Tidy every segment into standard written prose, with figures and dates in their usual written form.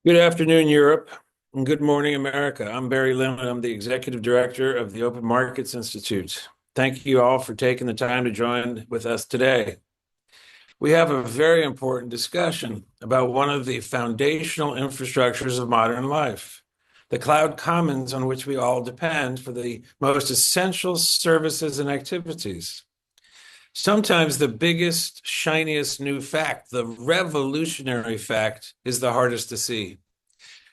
Good afternoon, Europe, and good morning, America. I'm Barry Lim, and I'm the Executive Director of the Open Markets Institute. Thank you all for taking the time to join with us today. We have a very important discussion about one of the foundational infrastructures of modern life, the cloud commons on which we all depend for the most essential services and activities. Sometimes the biggest, shiniest new fact, the revolutionary fact, is the hardest to see.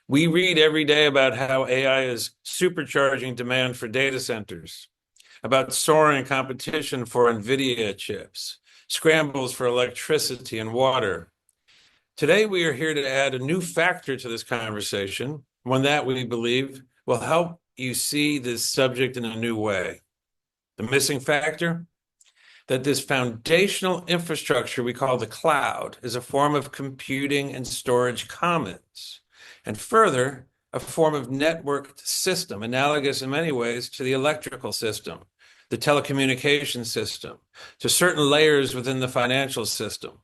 We read every day about how AI is supercharging demand for data centers, about soaring competition for NVIDIA chips, scrambles for electricity and water. Today, we are here to add a new factor to this conversation, one that we believe will help you see this subject in a new way. The missing factor? That this foundational infrastructure we call the cloud is a form of computing and storage commons. And further, a form of networked system, analogous in many ways to the electrical system, the telecommunications system, to certain layers within the financial system.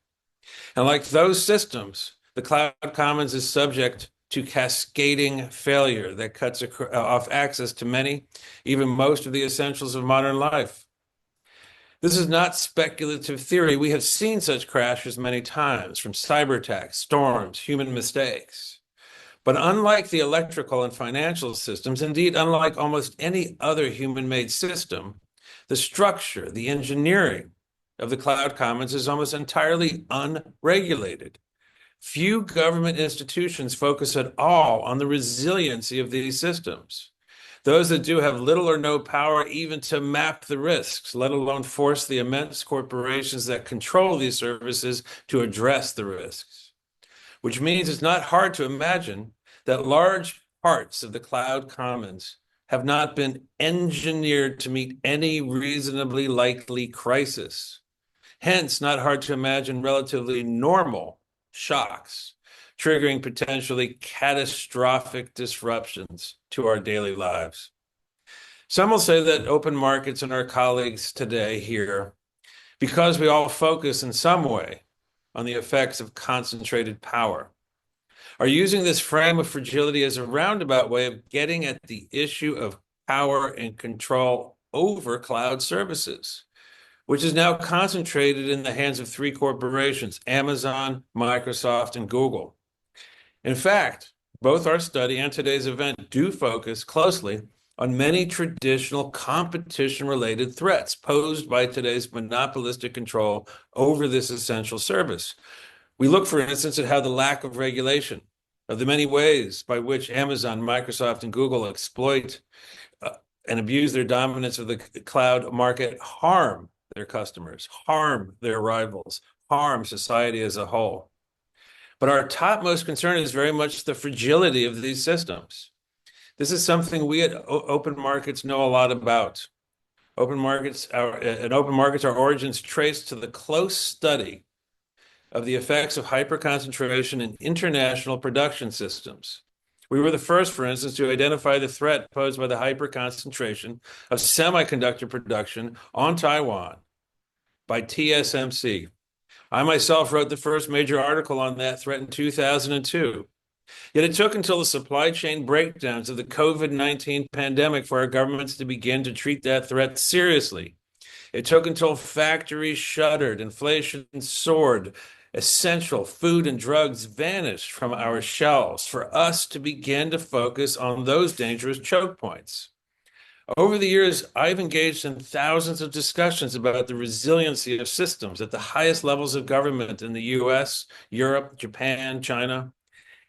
And like those systems, the cloud commons is subject to cascading failure that cuts off access to many, even most of the essentials of modern life. This is not speculative theory. We have seen such crashes many times, from cyber attacks, storms, human mistakes. But unlike the electrical and financial systems, indeed, unlike almost any other human-made system, the structure, the engineering of the cloud commons is almost entirely unregulated. Few government institutions focus at all on the resiliency of these systems. Those that do have little or no power even to map the risks, let alone force the immense corporations that control these services to address the risks. Which means it's not hard to imagine that large parts of the cloud commons have not been engineered to meet any reasonably likely crisis. Hence, not hard to imagine relatively normal shocks triggering potentially catastrophic disruptions to our daily lives. Some will say that open markets and our colleagues today here, because we all focus in some way on the effects of concentrated power, are using this frame of fragility as a roundabout way of getting at the issue of power and control over cloud services, which is now concentrated in the hands of three corporations, Amazon, Microsoft, and Google. In fact, both our study and today's event do focus closely on many traditional competition-related threats posed by today's monopolistic control over this essential service. We look, for instance, at how the lack of regulation of the many ways by which Amazon, Microsoft, and Google exploit and abuse their dominance of the cloud market harm their customers, harm their rivals, harm society as a whole. But our topmost concern is very much the fragility of these systems. This is something we at Open Markets know a lot about. Open markets, our origins trace to the close study of the effects of hyperconcentration in international production systems. We were the first, for instance, to identify the threat posed by the hyperconcentration of semiconductor production on Taiwan by TSMC. I myself wrote the first major article on that threat in 2002. Yet it took until the supply chain breakdowns of the COVID-19 pandemic for our governments to begin to treat that threat seriously. It took until factories shuttered, inflation soared, essential food and drugs vanished from our shelves for us to begin to focus on those dangerous choke points. Over the years, I've engaged in thousands of discussions about the resiliency of systems at the highest levels of government in the US, Europe, Japan, China.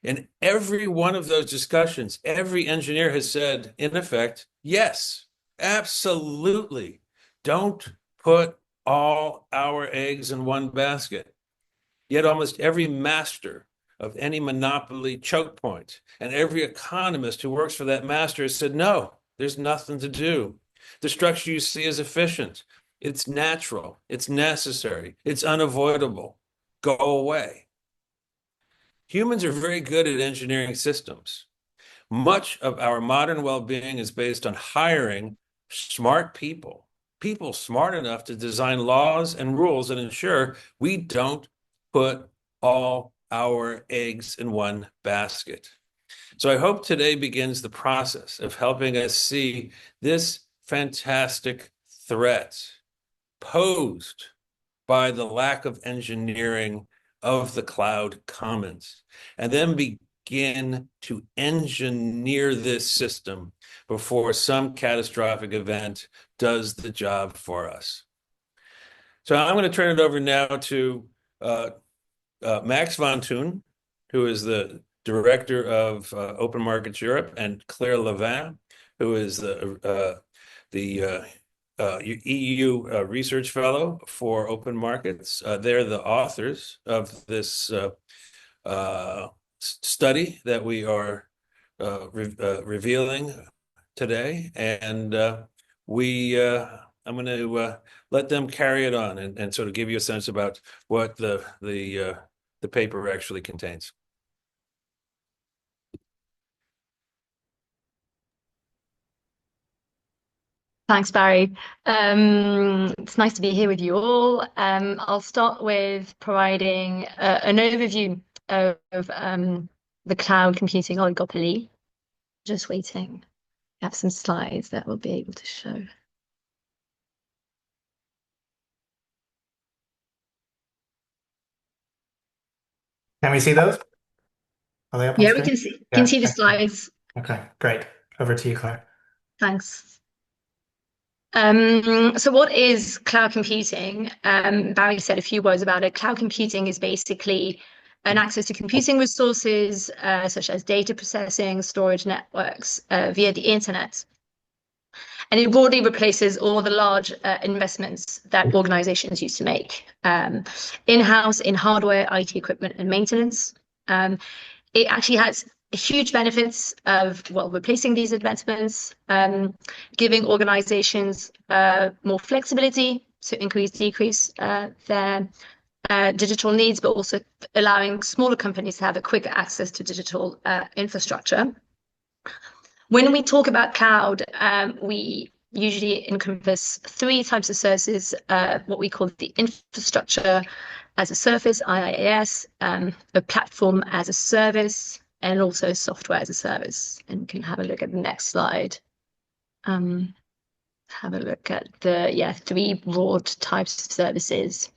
In every one of those discussions, every engineer has said, in effect, yes, absolutely. Don't put all our eggs in one basket. Yet almost every master of any monopoly choke point and every economist who works for that master has said, no, there's nothing to do. The structure you see is efficient. It's natural. It's necessary. It's unavoidable. Go away. Humans are very good at engineering systems. Much of our modern well-being is based on hiring smart people, people smart enough to design laws and rules that ensure we don't put all our eggs in one basket. So I hope today begins the process of helping us see this fantastic threat posed by the lack of engineering of the cloud commons, and then begin to engineer this system before some catastrophic event does the job for us. So I'm going to turn it over now to uh, Max von Thun, who is the director of Open Markets Europe, and Claire Levin, who is the EU research fellow for open markets. They're the authors of this study that we are revealing today, and I'm going to let them carry it on and sort of give you a sense about what the paper actually contains. Thanks, Barry. It's nice to be here with you all. I'll start with providing an overview of the cloud computing oligopoly. Just waiting. I have some slides that we'll be able to show. Can we see those? Are they up on Yeah, we screen? can Yeah, see the excellent. slides. Okay, great. Over to you, Claire. Thanks. So what is cloud computing? Barry said a few words about it. Cloud computing is basically an access to computing resources, such as data processing, storage networks, via the internet. And it broadly replaces all the large investments that organizations used to make in-house in hardware, IT equipment, and maintenance. It actually has huge benefits of, well, replacing these investments, giving organizations more flexibility to increase, decrease their digital needs, but also allowing smaller companies to have a quicker access to digital infrastructure. When we talk about cloud, we usually encompass three types of services, what we call the infrastructure as a service, IaaS, a platform as a service, and also software as a service. And you can have a look at the next slide. Have a look at the three broad types of services.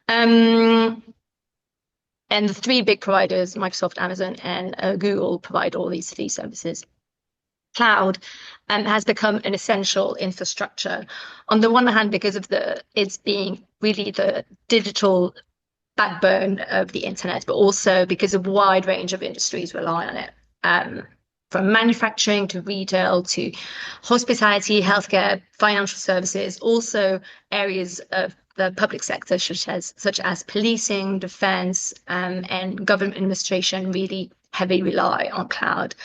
And the three big providers, Microsoft, Amazon, and Google, provide all these three services. Cloud has become an essential infrastructure. On the one hand, because of it's being really the digital backbone of the internet, but also because a wide range of industries rely on it. From manufacturing to retail to hospitality, healthcare, financial services, also areas of the public sector, such as policing, defense, and government administration really heavily rely on cloud.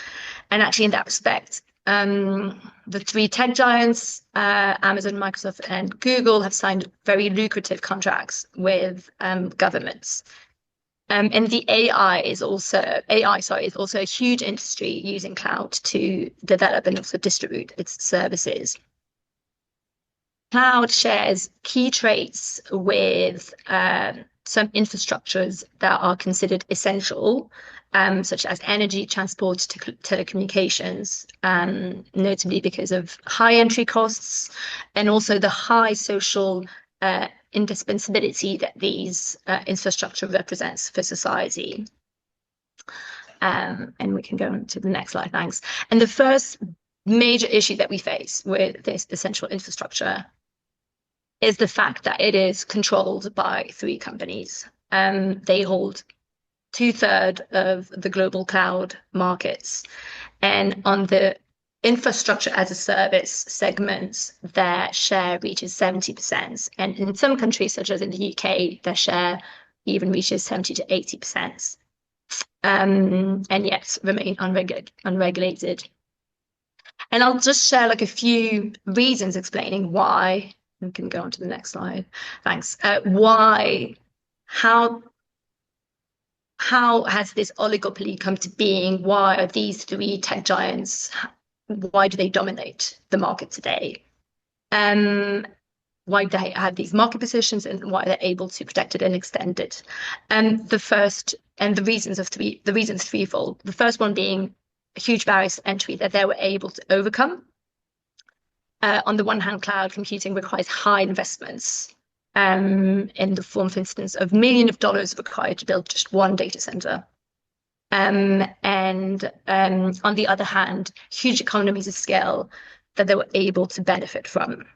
And actually, in that respect, the three tech giants, Amazon, Microsoft, and Google, have signed very lucrative contracts with governments. And the is also a huge industry using cloud to develop and also distribute its services. Cloud shares key traits with some infrastructures that are considered essential, such as energy, transport, telecommunications, notably because of high entry costs and also the high social indispensability that these infrastructure represents for society. And we can go on to the next slide, thanks. And the first major issue that we face with this essential infrastructure is the fact that it is controlled by three companies. They hold 2/3 of the global cloud markets. And on the infrastructure as a service segments, their share reaches 70%. And in some countries, such as in the UK, their share even reaches 70 to 80%. And yet remain unregulated. And I'll just share like a few reasons explaining why. We can go on to the next slide. Thanks. How has this oligopoly come to being? Why are these three tech giants, why do they dominate the market today? Why they have these market positions and why they're able to protect it and extend it. The first And the reasons threefold. The first one being huge barriers to entry that they were able to overcome. On the one hand, cloud computing requires high investments in the form, for instance, of millions of dollars required to build just one data center. And on the other hand, huge economies of scale that they were able to benefit from.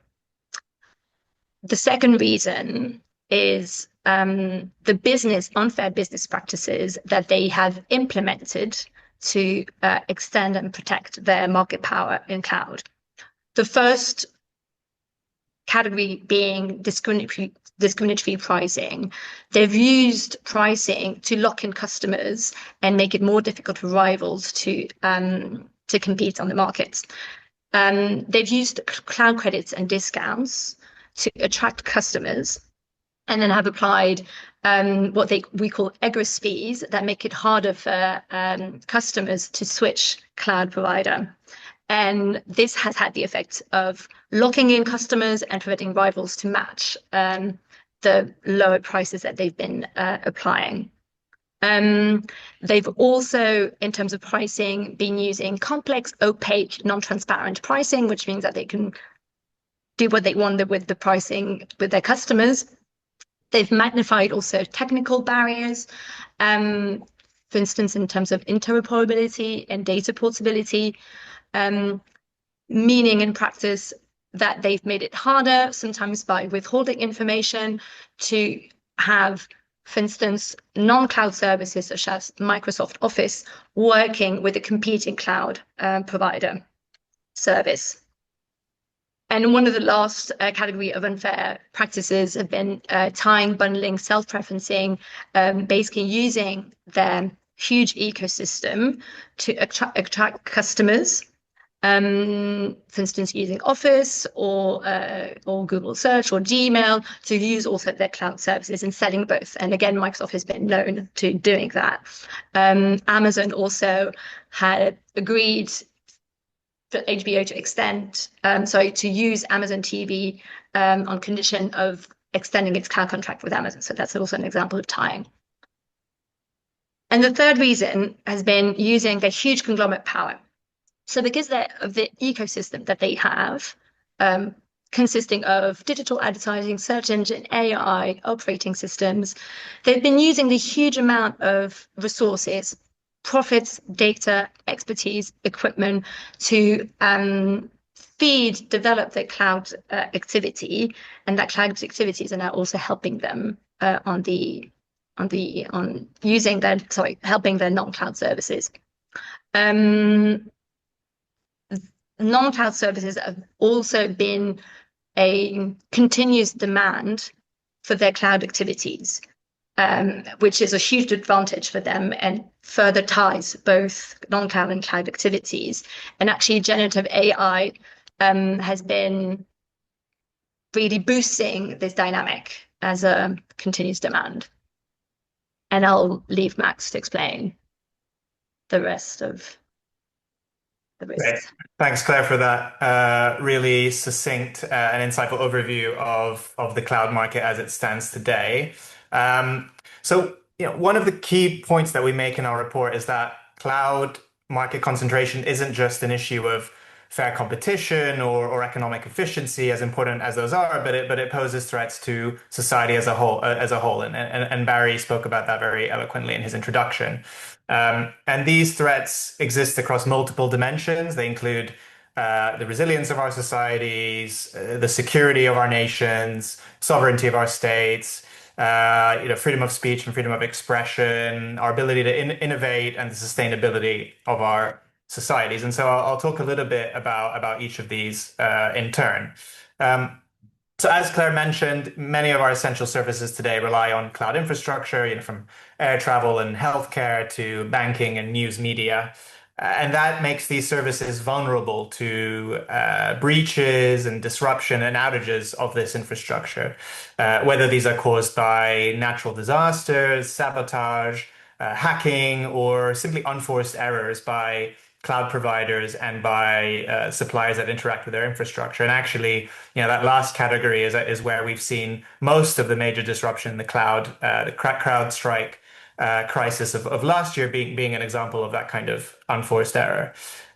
The second reason is the unfair business practices that they have implemented to extend and protect their market power in cloud. The first category being discriminatory pricing. They've used pricing to lock in customers and make it more difficult for rivals to compete on the markets. They've used cloud credits and discounts to attract customers, and then have applied what we call egress fees that make it harder for customers to switch cloud provider. And this has had the effect of locking in customers and preventing rivals to match the lower prices that they've been applying. They've also, in terms of pricing, been using complex, opaque, non-transparent pricing, which means that they can do what they want with the pricing with their customers. They've magnified also technical barriers, for instance, in terms of interoperability and data portability, meaning in practice that they've made it harder, sometimes by withholding information, to have, for instance, non-cloud services such as Microsoft Office working with a competing cloud provider service. And one of the last category of unfair practices have been tying, bundling, self-preferencing, basically using their huge ecosystem to attract customers. For instance, using Office or Google Search or Gmail to use also their cloud services and selling both. And again, Microsoft has been known to doing that. Amazon also had agreed for HBO to use Amazon TV on condition of extending its cloud contract with Amazon. So that's also an example of tying. And the third reason has been using their huge conglomerate power. So because of the ecosystem that they have, consisting of digital advertising, search engine, AI, operating systems, they've been using the huge amount of resources, profits, data, expertise, equipment to develop their cloud activity, and that cloud activities are now also helping them helping their non-cloud services. Non-cloud services have also been a continuous demand for their cloud activities, which is a huge advantage for them and further ties both non-cloud and cloud activities. And actually, generative AI has been really boosting this dynamic as a continuous demand. And I'll leave Max to explain the rest of the risks. Great. Thanks, Claire, for that really succinct and insightful overview of the cloud market as it stands today. One of the key points that we make in our report is that cloud market concentration isn't just an issue of fair competition or economic efficiency, as important as those are, but it poses threats to society as a whole. And Barry spoke about that very eloquently in his introduction. And these threats exist across multiple dimensions. They include the resilience of our societies, the security of our nations, sovereignty of our states, freedom of speech and freedom of expression, our ability to innovate, and the sustainability of our societies. And so I'll talk a little bit about each of these in turn. So as Claire mentioned, many of our essential services today rely on cloud infrastructure, from air travel and healthcare to banking and news media. And that makes these services vulnerable to breaches and disruption and outages of this infrastructure, whether these are caused by natural disasters, sabotage, hacking, or simply unforced errors by cloud providers and by suppliers that interact with their infrastructure. And actually, that last category is where we've seen most of the major disruption in the cloud. The CrowdStrike crisis of last year being an example of that kind of unforced error.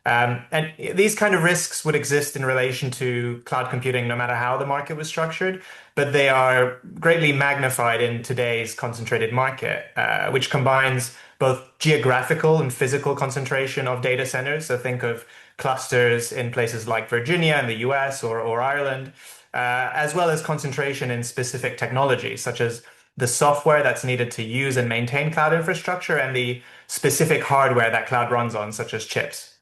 And these kind of risks would exist in relation to cloud computing no matter how the market was structured, but they are greatly magnified in today's concentrated market, which combines both geographical and physical concentration of data centers. So think of clusters in places like Virginia in the US or Ireland, as well as concentration in specific technologies, such as the software that's needed to use and maintain cloud infrastructure and the specific hardware that cloud runs on, such as chips.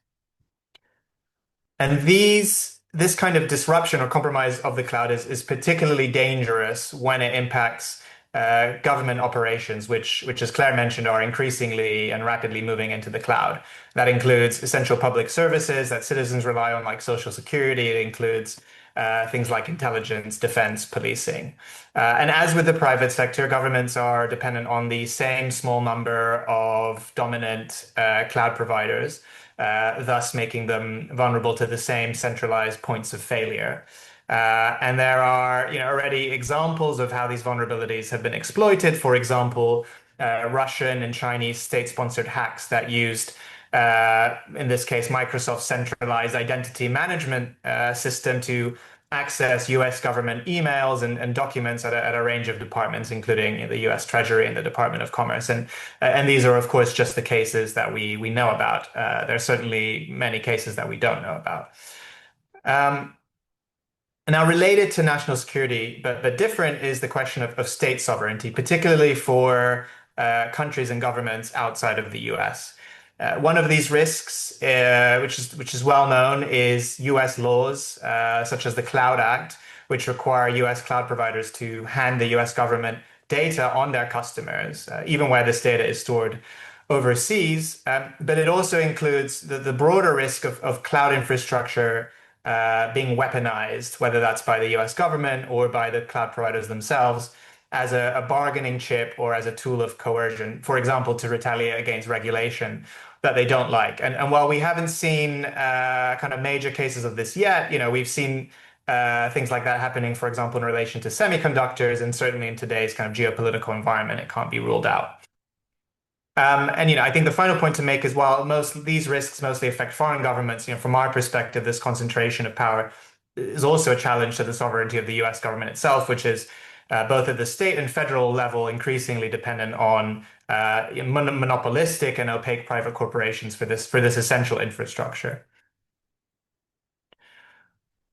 And this kind of disruption or compromise of the cloud is particularly dangerous when it impacts government operations, which, as Claire mentioned, are increasingly and rapidly moving into the cloud. That includes essential public services that citizens rely on, like social security. It includes things like intelligence, defense, policing. And as with the private sector, governments are dependent on the same small number of dominant cloud providers, thus making them vulnerable to the same centralized points of failure. And there are, already examples of how these vulnerabilities have been exploited. For example, Russian and Chinese state-sponsored hacks that used, in this case, Microsoft's centralized identity management system to access US government emails and documents at a range of departments, including the US Treasury and the Department of Commerce. And these are, of course, just the cases that we know about. There are certainly many cases that we don't know about. Now, related to national security, but different, is the question of state sovereignty, particularly for countries and governments outside of the US. One of these risks, which is well known, is US laws, such as the Cloud Act, which require US cloud providers to hand the US government data on their customers, even where this data is stored overseas. But it also includes the broader risk of cloud infrastructure being weaponized, whether that's by the US government or by the cloud providers themselves, as a bargaining chip or as a tool of coercion, for example, to retaliate against regulation that they don't like. And while we haven't seen kind of major cases of this yet, we've seen things like that happening, for example, in relation to semiconductors, and certainly in today's kind of geopolitical environment, it can't be ruled out. And I think the final point to make is, while these risks mostly affect foreign governments, from our perspective, this concentration of power is also a challenge to the sovereignty of the US government itself, which is both at the state and federal level increasingly dependent on monopolistic and opaque private corporations for this essential infrastructure.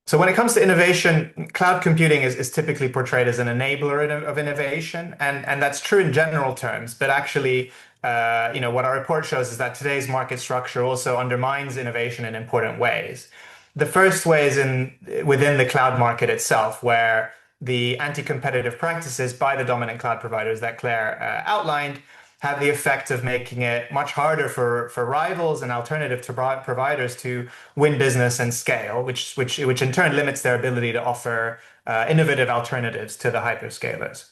So when it comes to innovation, cloud computing is typically portrayed as an enabler of innovation, and that's true in general terms. But actually, what our report shows is that today's market structure also undermines innovation in important ways. The first way is within the cloud market itself, where the anti-competitive practices by the dominant cloud providers that Claire outlined have the effect of making it much harder for rivals and alternative providers to win business and scale, which in turn limits their ability to offer innovative alternatives to the hyperscalers.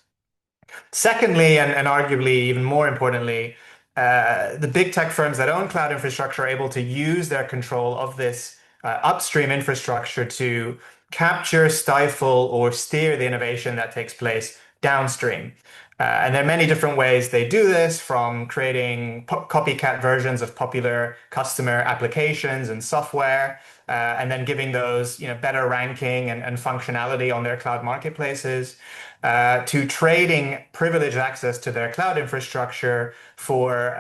Secondly, and arguably even more importantly, the big tech firms that own cloud infrastructure are able to use their control of this upstream infrastructure to capture, stifle, or steer the innovation that takes place downstream. And there are many different ways they do this, from creating copycat versions of popular customer applications and software, and then giving those better ranking and functionality on their cloud marketplaces, to trading privileged access to their cloud infrastructure for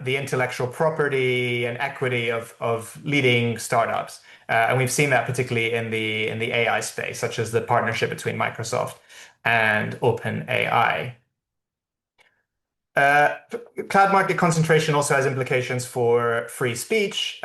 the intellectual property and equity of leading startups. And we've seen that particularly in the AI space, such as the partnership between Microsoft and OpenAI. Cloud market concentration also has implications for free speech.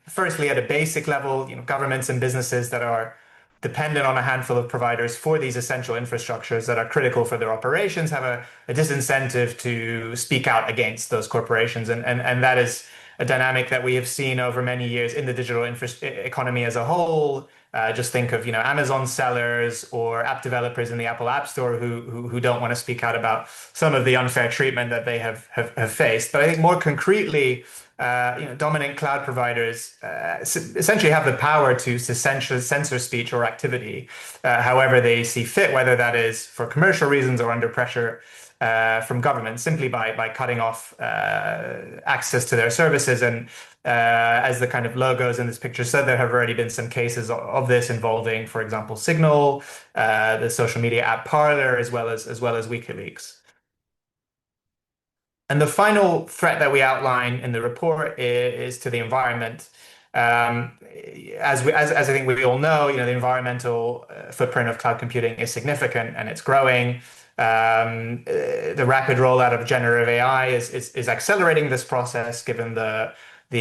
Firstly, at a basic level, governments and businesses that are dependent on a handful of providers for these essential infrastructures that are critical for their operations have a disincentive to speak out against those corporations. And that is a dynamic that we have seen over many years in the digital economy as a whole. Just think of Amazon sellers or app developers in the Apple App Store who don't want to speak out about some of the unfair treatment that they have faced. But I think more concretely, dominant cloud providers essentially have the power to censor speech or activity however they see fit, whether that is for commercial reasons or under pressure from government simply by cutting off access to their services. And as the kind of logos in this picture said, there have already been some cases of this involving, for example, Signal, the social media app Parler, as well as WikiLeaks. And the final threat that we outline in the report is to the environment. As I think we all know, the environmental footprint of cloud computing is significant and it's growing. The rapid rollout of generative AI is accelerating this process, given the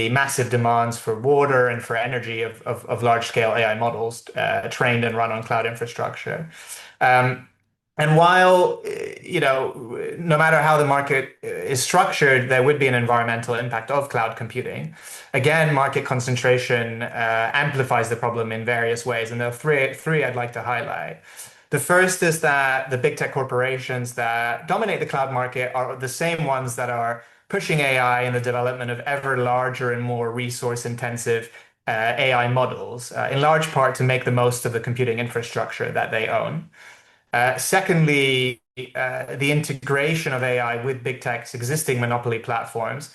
massive demands for water and for energy of large-scale AI models trained and run on cloud infrastructure. And while, no matter how the market is structured, there would be an environmental impact of cloud computing. Again, market concentration amplifies the problem in various ways, and there are three I'd like to highlight. The first is that the big tech corporations that dominate the cloud market are the same ones that are pushing AI and the development of ever larger and more resource-intensive AI models, in large part to make the most of the computing infrastructure that they own. Secondly, the integration of AI with big tech's existing monopoly platforms,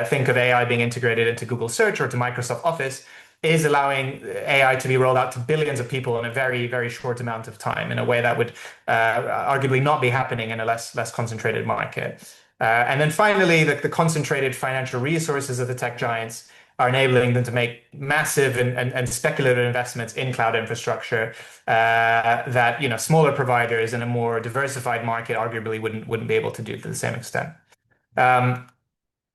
think of AI being integrated into Google Search or to Microsoft Office, is allowing AI to be rolled out to billions of people in a very, very short amount of time in a way that would arguably not be happening in a less concentrated market. And then finally, the concentrated financial resources of the tech giants are enabling them to make massive and speculative investments in cloud infrastructure that smaller providers in a more diversified market arguably wouldn't be able to do to the same extent.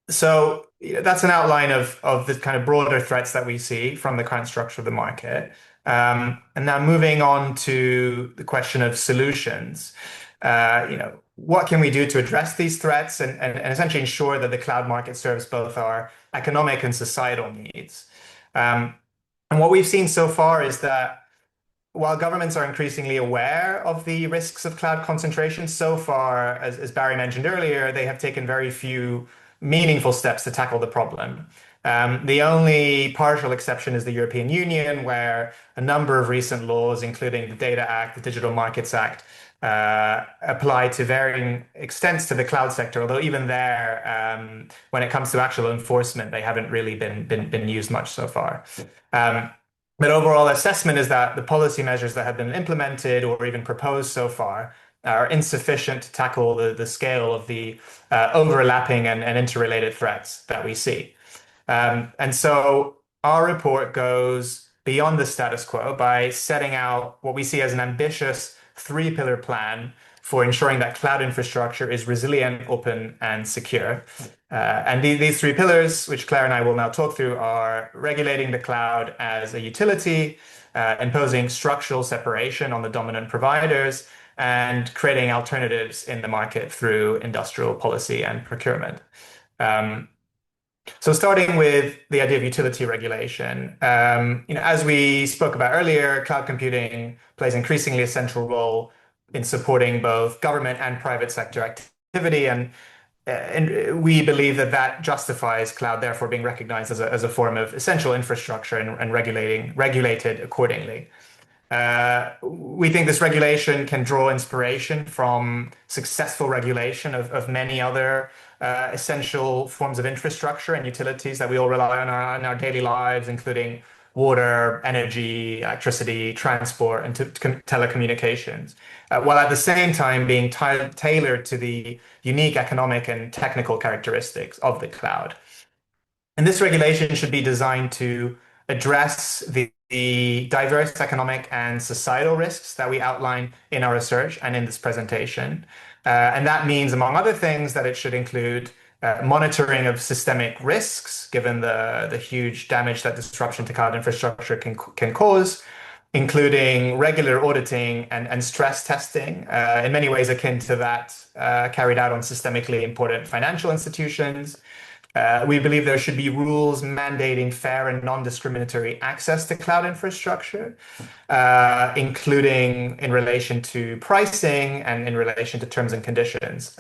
So that's an outline of the kind of broader threats that we see from the current structure of the market. And now moving on to the question of solutions. What can we do to address these threats and essentially ensure that the cloud market serves both our economic and societal needs? And what we've seen so far is that while governments are increasingly aware of the risks of cloud concentration, so far, as Barry mentioned earlier, they have taken very few meaningful steps to tackle the problem. The only partial exception is the European Union, where a number of recent laws, including the Data Act, the Digital Markets Act, apply to varying extents to the cloud sector, although even there, when it comes to actual enforcement, they haven't really been used much so far. But overall assessment is that the policy measures that have been implemented or even proposed so far are insufficient to tackle the scale of the overlapping and interrelated threats that we see. And so our report goes beyond the status quo by setting out what we see as an ambitious three-pillar plan for ensuring that cloud infrastructure is resilient, open, and secure. And these three pillars, which Claire and I will now talk through, are regulating the cloud as a utility, imposing structural separation on the dominant providers, and creating alternatives in the market through industrial policy and procurement. So starting with the idea of utility regulation, as we spoke about earlier, cloud computing plays increasingly a central role in supporting both government and private sector activity, and we believe that justifies cloud therefore being recognized as a form of essential infrastructure and regulated accordingly. We think this regulation can draw inspiration from successful regulation of many other essential forms of infrastructure and utilities that we all rely on in our daily lives, including water, energy, electricity, transport, and telecommunications, while at the same time being tailored to the unique economic and technical characteristics of the cloud. And this regulation should be designed to address the diverse economic and societal risks that we outline in our research and in this presentation. And that means, among other things, that it should include monitoring of systemic risks, given the huge damage that disruption to cloud infrastructure can cause, including regular auditing and stress testing, in many ways akin to that carried out on systemically important financial institutions. We believe there should be rules mandating fair and non-discriminatory access to cloud infrastructure, including in relation to pricing and in relation to terms and conditions,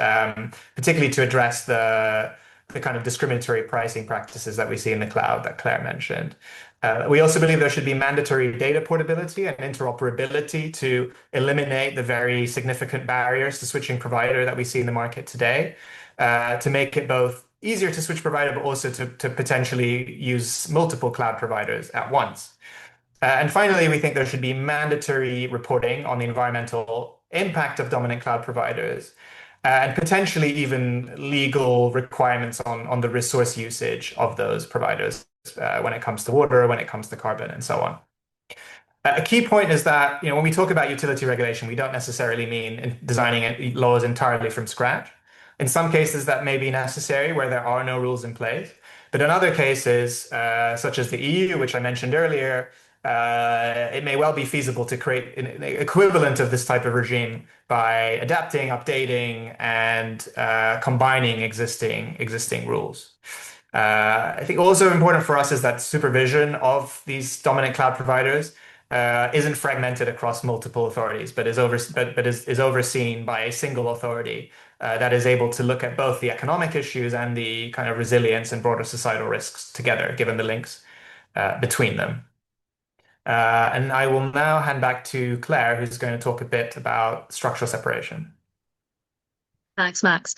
particularly to address the the kind of discriminatory pricing practices that we see in the cloud that Claire mentioned. We also believe there should be mandatory data portability and interoperability to eliminate the very significant barriers to switching provider that we see in the market today, to make it both easier to switch provider, but also to potentially use multiple cloud providers at once. And finally, we think there should be mandatory reporting on the environmental impact of dominant cloud providers, and potentially even legal requirements on the resource usage of those providers when it comes to water, when it comes to carbon, and so on. A key point is that when we talk about utility regulation, we don't necessarily mean designing laws entirely from scratch. In some cases, that may be necessary where there are no rules in place. But in other cases, such as the EU, which I mentioned earlier, it may well be feasible to create an equivalent of this type of regime by adapting, updating, and combining existing rules. I think also important for us is that supervision of these dominant cloud providers isn't fragmented across multiple authorities, but is overseen by a single authority that is able to look at both the economic issues and the kind of resilience and broader societal risks together, given the links between them. And I will now hand back to Claire, who's going to talk a bit about structural separation. Thanks, Max.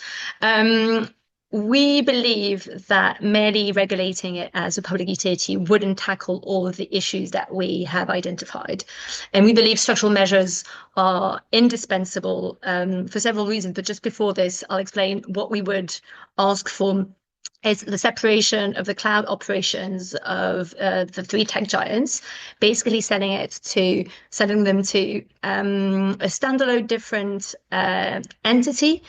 We believe that merely regulating it as a public utility wouldn't tackle all of the issues that we have identified. And we believe structural measures are indispensable for several reasons. But just before this, I'll explain what we would ask for is the separation of the cloud operations of the three tech giants, basically selling them to a standalone different entity.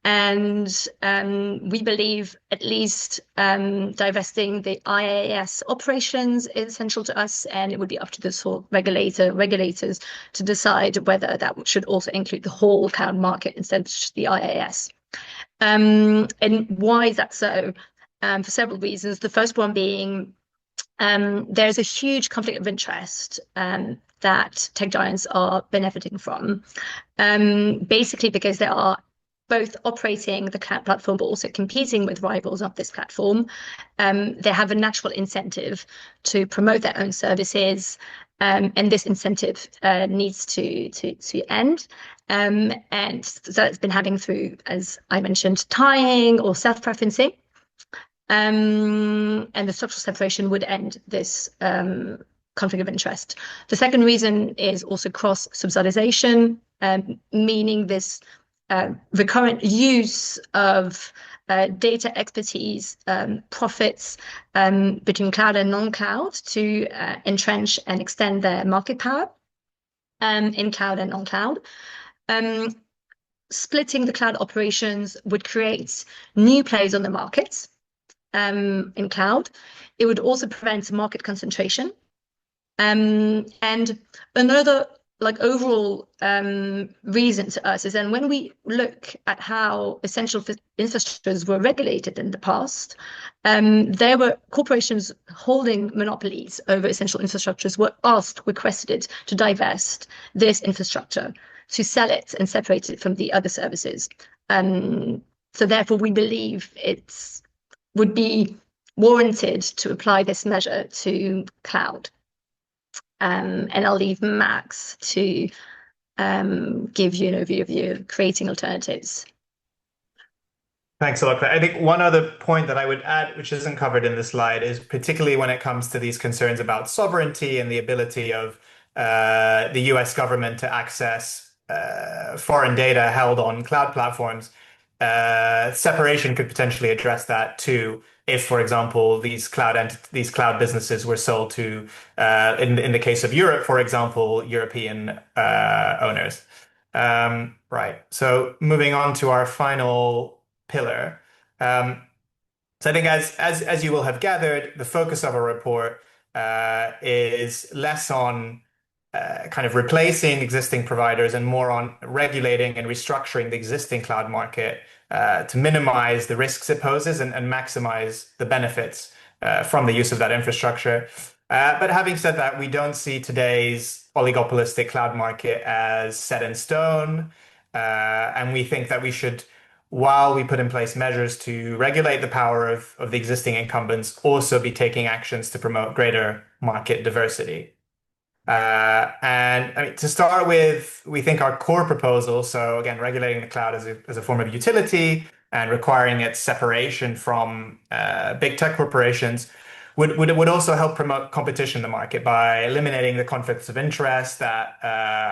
And we believe at least divesting the IaaS operations is essential to us, and it would be up to the sort regulators to decide whether that should also include the whole cloud market instead of just the IaaS. And why is that so? For several reasons. The first one being there's a huge conflict of interest that tech giants are benefiting from, basically because they are both operating the cloud platform, but also competing with rivals of this platform. They have a natural incentive to promote their own services, and this incentive needs to end. And so it's been having through, as I mentioned, tying or self-preferencing. And the structural separation would end this conflict of interest. The second reason is also cross-subsidization, meaning this recurrent use of data expertise, profits between cloud and non-cloud to entrench and extend their market power in cloud and non-cloud. Splitting the cloud operations would create new players on the markets in cloud. It would also prevent market concentration. And another overall reason to us is then when we look at how essential infrastructures were regulated in the past, there were corporations holding monopolies over essential infrastructures were requested to divest this infrastructure, to sell it and separate it from the other services. So therefore, we believe would be warranted to apply this measure to cloud. And I'll leave Max to give you an overview of creating alternatives. Thanks a lot, Claire. I think one other point that I would add, which isn't covered in the slide, is particularly when it comes to these concerns about sovereignty and the ability of the US government to access foreign data held on cloud platforms. Separation could potentially address that too, if, for example, these cloud businesses were sold to, in the case of Europe, for example, European owners. Right. So moving on to our final pillar. So I think as you will have gathered, the focus of our report is less on kind of replacing existing providers and more on regulating and restructuring the existing cloud market to minimize the risks it poses and maximize the benefits from the use of that infrastructure. But having said that, we don't see today's oligopolistic cloud market as set in stone. And we think that we should while we put in place measures to regulate the power of the existing incumbents, also be taking actions to promote greater market diversity. And I mean, to start with, we think our core proposal, so again, regulating the cloud as a form of utility and requiring its separation from big tech corporations, would also help promote competition in the market by eliminating the conflicts of interest that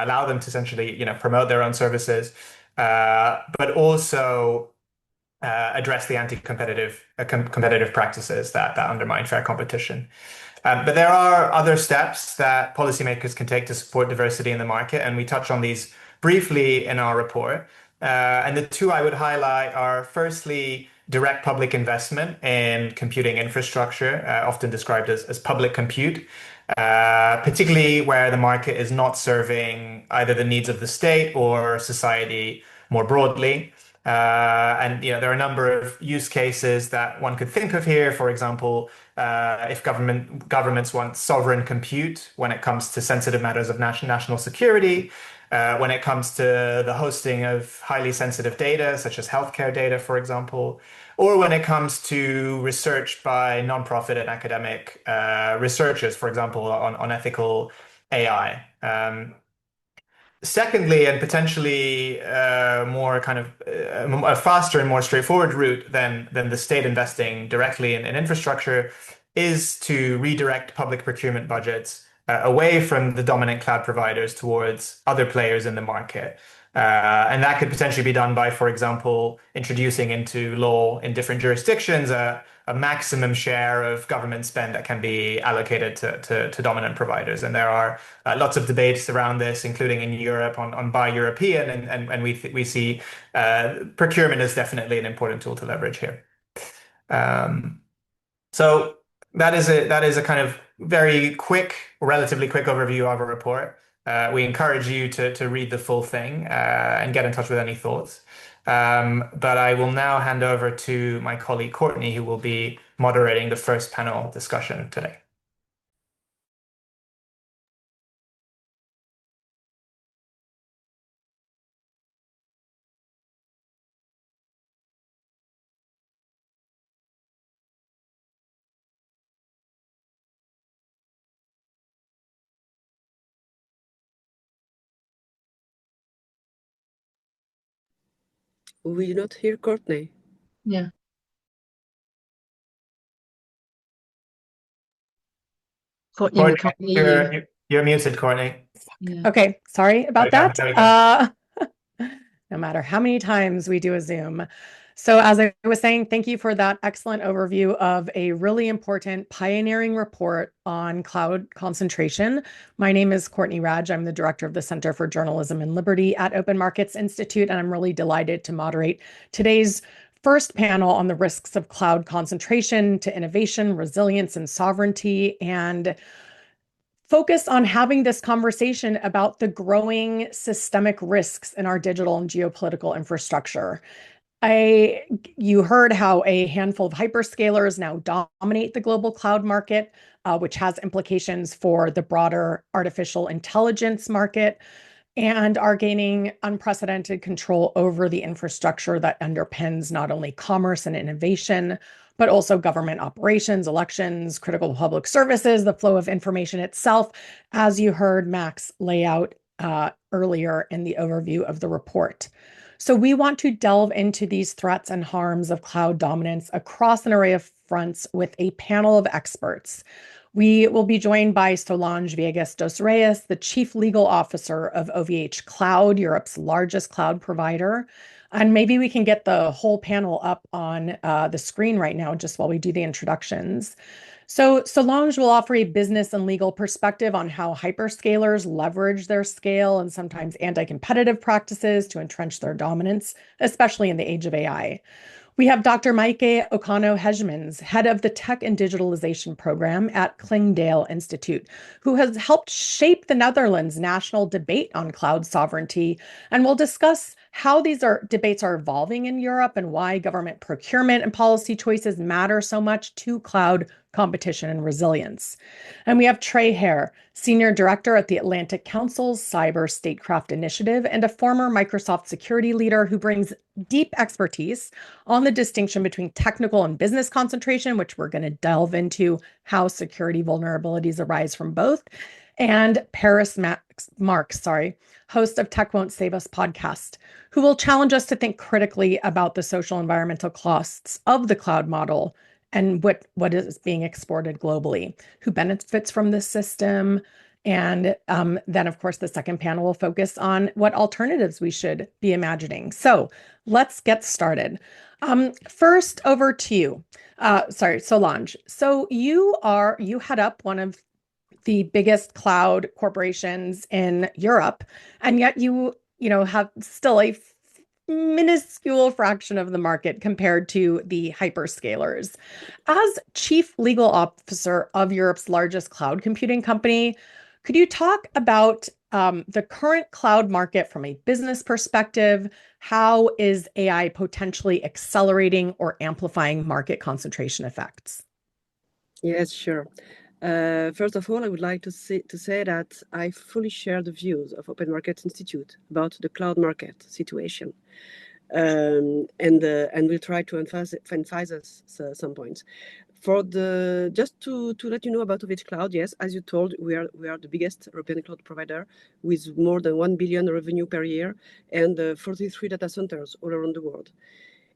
allow them to essentially, promote their own services, but also address the anti-competitive competitive practices that undermine fair competition. But there are other steps that policymakers can take to support diversity in the market, and we touch on these briefly in our report. And the two I would highlight are firstly, direct public investment in computing infrastructure, often described as public compute, particularly where the market is not serving either the needs of the state or society more broadly. And there are a number of use cases that one could think of here. For example, if governments want sovereign compute when it comes to sensitive matters of national security, when it comes to the hosting of highly sensitive data, such as healthcare data, for example, or when it comes to research by nonprofit and academic researchers, for example, on ethical AI. Secondly, and potentially more kind of a faster and more straightforward route than the state investing directly in infrastructure is to redirect public procurement budgets away from the dominant cloud providers towards other players in the market. And that could potentially be done by, for example, introducing into law in different jurisdictions a maximum share of government spend that can be allocated to dominant providers. And there are lots of debates around this, including in Europe on buy European, and we see procurement is definitely an important tool to leverage here. So that is a kind of very quick, relatively quick overview of our report. We encourage you to read the full thing and get in touch with any thoughts. But I will now hand over to my colleague Courtney, who will be moderating the first panel discussion today. We do not hear Courtney. Yeah. Courtney, we can't hear you. You're muted, Courtney. Yeah. Okay, sorry about that. There we go. No matter how many times we do a Zoom. So as I was saying, thank you for that excellent overview of a really important pioneering report on cloud concentration. My name is Courtney Radge. I'm the director of the Center for Journalism and Liberty at Open Markets Institute, and I'm really delighted to moderate today's first panel on the risks of cloud concentration to innovation, resilience, and sovereignty, and focus on having this conversation about the growing systemic risks in our digital and geopolitical infrastructure. You heard how a handful of hyperscalers now dominate the global cloud market, which has implications for the broader artificial intelligence market, and are gaining unprecedented control over the infrastructure that underpins not only commerce and innovation, but also government operations, elections, critical public services, the flow of information itself, as you heard Max lay out earlier in the overview of the report. So we want to delve into these threats and harms of cloud dominance across an array of fronts with a panel of experts. We will be joined by Solange Viegas dos Reis, the Chief Legal Officer of OVH Cloud, Europe's largest cloud provider. And maybe we can get the whole panel up on the screen right now, just while we do the introductions. So Solange will offer a business and legal perspective on how hyperscalers leverage their scale and sometimes anti-competitive practices to entrench their dominance, especially in the age of AI. We have Dr. Maike Okano-Hegmans, head of the Tech and Digitalization Program at Klingdale Institute, who has helped shape the Netherlands' national debate on cloud sovereignty, and will discuss how these debates are evolving in Europe and why government procurement and policy choices matter so much to cloud competition and resilience. And we have Trey Hare, Senior Director at the Atlantic Council's Cyber Statecraft Initiative and a former Microsoft security leader who brings deep expertise on the distinction between technical and business concentration, which we're going to delve into how security vulnerabilities arise from both. And Paris Marks, host of Tech Won't Save Us podcast, who will challenge us to think critically about the social environmental costs of the cloud model and what is being exported globally, who benefits from this system. And then, of course, the second panel will focus on what alternatives we should be imagining. So let's get started. First, over to you. Solange. So you head up one of the biggest cloud corporations in Europe, and yet you have still a minuscule fraction of the market compared to the hyperscalers. As Chief Legal Officer of Europe's largest cloud computing company, could you talk about the current cloud market from a business perspective? How is AI potentially accelerating or amplifying market concentration effects? Yes, sure. First of all, I would like to say that I fully share the views of Open Market Institute about the cloud market situation, and we'll try to emphasize some points. Just to let you know about OVH Cloud, yes, as you told, we are the biggest European cloud provider with more than 1 billion revenue per year and 43 data centers all around the world.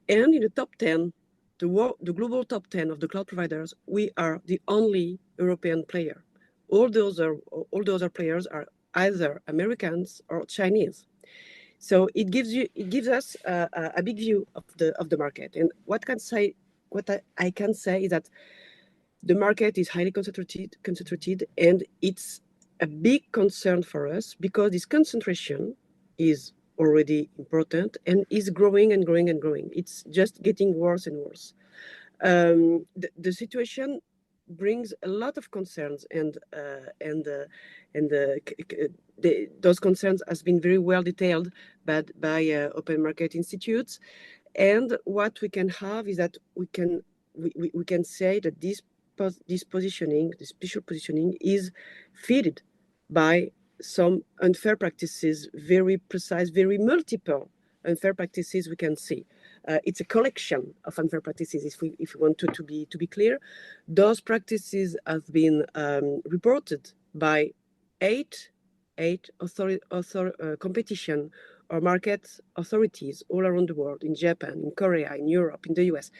And in the top 10, the global top 10 of the cloud providers, we are the only European player. All the other players are either Americans or Chinese. So it gives us a big view of the market. And what I can say is that the market is highly concentrated, and it's a big concern for us because this concentration is already important and is growing and growing and growing. It's just getting worse and worse. The situation brings a lot of concerns, and those concerns has been very well detailed by Open Market Institutes. And what we can have is that we can say that this positioning, this special positioning, is fed by some unfair practices, very precise, very multiple unfair practices we can see. It's a collection of unfair practices, if we want to be clear. Those practices have been reported by eight competition or market authorities all around the world, in Japan, in Korea, in Europe, in the US.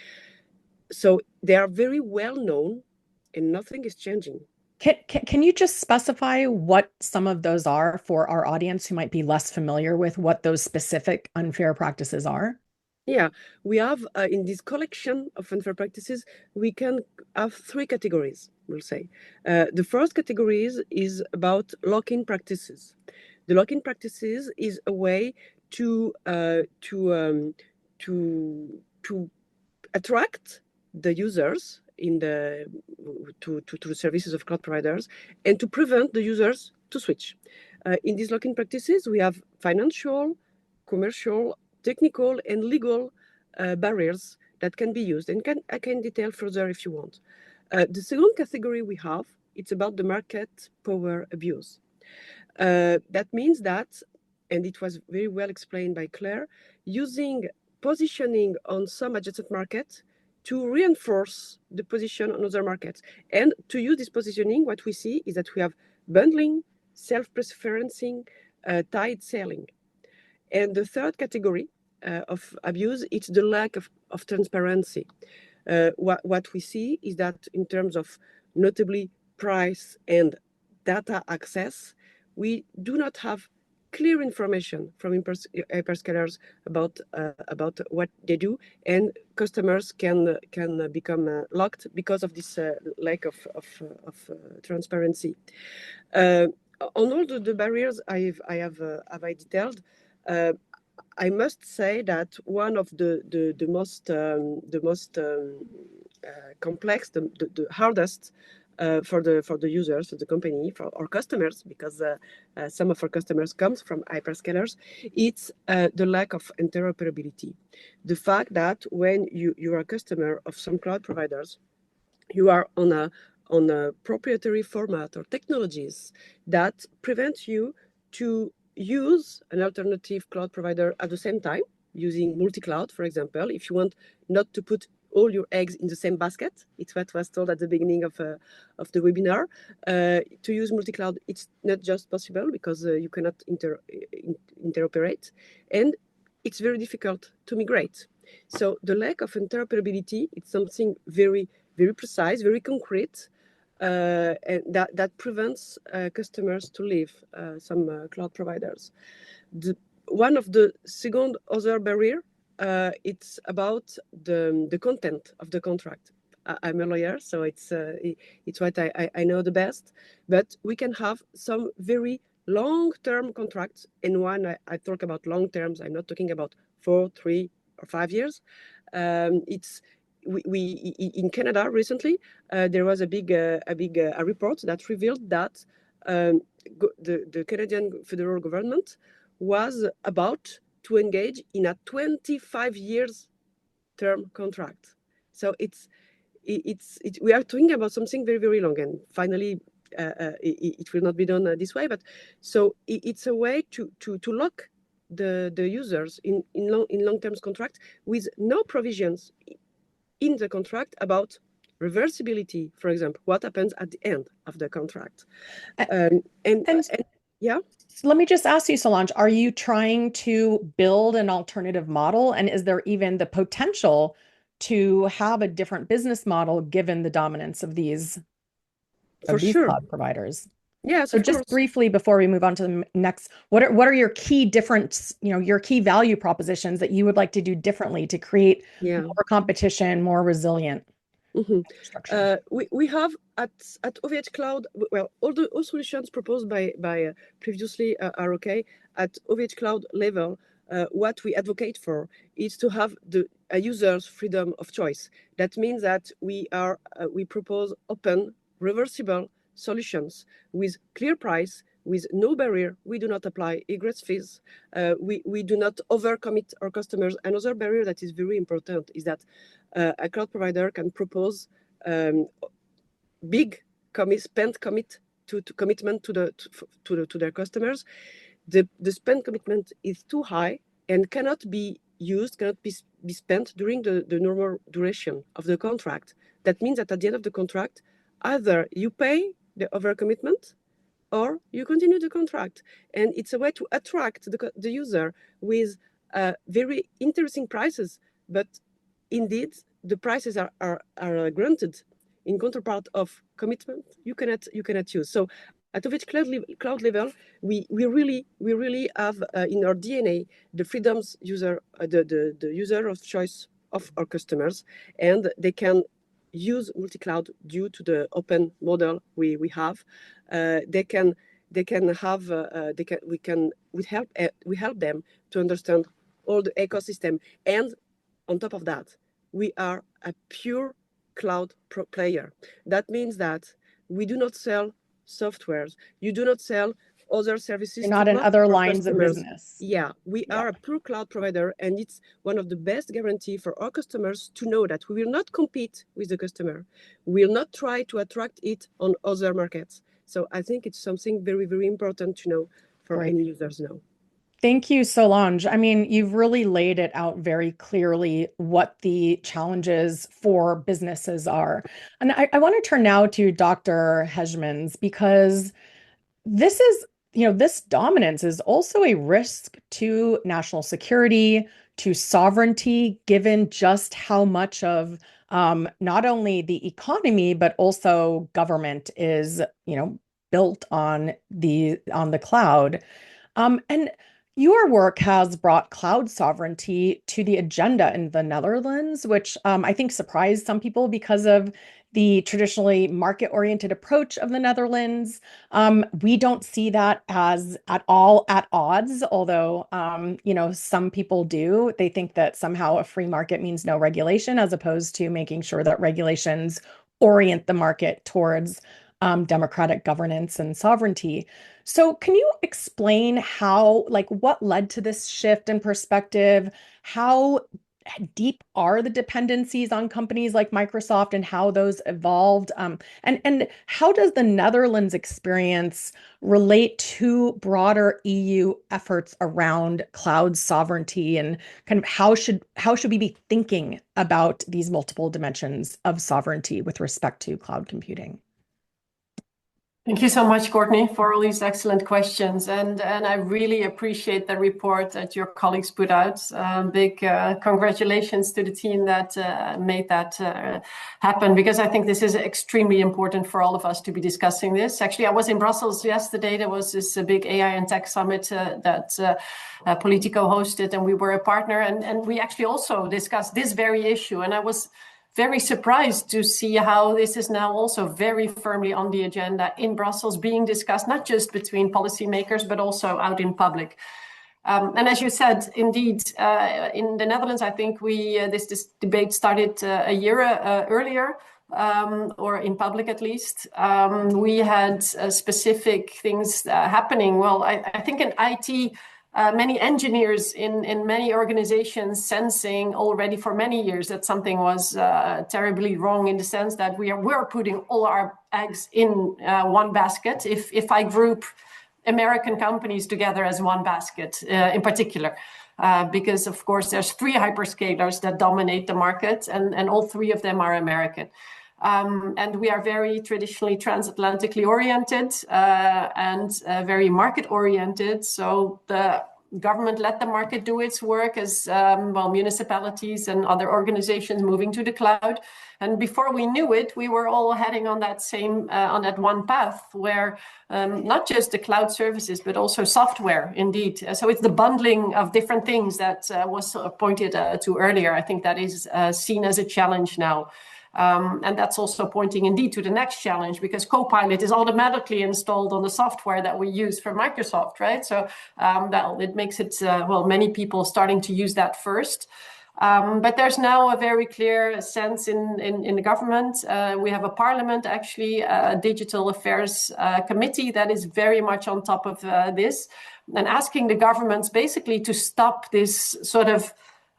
So they are very well known, and nothing is changing. Can you just specify what some of those are for our audience who might be less familiar with what those specific unfair practices are? Yeah, we have in this collection of unfair practices, we can have three categories, we'll say. The first category is about lock-in practices. The lock-in practices is a way to attract the users to the services of cloud providers and to prevent the users to switch. In these lock-in practices, we have financial, commercial, technical, and legal barriers that can be used, and I can detail further if you want. The second category we have, it's about the market power abuse. That means that, and it was very well explained by Claire, using positioning on some adjacent market to reinforce the position on other markets. And to use this positioning, what we see is that we have bundling, self-preferencing, tied selling. And the third category of abuse, it's the lack of transparency. What we see is that in terms of notably price and data access, we do not have clear information from hyperscalers about what they do, and customers can become locked because of this lack of transparency. On all the barriers I have detailed, I must say that one of the most complex, the hardest for the users, for the company, for our customers, because some of our customers comes from hyperscalers. It's the lack of interoperability. The fact that when you are a customer of some cloud providers, you are on a proprietary format or technologies that prevent you to use an alternative cloud provider at the same time, using multi-cloud, for example. If you want not to put all your eggs in the same basket, it's what was told at the beginning of the webinar. To use multi-cloud, it's not just possible because you cannot interoperate, and it's very difficult to migrate. So the lack of interoperability, it's something very, very precise, very concrete, and that prevents customers to leave some cloud providers. One of the second other barrier, it's about the content of the contract. I'm a lawyer, so it's what I know the best. But we can have some very long-term contracts. And when I talk about long terms, I'm not talking about 4, 3, or 5 years. It's we in Canada recently there was a big report that revealed that the Canadian federal government was about to engage in a 25 years term contract. So we are talking about something very, very long, and finally it will not be done this way. But so it's a way to lock the users in long-term contract with no provisions in the contract about reversibility, for example, what happens at the end of the contract. And yeah. So let me just ask you, Solange, are you trying to build an alternative model? And is there even the potential to have a different business model given the dominance of these cloud providers? Yes, so just briefly before we move on to the next, what are your key different, your key value propositions that you would like to do differently to create more competition, more resilient infrastructure? We have at OVH Cloud, well, all solutions proposed by previously are okay. At OVH Cloud level, what we advocate for is to have a user's freedom of choice. That means that we propose open, reversible solutions with clear price, with no barrier. We do not apply egress fees. We do not overcommit our customers. Another barrier that is very important is that a cloud provider can propose big spend commitment to their customers. The spend commitment is too high and cannot be spent during the normal duration of the contract. That means that at the end of the contract, either you pay the overcommitment or you continue the contract. And it's a way to attract the user with very interesting prices. But indeed, the prices are granted in counterpart of commitment you cannot use. So at OVH Cloud level, we really have in our DNA the freedoms the user of choice of our customers, and they can use multi-cloud due to the open model we have. We help them to understand all the ecosystem, and on top of that, we are a pure cloud player. That means that we do not sell softwares. You do not sell other services. You're not in other lines of business. Yeah, we are a pure cloud provider, and it's one of the best guarantee for our customers to know that we will not compete with the customer. We will not try to attract it on other markets. So I think it's something very, very important to know for any users now. Thank you, Solange. I mean, you've really laid it out very clearly what the challenges for businesses are. And I want to turn now to Dr. Hejmans, because this is, this dominance is also a risk to national security, to sovereignty, given just how much of not only the economy, but also government is, built on the cloud. And your work has brought cloud sovereignty to the agenda in the Netherlands, which I think surprised some people because of the traditionally market-oriented approach of the Netherlands. We don't see that as at all at odds, although some people do. They think that somehow a free market means no regulation, as opposed to making sure that regulations orient the market towards democratic governance and sovereignty. So can you explain how, like, what led to this shift in perspective? How deep are the dependencies on companies like Microsoft and how those evolved? And how does the Netherlands experience relate to broader EU efforts around cloud sovereignty, and kind of how should we be thinking about these multiple dimensions of sovereignty with respect to cloud computing? Thank you so much, Courtney, for all these excellent questions. And I really appreciate the report that your colleagues put out. Big congratulations to the team that made that happen, because I think this is extremely important for all of us to be discussing this. Actually, I was in Brussels yesterday. There was this big AI and tech summit that Politico hosted, and we were a partner. And we actually also discussed this very issue. And I was very surprised to see how this is now also very firmly on the agenda in Brussels, being discussed not just between policymakers, but also out in public. And as you said, indeed, in the Netherlands, I think this debate started a year earlier, or in public at least. We had specific things happening. Well, I think in IT, many engineers in many organizations sensing already for many years that something was terribly wrong, in the sense that we're putting all our eggs in one basket. If I group American companies together as one basket in particular, because of course there's 3 hyperscalers that dominate the market, and all 3 of them are American. And we are very traditionally transatlantically oriented and very market oriented. So the government let the market do its work, as municipalities and other organizations moving to the cloud. And before we knew it, we were all heading on that one path, where not just the cloud services, but also software, indeed. So it's the bundling of different things that was pointed to earlier. I think that is seen as a challenge now. And that's also pointing indeed to the next challenge, because Copilot is automatically installed on the software that we use from Microsoft, right? So it makes it, many people starting to use that first. But there's now a very clear sense in the government. We have a parliament, actually, a digital affairs committee that is very much on top of this, and asking the governments basically to stop this sort of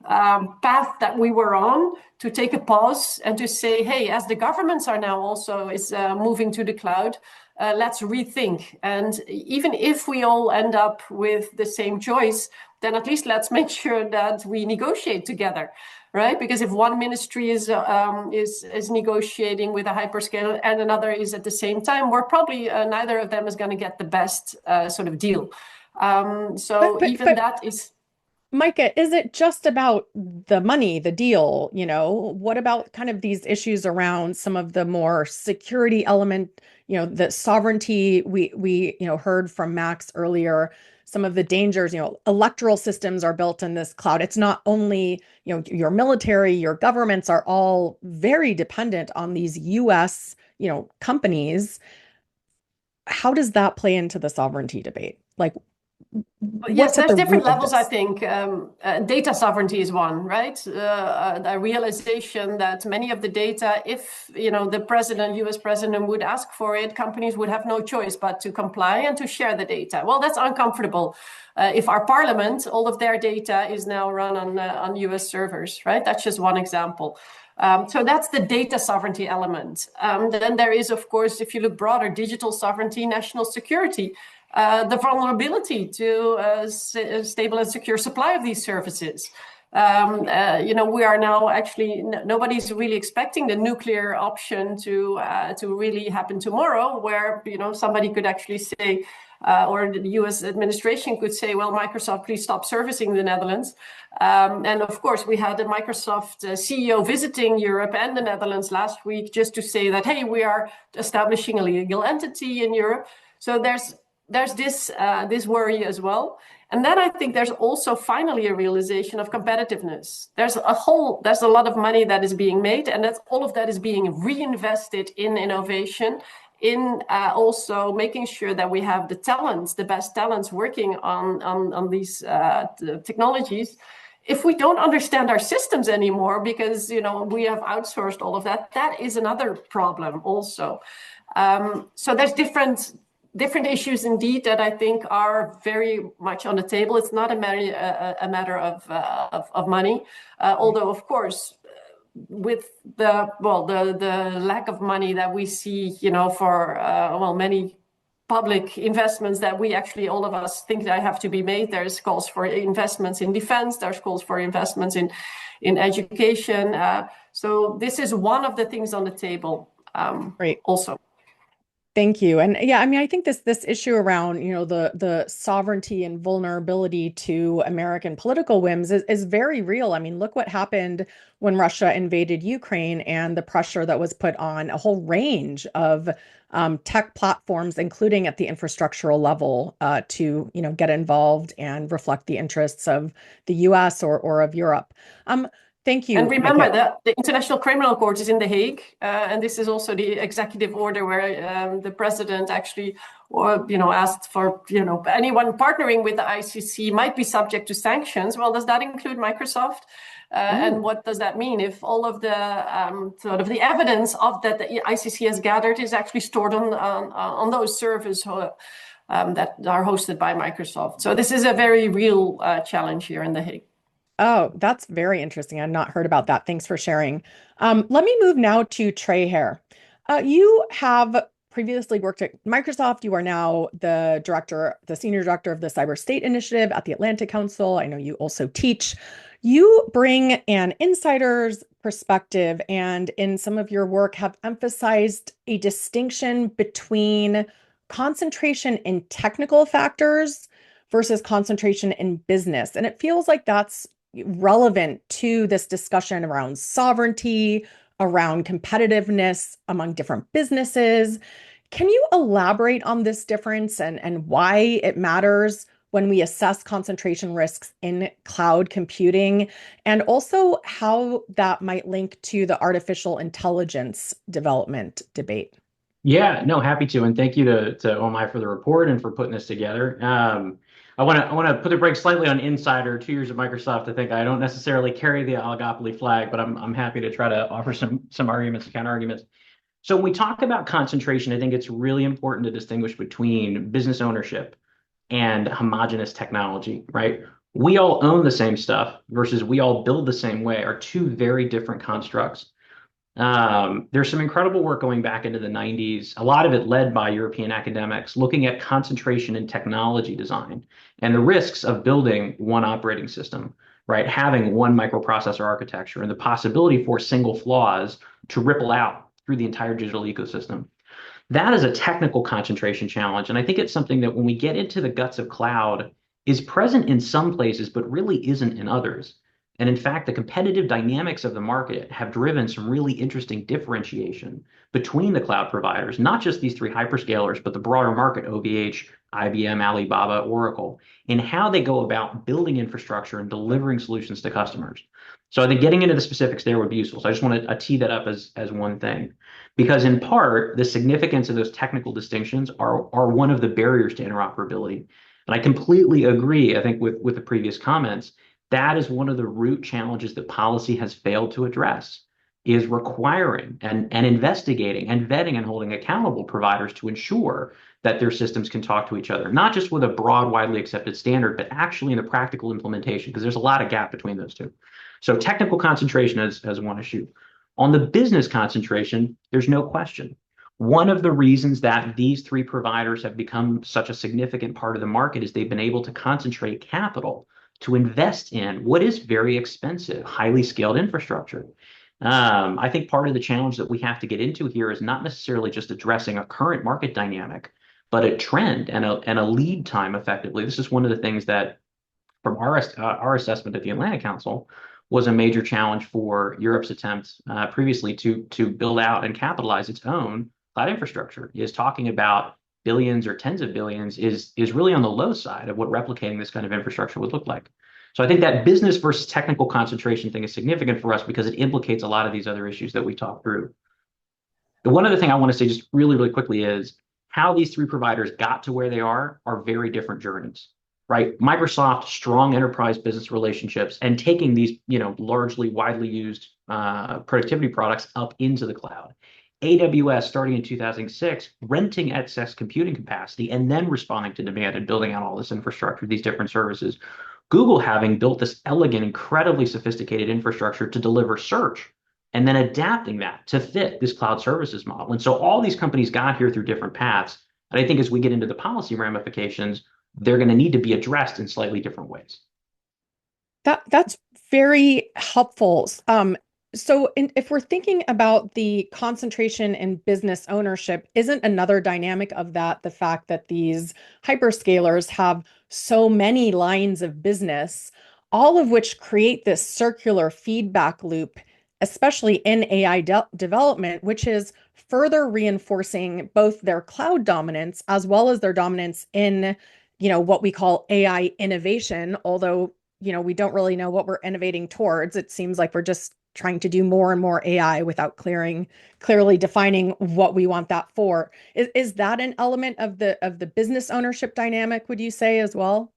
path that we were on, to take a pause and to say, hey, as the governments are now also moving to the cloud, let's rethink. And even if we all end up with the same choice, then at least let's make sure that we negotiate together, right? Because if one ministry is negotiating with a hyperscaler and another is at the same time, we're probably neither of them is going to get the best sort of deal. That is. Micah, is it just about the money, the deal? What about kind of these issues around some of the more security element, the sovereignty? We heard from Max earlier, some of the dangers, electoral systems are built in this cloud. It's not only, your military, your governments are all very dependent on these US, companies. How does that play into the sovereignty debate? Like, yes, there's different levels, I think. Data sovereignty is one, right? The realization that many of the data, if the US president would ask for it, companies would have no choice but to comply and to share the data. Well, that's uncomfortable. If our parliament, all of their data is now run on US servers, right? That's just one example. So that's the data sovereignty element. Then there is, of course, if you look broader, digital sovereignty, national security. The vulnerability to stable and secure supply of these services. We are now actually, nobody's really expecting the nuclear option to really happen tomorrow, where somebody could actually say, or the US administration could say, well, Microsoft, please stop servicing the Netherlands. And of course, we had the Microsoft CEO visiting Europe and the Netherlands last week, just to say that, hey, we are establishing a legal entity in Europe. So there's this worry as well. And then I think there's also finally a realization of competitiveness. There's a lot of money that is being made, and all of that is being reinvested in innovation, in also making sure that we have the best talents working on these technologies, if we don't understand our systems anymore, because we have outsourced all of that, that is another problem also. So there's different issues indeed that I think are very much on the table. It's not a matter of money, although of course with the lack of money that we see, for many public investments that we actually, all of us think that have to be made. There's calls for investments in defense. There's calls for investments in education. So this is one of the things on the table. Right. Also. Thank you. And yeah, I mean, I think this issue around, the sovereignty and vulnerability to American political whims is very real. I mean, look what happened when Russia invaded Ukraine and the pressure that was put on a whole range of tech platforms, including at the infrastructural level, to get involved and reflect the interests of the US or of Europe. Thank you. And remember that the International Criminal Court is in The Hague, and this is also the executive order where the president actually, asked for, anyone partnering with the ICC might be subject to sanctions. Well, does that include Microsoft? And what does that mean if all of the sort of the evidence of that the ICC has gathered is actually stored on those servers that are hosted by Microsoft? So this is a very real challenge here in The Hague. Oh, that's very interesting. I've not heard about that. Thanks for sharing. Let me move now to Trey Hare. You have previously worked at Microsoft. You are now the senior director of the Cyber State Initiative at the Atlantic Council. I know you also teach. You bring an insider's perspective, and in some of your work have emphasized a distinction between concentration in technical factors versus concentration in business. And it feels like that's relevant to this discussion around sovereignty, around competitiveness among different businesses. Can you elaborate on this difference and why it matters when we assess concentration risks in cloud computing, and also how that might link to the artificial intelligence development debate? Yeah, no, happy to. And thank you to Omai for the report and for putting this together. I want to put the brakes slightly on insider. 2 years at Microsoft, I think I don't necessarily carry the oligopoly flag, but I'm happy to try to offer some arguments and counter arguments. So when we talk about concentration, I think it's really important to distinguish between business ownership and homogeneous technology, right? We all own the same stuff versus we all build the same way are two very different constructs. There's some incredible work going back into the 90s, a lot of it led by European academics, looking at concentration in technology design and the risks of building one operating system, right? Having one microprocessor architecture and the possibility for single flaws to ripple out through the entire digital ecosystem. That is a technical concentration challenge. And I think it's something that when we get into the guts of cloud is present in some places, but really isn't in others. And in fact, the competitive dynamics of the market have driven some really interesting differentiation between the cloud providers, not just these three hyperscalers, but the broader market, OVH, IBM, Alibaba, Oracle, in how they go about building infrastructure and delivering solutions to customers. So I think getting into the specifics there would be useful. So I just want to tee that up as one thing, because in part, the significance of those technical distinctions are one of the barriers to interoperability. And I completely agree, I think, with the previous comments. That is one of the root challenges that policy has failed to address, is requiring and investigating and vetting and holding accountable providers to ensure that their systems can talk to each other, not just with a broad, widely accepted standard, but actually in the practical implementation, because there's a lot of gap between those two. So technical concentration as one issue. On the business concentration, there's no question. One of the reasons that these three providers have become such a significant part of the market is they've been able to concentrate capital to invest in what is very expensive, highly scaled infrastructure. I think part of the challenge that we have to get into here is not necessarily just addressing a current market dynamic, but a trend and a lead time effectively. This is one of the things that, from our assessment at the Atlantic Council, was a major challenge for Europe's attempt previously to build out and capitalize its own cloud infrastructure, is talking about billions or tens of billions is really on the low side of what replicating this kind of infrastructure would look like. So I think that business versus technical concentration thing is significant for us because it implicates a lot of these other issues that we talked through. The one other thing I want to say just really, really quickly is how these three providers got to where they are very different journeys. right? Microsoft, strong enterprise business relationships, and taking these, largely widely used productivity products up into the cloud. AWS, starting in 2006, renting excess computing capacity and then responding to demand and building out all this infrastructure, these different services. Google having built this elegant, incredibly sophisticated infrastructure to deliver search and then adapting that to fit this cloud services model. And so all these companies got here through different paths. And I think as we get into the policy ramifications, they're going to need to be addressed in slightly different ways. That's very helpful. If we're thinking about the concentration in business ownership, isn't another dynamic of that the fact that these hyperscalers have so many lines of business, all of which create this circular feedback loop, especially in AI development, which is further reinforcing both their cloud dominance as well as their dominance in, what we call AI innovation, although we don't really know what we're innovating towards. It seems like we're just trying to do more and more AI without clearly defining what we want that for. Is that an element of the business ownership dynamic, would you say, as well?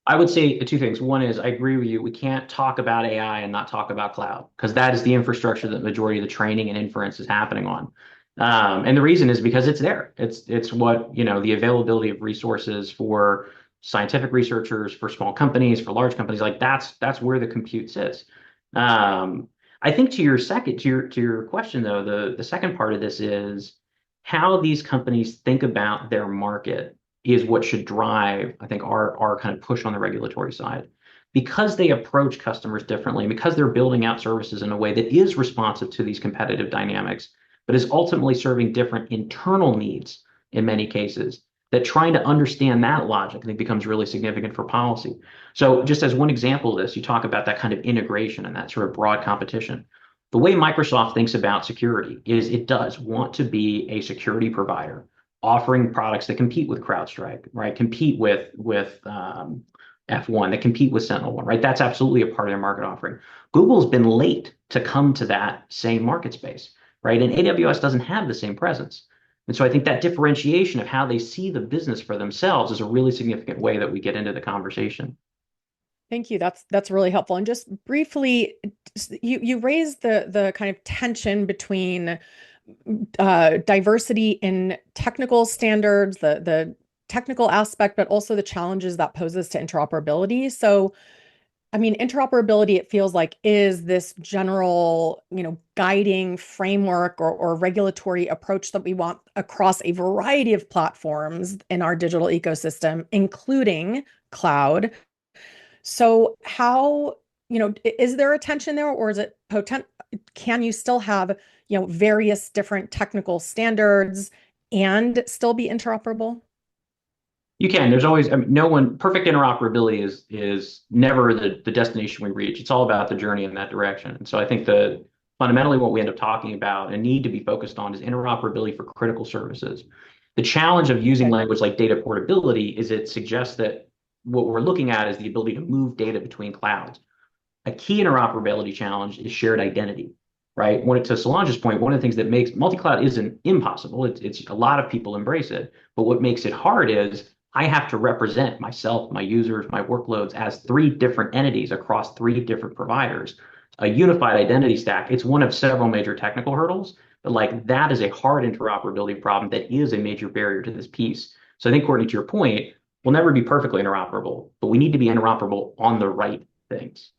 I would say two things. One is I agree with you. We can't talk about AI and not talk about cloud because that is the infrastructure that the majority of the training and inference is happening on. And the reason is because it's there. It's what, the availability of resources for scientific researchers, for small companies, for large companies, like that's where the compute sits. I think to your question though, the second part of this is how these companies think about their market is what should drive, I think, our kind of push on the regulatory side. Because they approach customers differently, because they're building out services in a way that is responsive to these competitive dynamics, but is ultimately serving different internal needs in many cases, that trying to understand that logic, I think, becomes really significant for policy. So just as one example of this, you talk about that kind of integration and that sort of broad competition. The way Microsoft thinks about security is it does want to be a security provider offering products that compete with CrowdStrike, right? Compete with F1, that compete with SentinelOne, right? That's absolutely a part of their market offering. Google's been late to come to that same market space, right? And AWS doesn't have the same presence. And so I think that differentiation of how they see the business for themselves is a really significant way that we get into the conversation. Thank you. That's really helpful. And just briefly, you raised the kind of tension between diversity in technical standards, the technical aspect, but also the challenges that poses to interoperability. So, I mean, interoperability, it feels like, is this general, guiding framework or regulatory approach that we want across a variety of platforms in our digital ecosystem, including cloud. So how, is there a tension there, or is it potent? Can you still have, various different technical standards and still be interoperable? You can. There's always, no one, perfect interoperability is never the destination we reach. It's all about the journey in that direction. And so I think fundamentally what we end up talking about and need to be focused on is interoperability for critical services. The challenge of using language like data portability is it suggests that what we're looking at is the ability to move data between clouds. A key interoperability challenge is shared identity, right? To Solange's point, one of the things that makes multi-cloud isn't impossible. It's a lot of people embrace it, but what makes it hard is I have to represent myself, my users, my workloads as three different entities across three different providers. A unified identity stack, it's one of several major technical hurdles, but like that is a hard interoperability problem that is a major barrier to this piece. So I think, Courtney, to your point, we'll never be perfectly interoperable, but we need to be interoperable on the right things.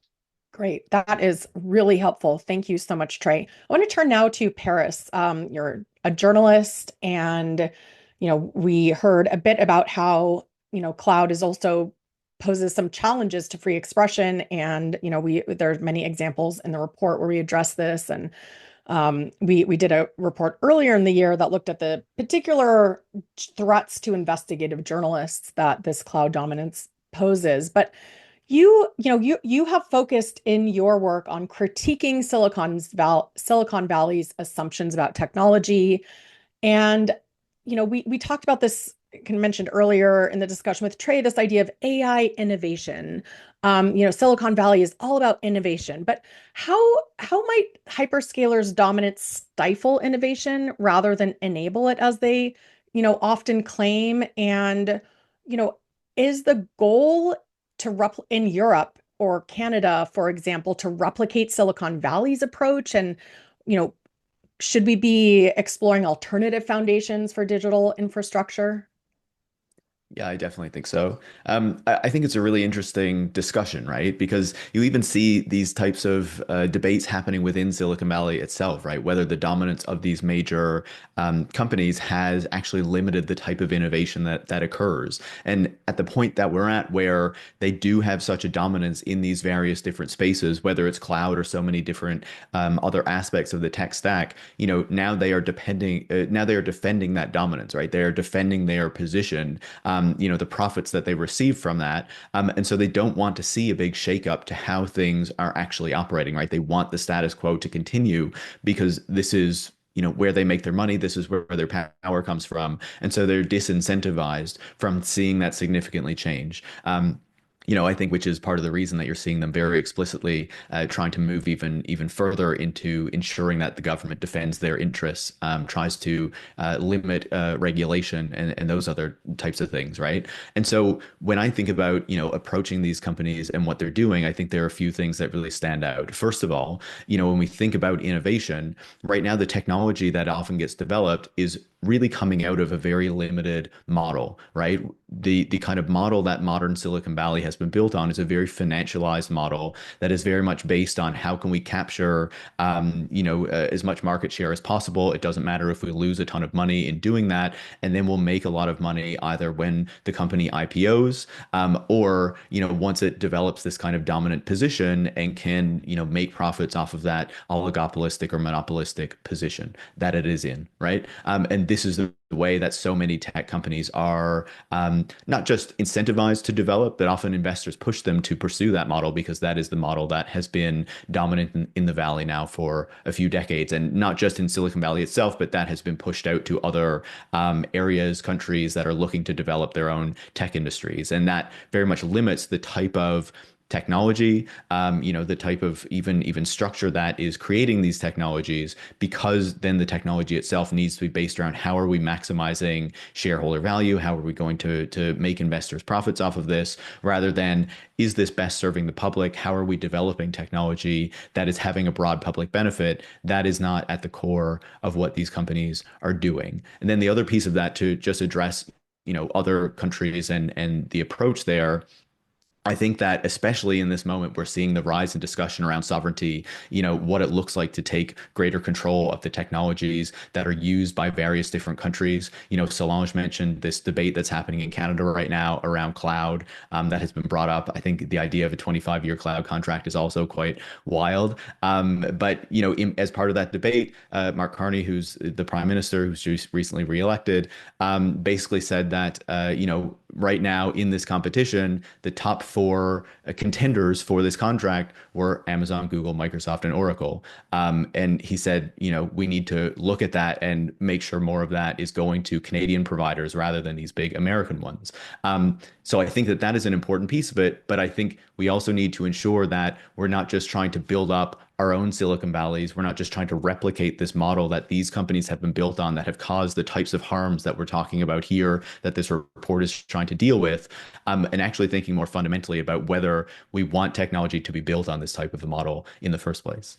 Great. That is really helpful. Thank you so much, Trey. I want to turn now to Paris. You're a journalist, and we heard a bit about how cloud is also poses some challenges to free expression, and there's many examples in the report where we address this. And we did a report earlier in the year that looked at the particular threats to investigative journalists that this cloud dominance poses. But you have focused in your work on critiquing Silicon Valley's assumptions about technology. And we talked about this, mentioned earlier in the discussion with Trey, this idea of AI innovation. Silicon Valley is all about innovation, but how might hyperscalers' dominance stifle innovation rather than enable it, as they often claim? And is the goal to in Europe or Canada, for example, to replicate Silicon Valley's approach? And, you know, should we be exploring alternative foundations for digital infrastructure? Yeah, I definitely think so. I think it's a really interesting discussion, right? Because you even see these types of debates happening within Silicon Valley itself, right? Whether the dominance of these major companies has actually limited the type of innovation that occurs. And at the point that we're at, where they do have such a dominance in these various different spaces, whether it's cloud or so many different other aspects of the tech stack, now they are defending that dominance, right? They are defending their position. The profits that they receive from that. And so they don't want to see a big shakeup to how things are actually operating, right? They want the status quo to continue because this is where they make their money. This is where their power comes from. And so they're disincentivized from seeing that significantly change. I think which is part of the reason that you're seeing them very explicitly trying to move even further into ensuring that the government defends their interests, tries to limit regulation and those other types of things, right? And so when I think about approaching these companies and what they're doing, I think there are a few things that really stand out. First of all, when we think about innovation, right now the technology that often gets developed is really coming out of a very limited model, right? The kind of model that modern Silicon Valley has been built on is a very financialized model that is very much based on how can we capture, as much market share as possible. It doesn't matter if we lose a ton of money in doing that, and then we'll make a lot of money either when the company IPOs, or once it develops this kind of dominant position and can make profits off of that oligopolistic or monopolistic position that it is in, right? And this is the way that so many tech companies are not just incentivized to develop, but often investors push them to pursue that model because that is the model that has been dominant in the Valley now for a few decades. And not just in Silicon Valley itself, but that has been pushed out to other areas, countries that are looking to develop their own tech industries. And that very much limits the type of technology, the type of even structure that is creating these technologies, because then the technology itself needs to be based around how are we maximizing shareholder value? How are we going to make investors profits off of this, rather than is this best serving the public? How are we developing technology that is having a broad public benefit? That is not at the core of what these companies are doing. And then the other piece of that, to just address other countries and the approach there, I think that especially in this moment, we're seeing the rise in discussion around sovereignty, what it looks like to take greater control of the technologies that are used by various different countries. Solange mentioned this debate that's happening in Canada right now around cloud, that has been brought up. I think the idea of a 25-year cloud contract is also quite wild. But, as part of that debate, Mark Carney, who's the prime minister, who's just recently reelected, basically said that, right now in this competition, the top four contenders for this contract were Amazon, Google, Microsoft, and Oracle. And he said, we need to look at that and make sure more of that is going to Canadian providers rather than these big American ones. So I think that is an important piece of it, but I think we also need to ensure that we're not just trying to build up our own Silicon Valleys. We're not just trying to replicate this model that these companies have been built on that have caused the types of harms that we're talking about here, that this report is trying to deal with, and actually thinking more fundamentally about whether we want technology to be built on this type of a model in the first place.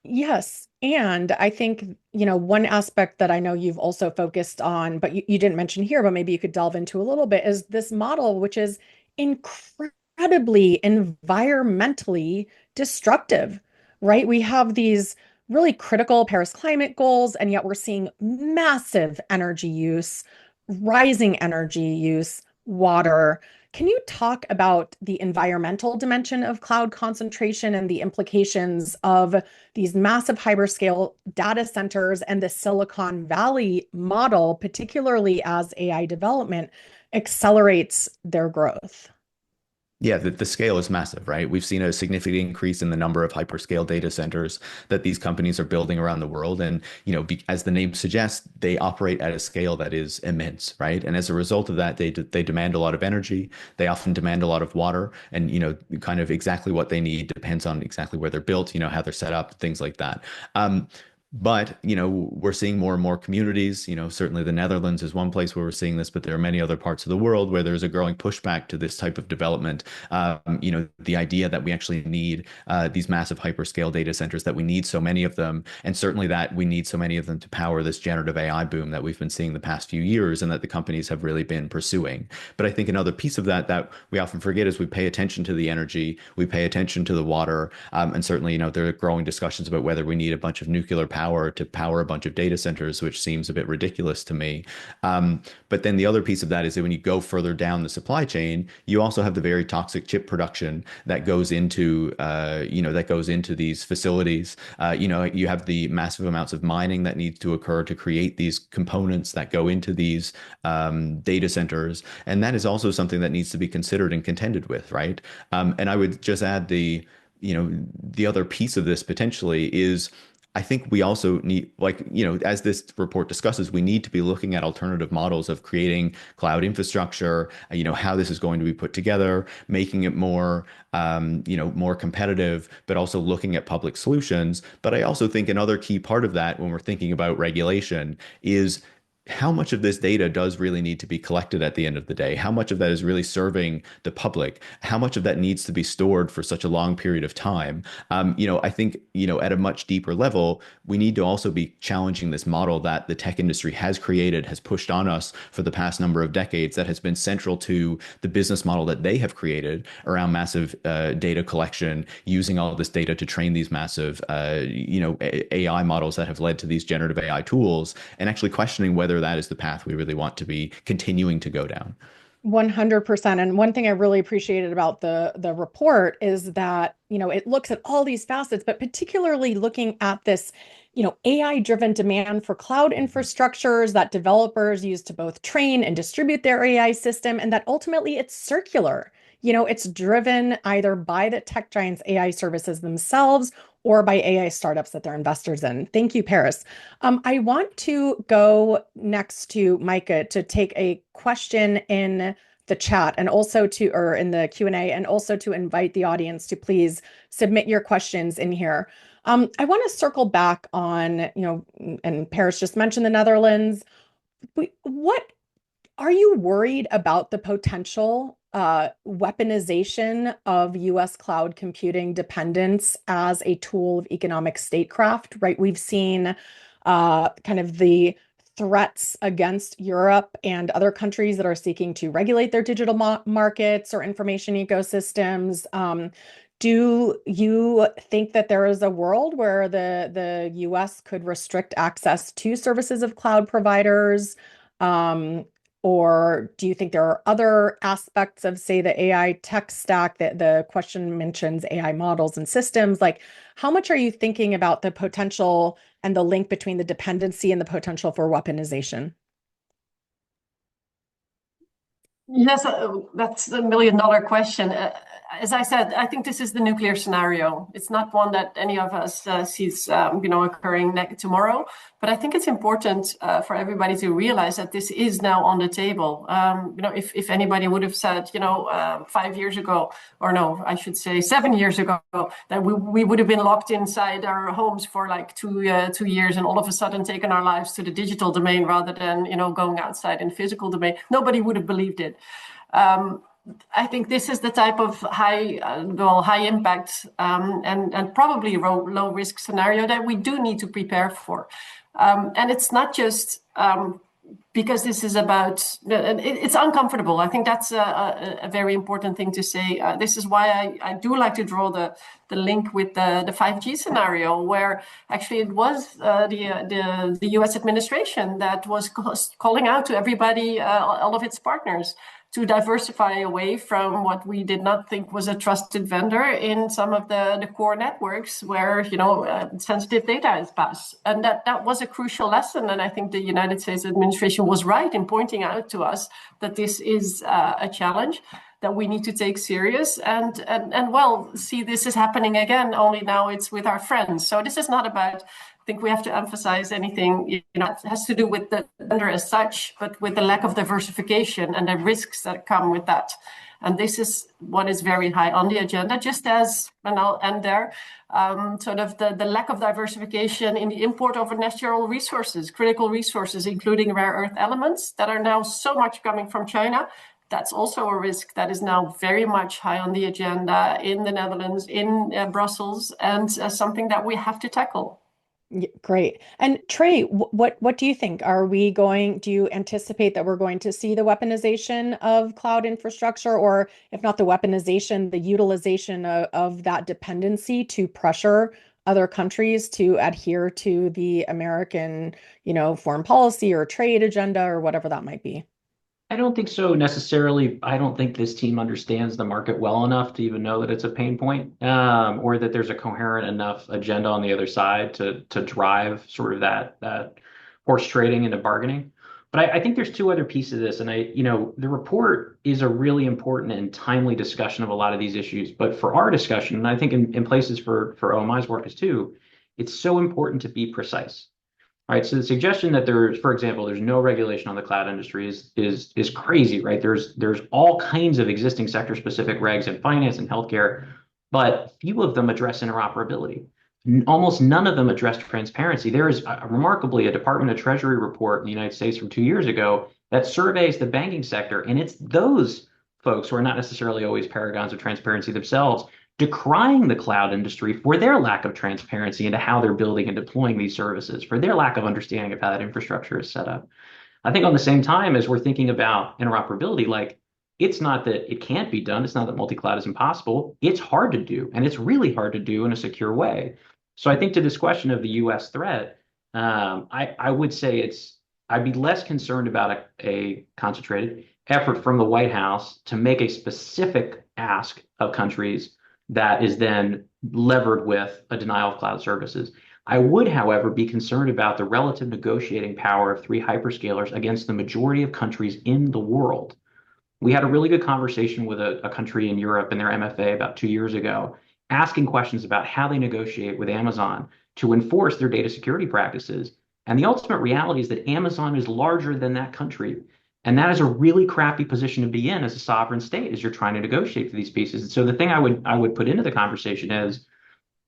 Yes. And I think, one aspect that I know you've also focused on, but you didn't mention here, but maybe you could delve into a little bit, is this model, which is incredibly environmentally destructive, right? We have these really critical Paris climate goals, and yet we're seeing massive energy use, rising energy use, water. Can you talk about the environmental dimension of cloud concentration and the implications of these massive hyperscale data centers and the Silicon Valley model, particularly as AI development accelerates their growth? Yeah, the scale is massive, right? We've seen a significant increase in the number of hyperscale data centers that these companies are building around the world. And, as the name suggests, they operate at a scale that is immense, right? And as a result of that, they demand a lot of energy. They often demand a lot of water, and, kind of exactly what they need depends on exactly where they're built, how they're set up, things like that. But, we're seeing more and more communities, certainly the Netherlands is one place where we're seeing this, but there are many other parts of the world where there's a growing pushback to this type of development. The idea that we actually need these massive hyperscale data centers, that we need so many of them, and certainly that we need so many of them to power this generative AI boom that we've been seeing the past few years and that the companies have really been pursuing. But I think another piece of that we often forget is we pay attention to the energy, we pay attention to the water, and certainly, there are growing discussions about whether we need a bunch of nuclear power to power a bunch of data centers, which seems a bit ridiculous to me. But then the other piece of that is that when you go further down the supply chain, you also have the very toxic chip production that goes into, these facilities. You have the massive amounts of mining that needs to occur to create these components that go into these data centers, and that is also something that needs to be considered and contended with, right? And I would just add the other piece of this potentially is, I think we also need, as this report discusses, we need to be looking at alternative models of creating cloud infrastructure, how this is going to be put together, making it more, more competitive, but also looking at public solutions. But I also think another key part of that when we're thinking about regulation is how much of this data does really need to be collected at the end of the day? How much of that is really serving the public? How much of that needs to be stored for such a long period of time? I think, at a much deeper level, we need to also be challenging this model that the tech industry has created, has pushed on us for the past number of decades, that has been central to the business model that they have created around massive data collection, using all of this data to train these massive, AI models that have led to these generative AI tools, and actually questioning whether that is the path we really want to be continuing to go down. 100%. And one thing I really appreciated about the report is that, it looks at all these facets, but particularly looking at this, AI-driven demand for cloud infrastructures that developers use to both train and distribute their AI system, and that ultimately it's circular. It's driven either by the tech giants' AI services themselves or by AI startups that they're investors in. Thank you, Paris. I want to go next to Micah to take a question in the chat and also or in the Q&A, and also to invite the audience to please submit your questions in here. I want to circle back on, and Paris just mentioned the Netherlands. What are you worried about the potential weaponization of US cloud computing dependence as a tool of economic statecraft, right? We've seen kind of the threats against Europe and other countries that are seeking to regulate their digital markets or information ecosystems. Do you think that there is a world where the US could restrict access to services of cloud providers? Or do you think there are other aspects of, say, the AI tech stack that the question mentions AI models and systems? Like, how much are you thinking about the potential and the link between the dependency and the potential for weaponization? Yes, that's a million-dollar question. As I said, I think this is the nuclear scenario. It's not one that any of us sees, occurring tomorrow. But I think it's important for everybody to realize that this is now on the table. If anybody would have said, 5 years ago, or no, I should say 7 years ago, that we would have been locked inside our homes for like 2 years, and all of a sudden taken our lives to the digital domain rather than going outside in the physical domain, nobody would have believed it. I think this is the type of high impact and probably low risk scenario that we do need to prepare for. And it's not just because this is about, it's uncomfortable. I think that's a very important thing to say. This is why I do like to draw the link with the 5G scenario, where actually it was the US administration that was calling out to everybody, all of its partners, to diversify away from what we did not think was a trusted vendor in some of the core networks where sensitive data is passed. And that was a crucial lesson. And I think the United States administration was right in pointing out to us that this is a challenge that we need to take serious. And see, this is happening again, only now it's with our friends. So this is not about think we have to emphasize anything, it has to do with the vendor as such, but with the lack of diversification and the risks that come with that. And this is what is very high on the agenda, just as, and I'll end there, sort of the lack of diversification in the import of natural resources, critical resources, including rare earth elements that are now so much coming from China. That's also a risk that is now very much high on the agenda in the Netherlands, in Brussels, and something that we have to tackle. Great. And Trey, what do you think? Do you anticipate that we're going to see the weaponization of cloud infrastructure, or if not the weaponization, the utilization of that dependency to pressure other countries to adhere to the American, foreign policy or trade agenda or whatever that might be? I don't think so necessarily. I don't think this team understands the market well enough to even know that it's a pain point, or that there's a coherent enough agenda on the other side to drive sort of that horse trading into bargaining. But I think there's two other pieces of this, and the report is a really important and timely discussion of a lot of these issues. But for our discussion, and I think in places for OMI's work is too, it's so important to be precise. Right, so the suggestion that for example, there's no regulation on the cloud industry is crazy, right? There's all kinds of existing sector-specific regs in finance and healthcare, but few of them address interoperability. Almost none of them address transparency. There is remarkably a Department of Treasury report in the United States from 2 years ago that surveys the banking sector, and it's those folks who are not necessarily always paragons of transparency themselves decrying the cloud industry for their lack of transparency into how they're building and deploying these services, for their lack of understanding of how that infrastructure is set up. I think on the same time as we're thinking about interoperability, like it's not that it can't be done. It's not that multi-cloud is impossible. It's hard to do, and it's really hard to do in a secure way. So I think to this question of the U.S. threat, I would say I'd be less concerned about a concentrated effort from the White House to make a specific ask of countries that is then levered with a denial of cloud services. I would, however, be concerned about the relative negotiating power of three hyperscalers against the majority of countries in the world. We had a really good conversation with a country in Europe and their MFA about 2 years ago, asking questions about how they negotiate with Amazon to enforce their data security practices. And the ultimate reality is that Amazon is larger than that country. And that is a really crappy position to be in as a sovereign state as you're trying to negotiate for these pieces. And so the thing I would put into the conversation is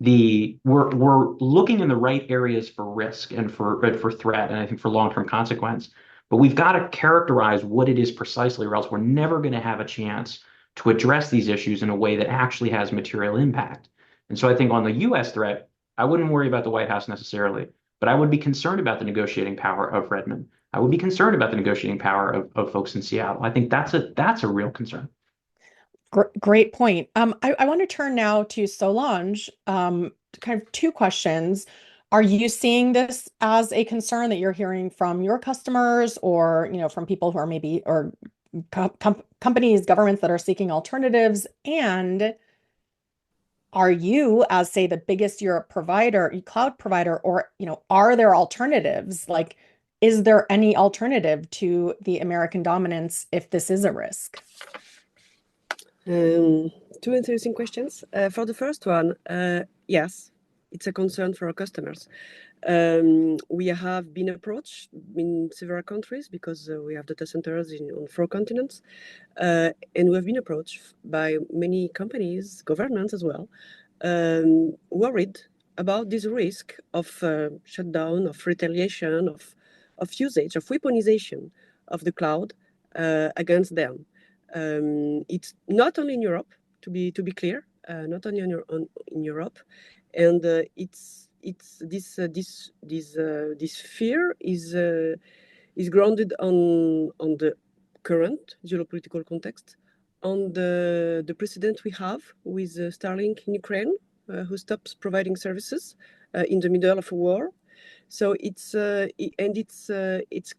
we're looking in the right areas for risk and for threat, and I think for long-term consequence. But we've got to characterize what it is precisely, or else we're never going to have a chance to address these issues in a way that actually has material impact. And so I think on the U.S. threat, I wouldn't worry about the White House necessarily, but I would be concerned about the negotiating power of Redmond. I would be concerned about the negotiating power of folks in Seattle. I think that's a real concern. Great point. I want to turn now to Solange. Kind of two questions. Are you seeing this as a concern that you're hearing from your customers, or from people who are maybe or companies, governments that are seeking alternatives? And are you, as say the biggest Europe provider, cloud provider, or are there alternatives? Like, is there any alternative to the American dominance if this is a risk? Two interesting questions. For the first one, yes, it's a concern for our customers. We have been approached in several countries because we have data centers on 4 continents, and we have been approached by many companies, governments as well, worried about this risk of shutdown, of retaliation, of usage, of weaponization of the cloud against them. It's not only in Europe, to be clear, not only in Europe, and it's this fear is grounded on the current geopolitical context, on the precedent we have with Starlink in Ukraine, who stops providing services in the middle of a war. So it's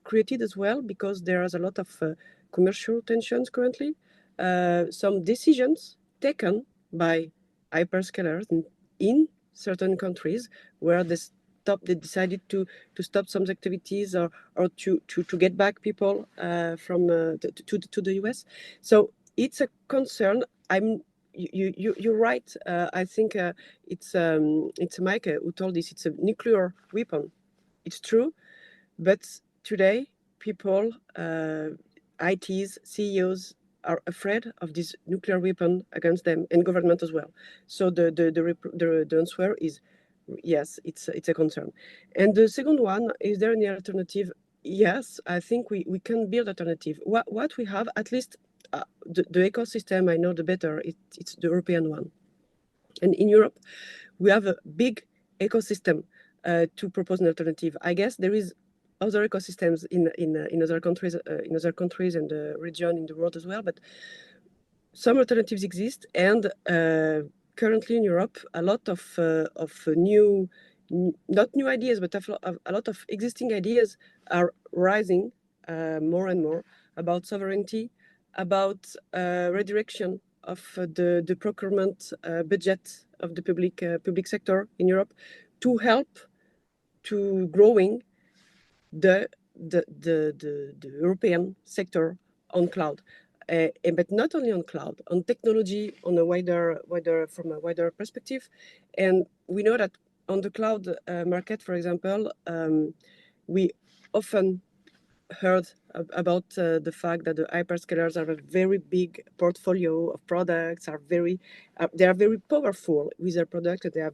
created as well because there is a lot of commercial tensions currently. Some decisions taken by hyperscalers in certain countries where they decided to stop some activities or to get back people from to the US. So it's a concern. you're right. I think it's Mike who told this. It's a nuclear weapon. It's true, but today people, ITs, CEOs are afraid of this nuclear weapon against them, and government as well. So the answer is yes, it's a concern. And the second one, is there any alternative? Yes, I think we can build alternative. What we have, at least the ecosystem I know the better, it's the European one. And in Europe, we have a big ecosystem to propose an alternative. I guess there is other ecosystems in other countries, and the region in the world as well, but some alternatives exist. And currently in Europe, a lot of new, not new ideas, but a lot of existing ideas are rising more and more about sovereignty, about redirection of the procurement budget of the public sector in Europe to help to growing the European sector on cloud. But not only on cloud, on technology, on a from a wider perspective. And we know that on the cloud market, for example, we often heard about the fact that the hyperscalers have a very big portfolio of products, they are very powerful with their product, and they are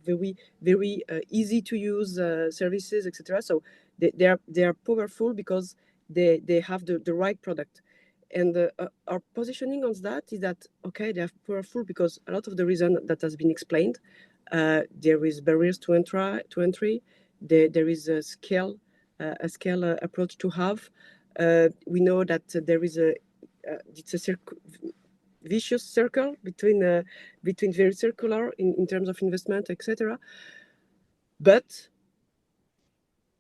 very easy to use services, etc. So they are powerful because they have the right product. And our positioning on that is that, okay, they are powerful because a lot of the reason that has been explained, there is barriers to entry, there is a scale approach to have. We know that there is it's a vicious circle between very circular in terms of investment, etc. But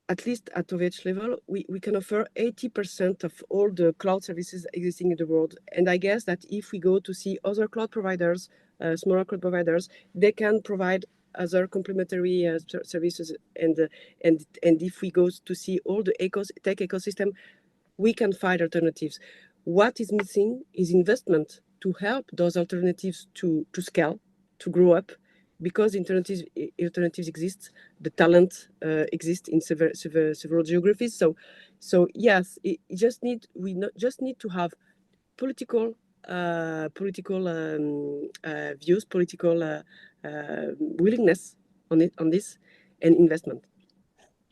at least at OVH level, we can offer 80% of all the cloud services existing in the world. And I guess that if we go to see other cloud providers, smaller cloud providers, they can provide other complementary services. And if we go to see all the tech ecosystem, we can find alternatives. What is missing is investment to help those alternatives to scale, to grow up, because alternatives exist, the talent exists in several geographies. So yes, we just need to have political views, political willingness on this, and investment.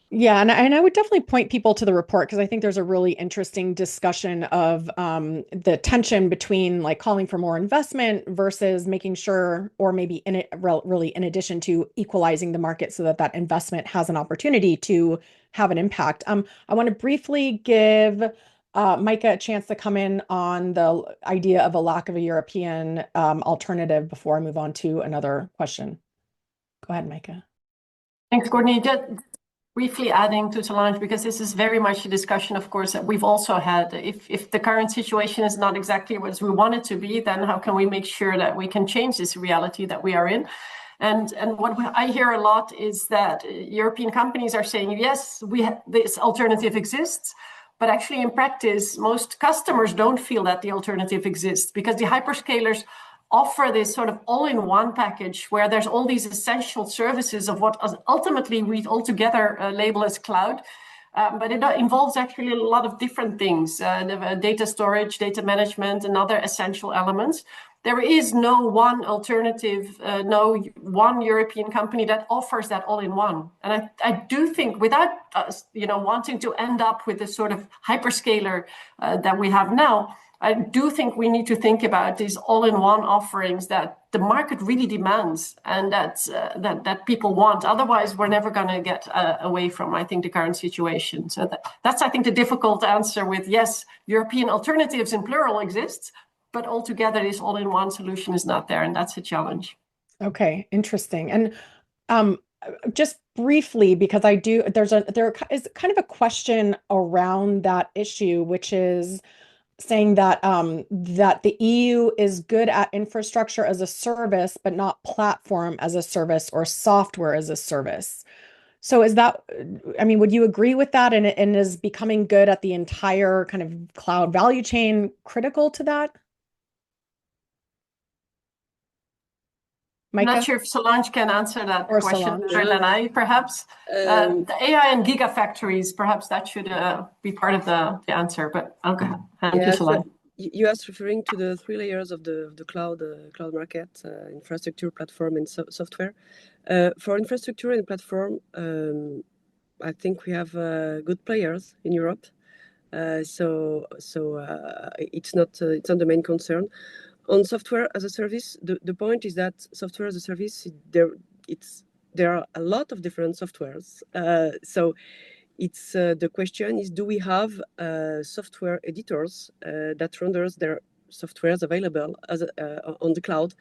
Yeah, and I would definitely point people to the report because I think there's a really interesting discussion of the tension between like calling for more investment versus making sure, or maybe really in addition to equalizing the market so that investment has an opportunity to have an impact. I want to briefly give Micah a chance to come in on the idea of a lack of a European alternative before I move on to another question. Go ahead, Micah. Thanks, Courtney. Just briefly adding to Solange, because this is very much a discussion, of course, that we've also had. If the current situation is not exactly what we want it to be, then how can we make sure that we can change this reality that we are in? And what I hear a lot is that European companies are saying, yes, this alternative exists, but actually in practice, most customers don't feel that the alternative exists because the hyperscalers offer this sort of all-in-one package where there's all these essential services of what ultimately we altogether label as cloud. But it involves actually a lot of different things, data storage, data management, and other essential elements. There is no one alternative, no one European company that offers that all-in-one. And I do think, without us, wanting to end up with the sort of hyperscaler that we have now, I do think we need to think about these all-in-one offerings that the market really demands and that people want. Otherwise, we're never going to get away from, I think, the current situation. So that's, I think, the difficult answer with, yes, European alternatives in plural exist, but altogether this all-in-one solution is not there, and that's a challenge. Okay, interesting. And just briefly, because there is kind of a question around that issue, which is saying that that the EU is good at infrastructure as a service, but not platform as a service or software as a service. So is that, I mean, would you agree with that? And is becoming good at the entire kind of cloud value chain critical to that? I'm Micah? not sure if Solange can answer that Or question Solange. better than I, perhaps. The AI and gigafactories, perhaps that should be part of the answer, but I'll go hand to Solange. So you are referring to the three layers of the cloud market, infrastructure, platform, and software. For infrastructure and platform, I think we have good players in Europe. So it's not the main concern. On software as a service, the point is that software as a service, there are a lot of different softwares. So it's the question is, do we have software editors that renders their softwares available as on the cloud?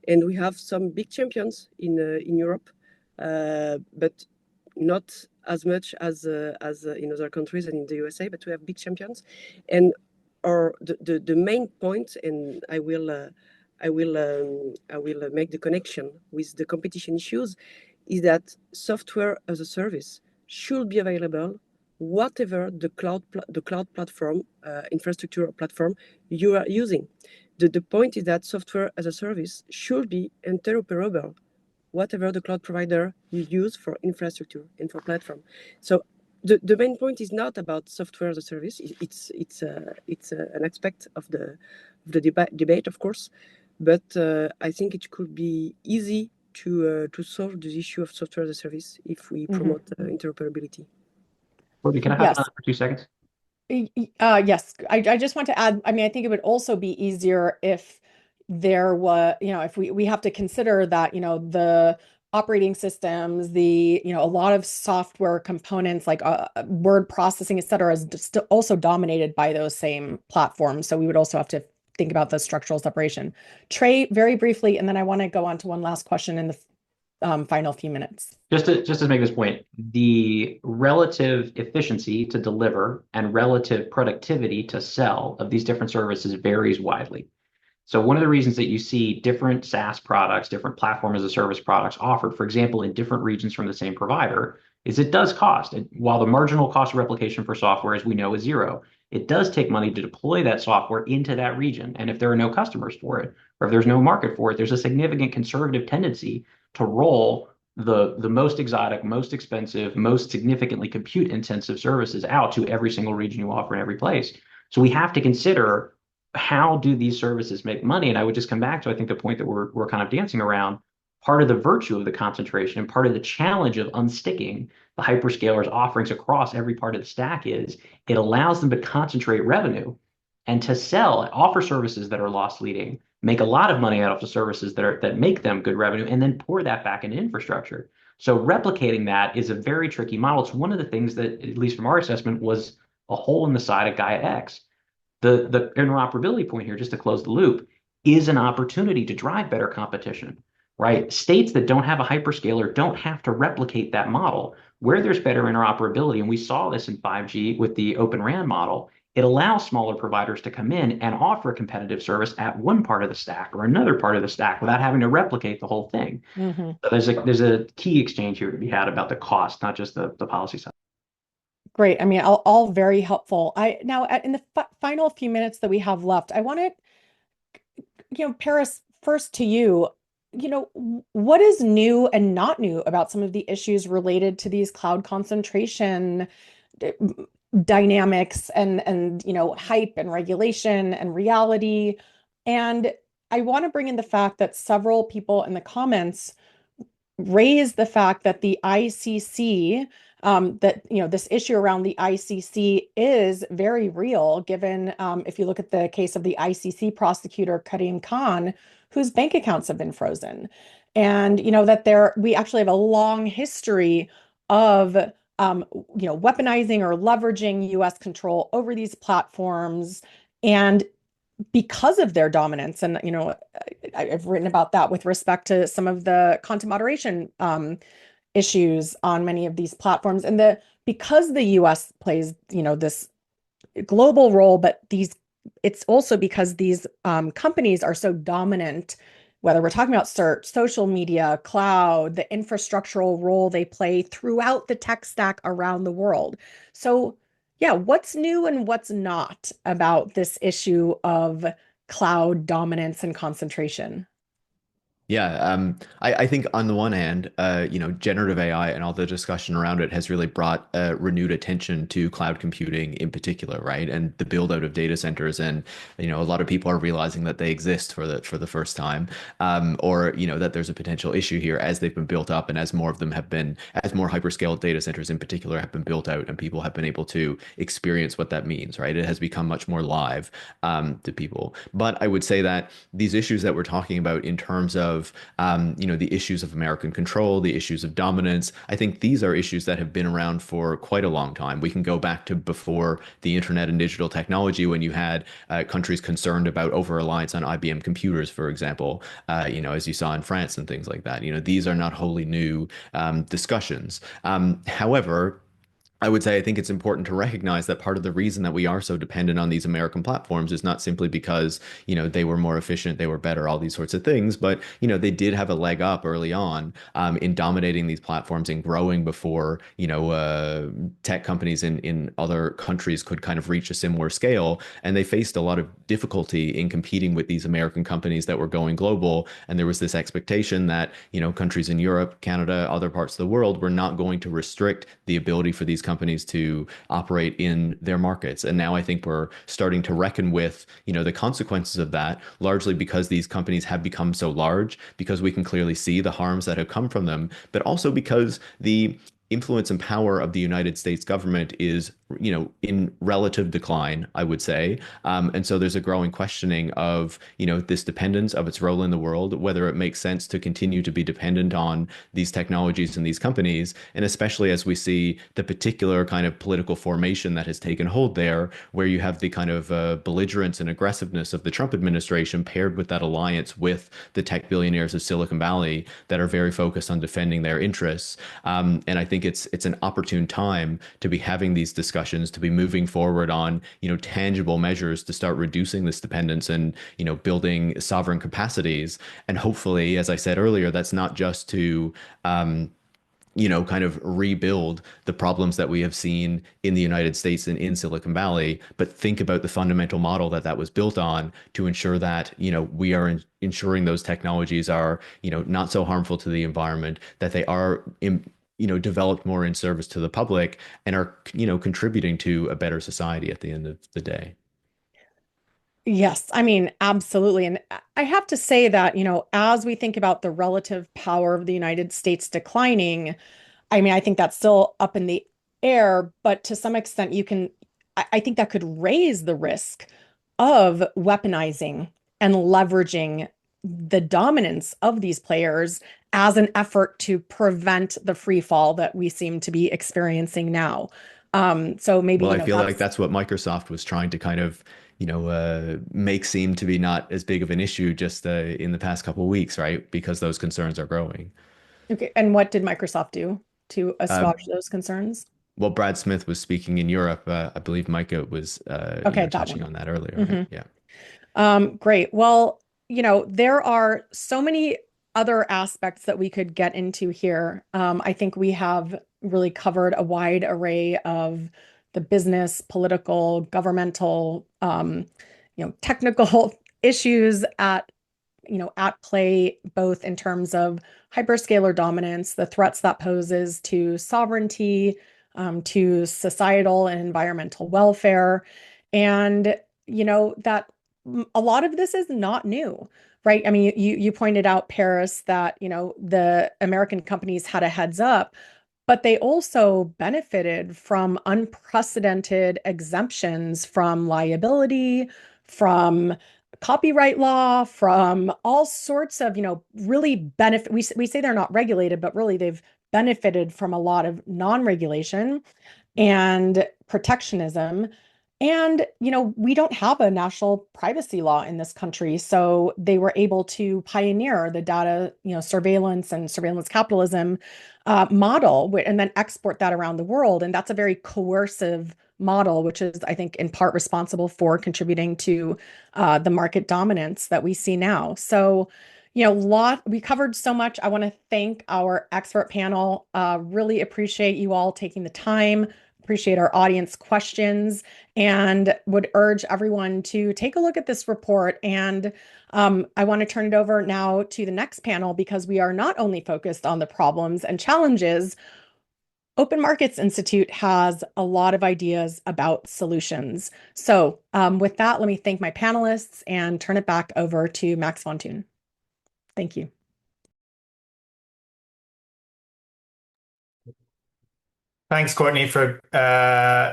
And we have some big champions in Europe, but not as much as in other countries and in the USA. But we have big champions, and the main point, and I will make the connection with the competition issues, is that software as a service should be available whatever the cloud platform, infrastructure platform you are using. The point is that software as a service should be interoperable, whatever the cloud provider you use for infrastructure and for platform. So the main point is not about software as a service. It's an aspect of the debate, of course, but I think it could be easy to solve the issue of software as a service if we promote interoperability. Courtney, can I have another for 2 seconds? Yes, I just want to add, I mean, I think it would also be easier if there was, if we have to consider that, the operating systems, a lot of software components like word processing, et cetera, is still also dominated by those same platforms. So we would also have to think about the structural separation. Trey, very briefly, and then I want to go on to one last question in the final few minutes. Just to make this point, the relative efficiency to deliver and relative productivity to sell of these different services varies widely. So one of the reasons that you see different SaaS products, different platform as a service products offered, for example, in different regions from the same provider, is it does cost. And while the marginal cost of replication for software, as we know, is zero, it does take money to deploy that software into that region. And if there are no customers for it, or if there's no market for it, there's a significant conservative tendency to roll the most exotic, most expensive, most significantly compute intensive services out to every single region you offer in every place. So we have to consider, how do these services make money? And I would just come back to, I think, the point that we're kind of dancing around. Part of the virtue of the concentration and part of the challenge of unsticking the hyperscalers' offerings across every part of the stack is it allows them to concentrate revenue and to sell, offer services that are loss leading, make a lot of money out of the services that make them good revenue, and then pour that back into infrastructure. So replicating that is a very tricky model. It's one of the things that, at least from our assessment, was a hole in the side of Gaia X. The interoperability point here, just to close the loop, is an opportunity to drive better competition, right? States that don't have a hyperscaler don't have to replicate that model. Where there's better interoperability, and we saw this in 5G with the Open RAN model, it allows smaller providers to come in and offer a competitive service at one part of the stack or another part of the stack without having to replicate the whole thing. So there's a key exchange here to be had about the cost, not just the policy side. Great. I mean, all very helpful. Now in the final few minutes that we have left, I want to, Paris, first to you, what is new and not new about some of the issues related to these cloud concentration dynamics and hype and regulation and reality? And I want to bring in the fact that several people in the comments raise the fact that the ICC, this issue around the ICC is very real, given if you look at the case of the ICC prosecutor Karim Khan, whose bank accounts have been frozen, and that we actually have a long history of weaponizing or leveraging U.S. control over these platforms, and because of their dominance. And I've written about that with respect to some of the content moderation issues on many of these platforms, and because the US plays this global role, but it's also because these companies are so dominant, whether we're talking about search, social media, cloud, the infrastructural role they play throughout the tech stack around the world. So yeah, what's new and what's not about this issue of cloud dominance and concentration? Yeah, I think on the one hand, generative AI and all the discussion around it has really brought renewed attention to cloud computing in particular, right? And the build out of data centers, and a lot of people are realizing that they exist for the first time, or that there's a potential issue here as they've been built up, and as more of them have been, as more hyperscale data centers in particular have been built out, and people have been able to experience what that means, right? It has become much more live to people. But I would say that these issues that we're talking about in terms of the issues of American control, the issues of dominance. I think these are issues that have been around for quite a long time. We can go back to before the internet and digital technology, when you had countries concerned about over-reliance on IBM computers, for example, as you saw in France and things like that. These are not wholly new discussions. However, I would say I think it's important to recognize that part of the reason that we are so dependent on these American platforms is not simply because, they were more efficient, they were better, all these sorts of things, but, they did have a leg up early on in dominating these platforms and growing before, tech companies in other countries could kind of reach a similar scale. And they faced a lot of difficulty in competing with these American companies that were going global. And there was this expectation that, countries in Europe, Canada, other parts of the world were not going to restrict the ability for these companies to operate in their markets. And now I think we're starting to reckon with, the consequences of that, largely because these companies have become so large, because we can clearly see the harms that have come from them, but also because the influence and power of the United States government is, in relative decline, I would say. And so there's a growing questioning of, this dependence of its role in the world, whether it makes sense to continue to be dependent on these technologies and these companies. And especially as we see the particular kind of political formation that has taken hold there, where you have the kind of belligerence and aggressiveness of the Trump administration paired with that alliance with the tech billionaires of Silicon Valley that are very focused on defending their interests. And I think it's an opportune time to be having these discussions, to be moving forward on, tangible measures to start reducing this dependence and, building sovereign capacities. And hopefully, as I said earlier, that's not just to kind of rebuild the problems that we have seen in the United States and in Silicon Valley, but think about the fundamental model that was built on to ensure that, we are ensuring those technologies are, not so harmful to the environment, that they are developed more in service to the public and are, contributing to a better society at the end of the day. Yes, I mean, absolutely. And I have to say that, as we think about the relative power of the United States declining, I mean, I think that's still up in the air, but to some extent, I think that could raise the risk of weaponizing and leveraging the dominance of these players as an effort to prevent the free fall that we seem to be experiencing now. So maybe, Well, I feel like that's what Microsoft was trying to kind of, make seem to be not as big of an issue just in the past couple of weeks, right? Because those concerns are growing. Okay. And what did Microsoft do to Uh, assuage those concerns? well, Brad Smith was speaking in Europe. I believe Micah was, Okay, that touching one. on that earlier, right? Mhm. Yeah. Great. Well, there are so many other aspects that we could get into here. I think we have really covered a wide array of the business, political, governmental, technical issues at play, both in terms of hyperscaler dominance, the threats that poses to sovereignty, to societal and environmental welfare, and that a lot of this is not new, right? I mean, you pointed out, Paris, that the American companies had a heads up, but they also benefited from unprecedented exemptions from liability, from copyright law, from all sorts of, really benefit. We say they're not regulated, but really they've benefited from a lot of non-regulation and protectionism. And, we don't have a national privacy law in this country. So they were able to pioneer the data, surveillance and surveillance capitalism model, and then export that around the world. And that's a very coercive model, which is, I think, in part responsible for contributing to the market dominance that we see now. So, we covered so much. I want to thank our expert panel. Really appreciate you all taking the time, appreciate our audience questions and would urge everyone to take a look at this report. And I want to turn it over now to the next panel because we are not only focused on the problems and challenges. Open Markets Institute has a lot of ideas about solutions. So with that, let me thank my panelists and turn it back over to Max von Thun. Thank you. Thanks, Courtney, for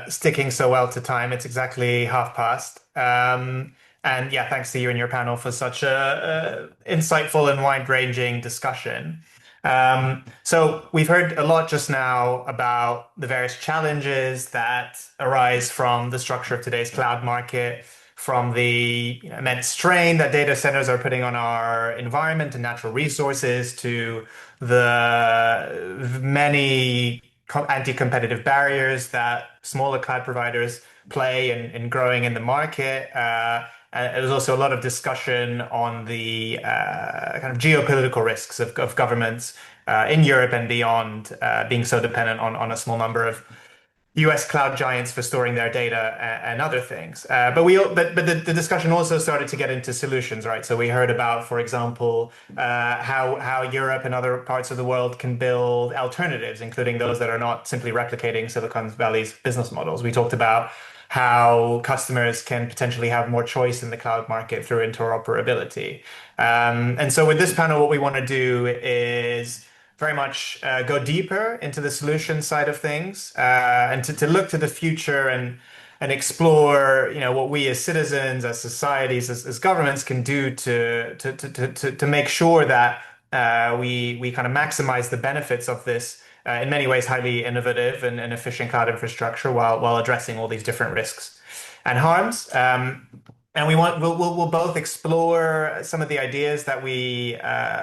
sticking so well to time. It's exactly past. And yeah, thanks to you and your panel for such a insightful and wide-ranging discussion. So we've heard a lot just now about the various challenges that arise from the structure of today's cloud market, from the immense strain that data centers are putting on our environment and natural resources, to the many anti-competitive barriers that smaller cloud providers play in growing in the market. There was also a lot of discussion on the kind of geopolitical risks of governments in Europe and beyond being so dependent on a small number of US cloud giants for storing their data and other things. But the discussion also started to get into solutions, right? So we heard about, for example, how Europe and other parts of the world can build alternatives, including those that are not simply replicating Silicon Valley's business models. We talked about how customers can potentially have more choice in the cloud market through interoperability. And so with this panel, what we want to do is very much go deeper into the solution side of things and to look to the future and explore, what we as citizens, as societies, as governments can do to make sure that we kind of maximize the benefits of this in many ways highly innovative and efficient cloud infrastructure while addressing all these different risks and harms. And we'll both explore some of the ideas that we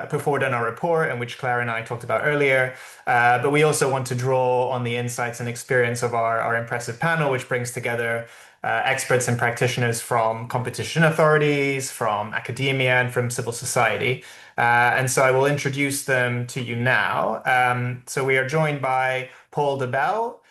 put forward in our report and which Claire and I talked about earlier. But we also want to draw on the insights and experience of our impressive panel, which brings together experts and practitioners from competition authorities, from academia, and from civil society. And so I will introduce them to you now. So we are joined by Paul de Bel,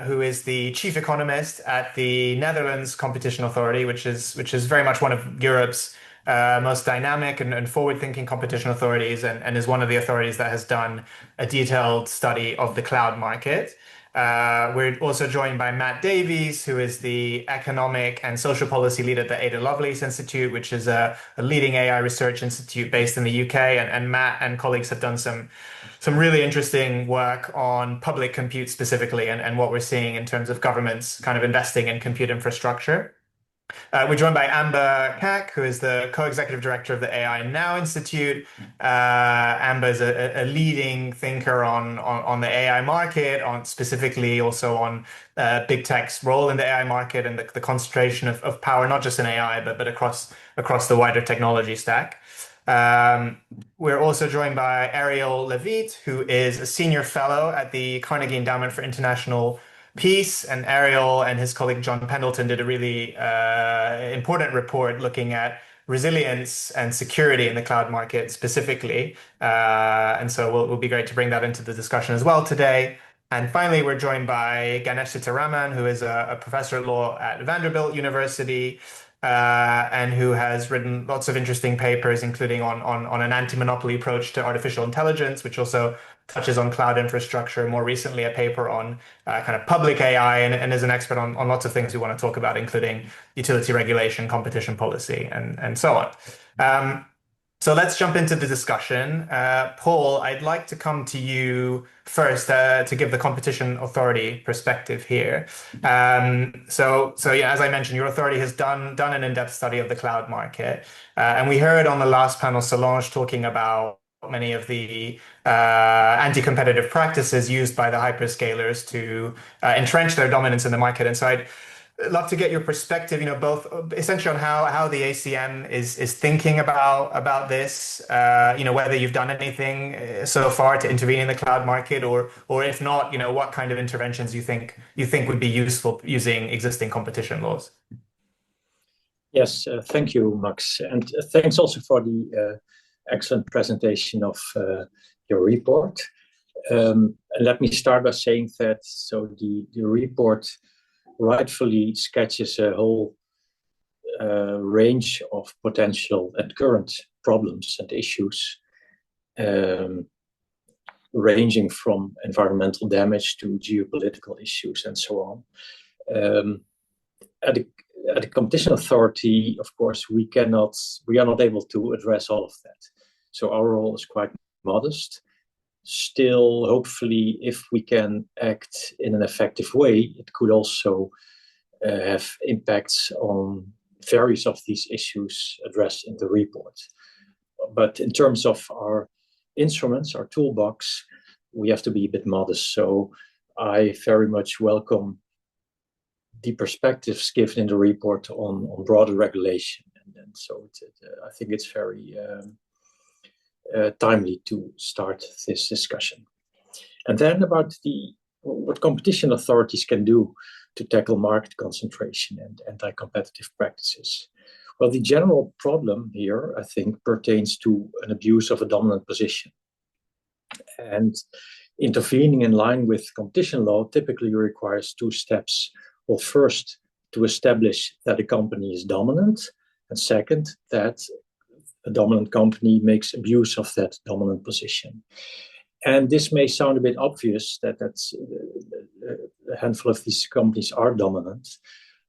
who is the chief economist at the Netherlands Competition Authority, which is very much one of Europe's most dynamic and forward-thinking competition authorities, and is one of the authorities that has done a detailed study of the cloud market. We're also joined by Matt Davies, who is the economic and social policy lead at the Ada Lovelace Institute, which is a leading AI research institute based in the UK. And Matt and colleagues have done some really interesting work on public compute specifically and what we're seeing in terms of governments kind of investing in compute infrastructure. We're joined by Amber Kak, who is the co-executive director of the AI Now Institute. Amber is a leading thinker on the AI market, on specifically also on big tech's role in the AI market and the concentration of power, not just in AI, but across the wider technology stack. We're also joined by Ariel Levitt, who is a senior fellow at the Carnegie Endowment for International Peace. And Ariel and his colleague John Pendleton did a really important report looking at resilience and security in the cloud market specifically. And so we'll be great to bring that into the discussion as well today. And finally, we're joined by Ganesh Sitaraman, who is a professor at law at Vanderbilt University, and who has written lots of interesting papers, including on an anti-monopoly approach to artificial intelligence, which also touches on cloud infrastructure. More recently, a paper on kind of public AI, and is an expert on lots of things we want to talk about, including utility regulation, competition policy, and so on. So let's jump into the discussion. Paul, I'd like to come to you first to give the competition authority perspective here. So yeah, as I mentioned, your authority has done an in-depth study of the cloud market. And we heard on the last panel, Solange talking about many of the anti-competitive practices used by the hyperscalers to entrench their dominance in the market. And so I'd love to get your perspective, both essentially on how the ACM is thinking about this, whether you've done anything so far to intervene in the cloud market, or if not, what kind of interventions you think would be useful using existing competition laws. Yes, thank you, Max, and thanks also for the excellent presentation of your report. And let me start by saying that the report rightfully sketches a whole range of potential and current problems and issues, ranging from environmental damage to geopolitical issues and so on. At the competition authority, of course, we are not able to address all of that. So our role is quite modest. Still, hopefully, if we can act in an effective way, it could also have impacts on various of these issues addressed in the report. But in terms of our instruments, our toolbox, we have to be a bit modest. So I very much welcome the perspectives given in the report on broader regulation. And so I think it's very timely to start this discussion. And then about what competition authorities can do to tackle market concentration and anti-competitive practices. Well, the general problem here, I think, pertains to an abuse of a dominant position. And intervening in line with competition law typically requires two steps. Well, first, to establish that a company is dominant, and second, that a dominant company makes abuse of that dominant position. And this may sound a bit obvious that a handful of these companies are dominant,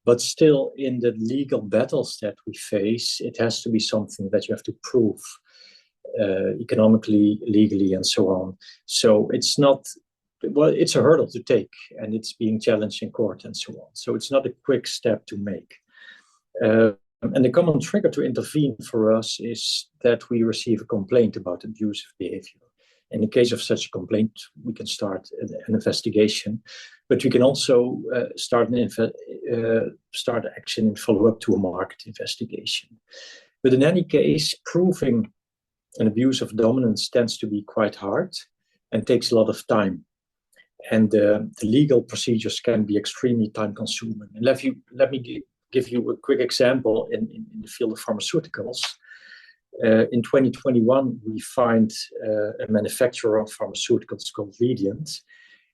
but still in the legal battles that we face, it has to be something that you have to prove economically, legally, and so on. So it's not, well, it's a hurdle to take, and it's being challenged in court and so on. So it's not a quick step to make. And the common trigger to intervene for us is that we receive a complaint about abusive behavior. In the case of such a complaint, we can start an investigation, but we can also start action and follow up to a market investigation. But in any case, proving an abuse of dominance tends to be quite hard and takes a lot of time. And the legal procedures can be extremely time-consuming. And let me give you a quick example in the field of pharmaceuticals. In 2021, we find a manufacturer of pharmaceuticals called Radiant,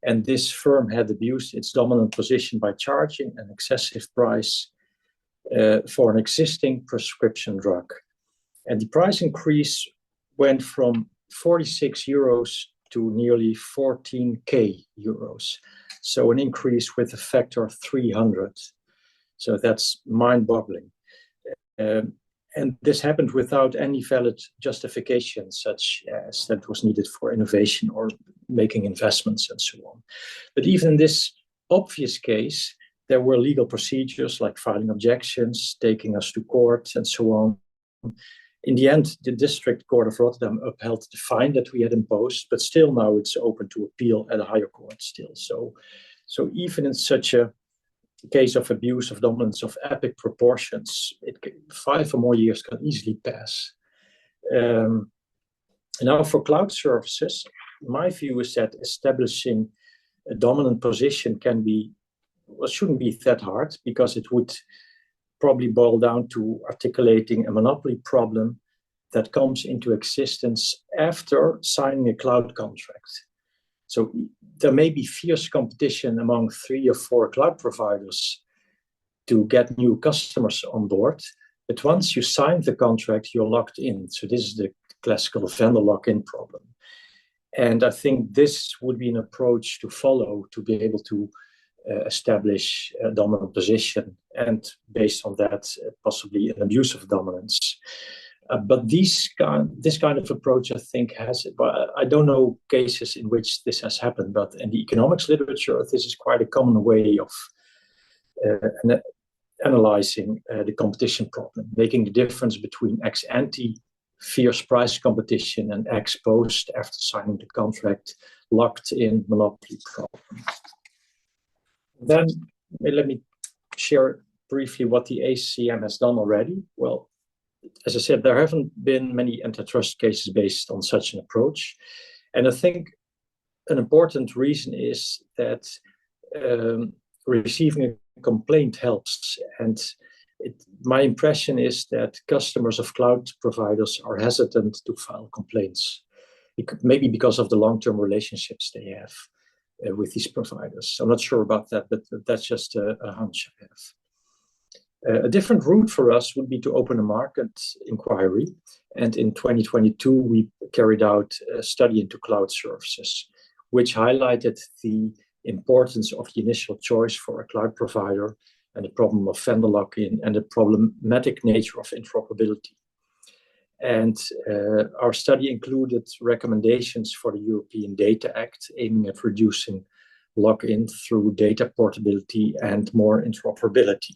and this firm had abused its dominant position by charging an excessive price for an existing prescription drug. And the price increase went from 46 euros to nearly 14k euros. So an increase with a factor of 300. So that's mind-boggling. And this happened without any valid justification, such as that was needed for innovation or making investments and so on. But even in this obvious case, there were legal procedures like filing objections, taking us to court, and so on. In the end, the District Court of Rotterdam upheld the fine that we had imposed, but still now it's open to appeal at a higher court still. So even in such a case of abuse of dominance of epic proportions, 5 or more years can easily pass. Now for cloud services, my view is that establishing a dominant position shouldn't be that hard, because it would probably boil down to articulating a monopoly problem that comes into existence after signing a cloud contract. So there may be fierce competition among 3 or 4 cloud providers to get new customers on board. But once you sign the contract, you're locked in. So this is the classical vendor lock-in problem. And I think this would be an approach to follow to be able to establish a dominant position, and based on that, possibly an abuse of dominance. But this kind of approach, I think, I don't know cases in which this has happened, but in the economics literature, this is quite a common way of analyzing the competition problem, making the difference between ex ante fierce price competition and ex post, after signing the contract, locked in monopoly problem. Then let me share briefly what the ACM has done already. Well, as I said, there haven't been many antitrust cases based on such an approach. And I think an important reason is that receiving a complaint helps. And my impression is that customers of cloud providers are hesitant to file complaints. maybe because of the long-term relationships they have with these providers. I'm not sure about that, but that's just a hunch I have. A different route for us would be to open a market inquiry. And in 2022, we carried out a study into cloud services, which highlighted the importance of the initial choice for a cloud provider and the problem of vendor lock-in and the problematic nature of interoperability. And our study included recommendations for the European Data Act, aiming at reducing lock-in through data portability and more interoperability.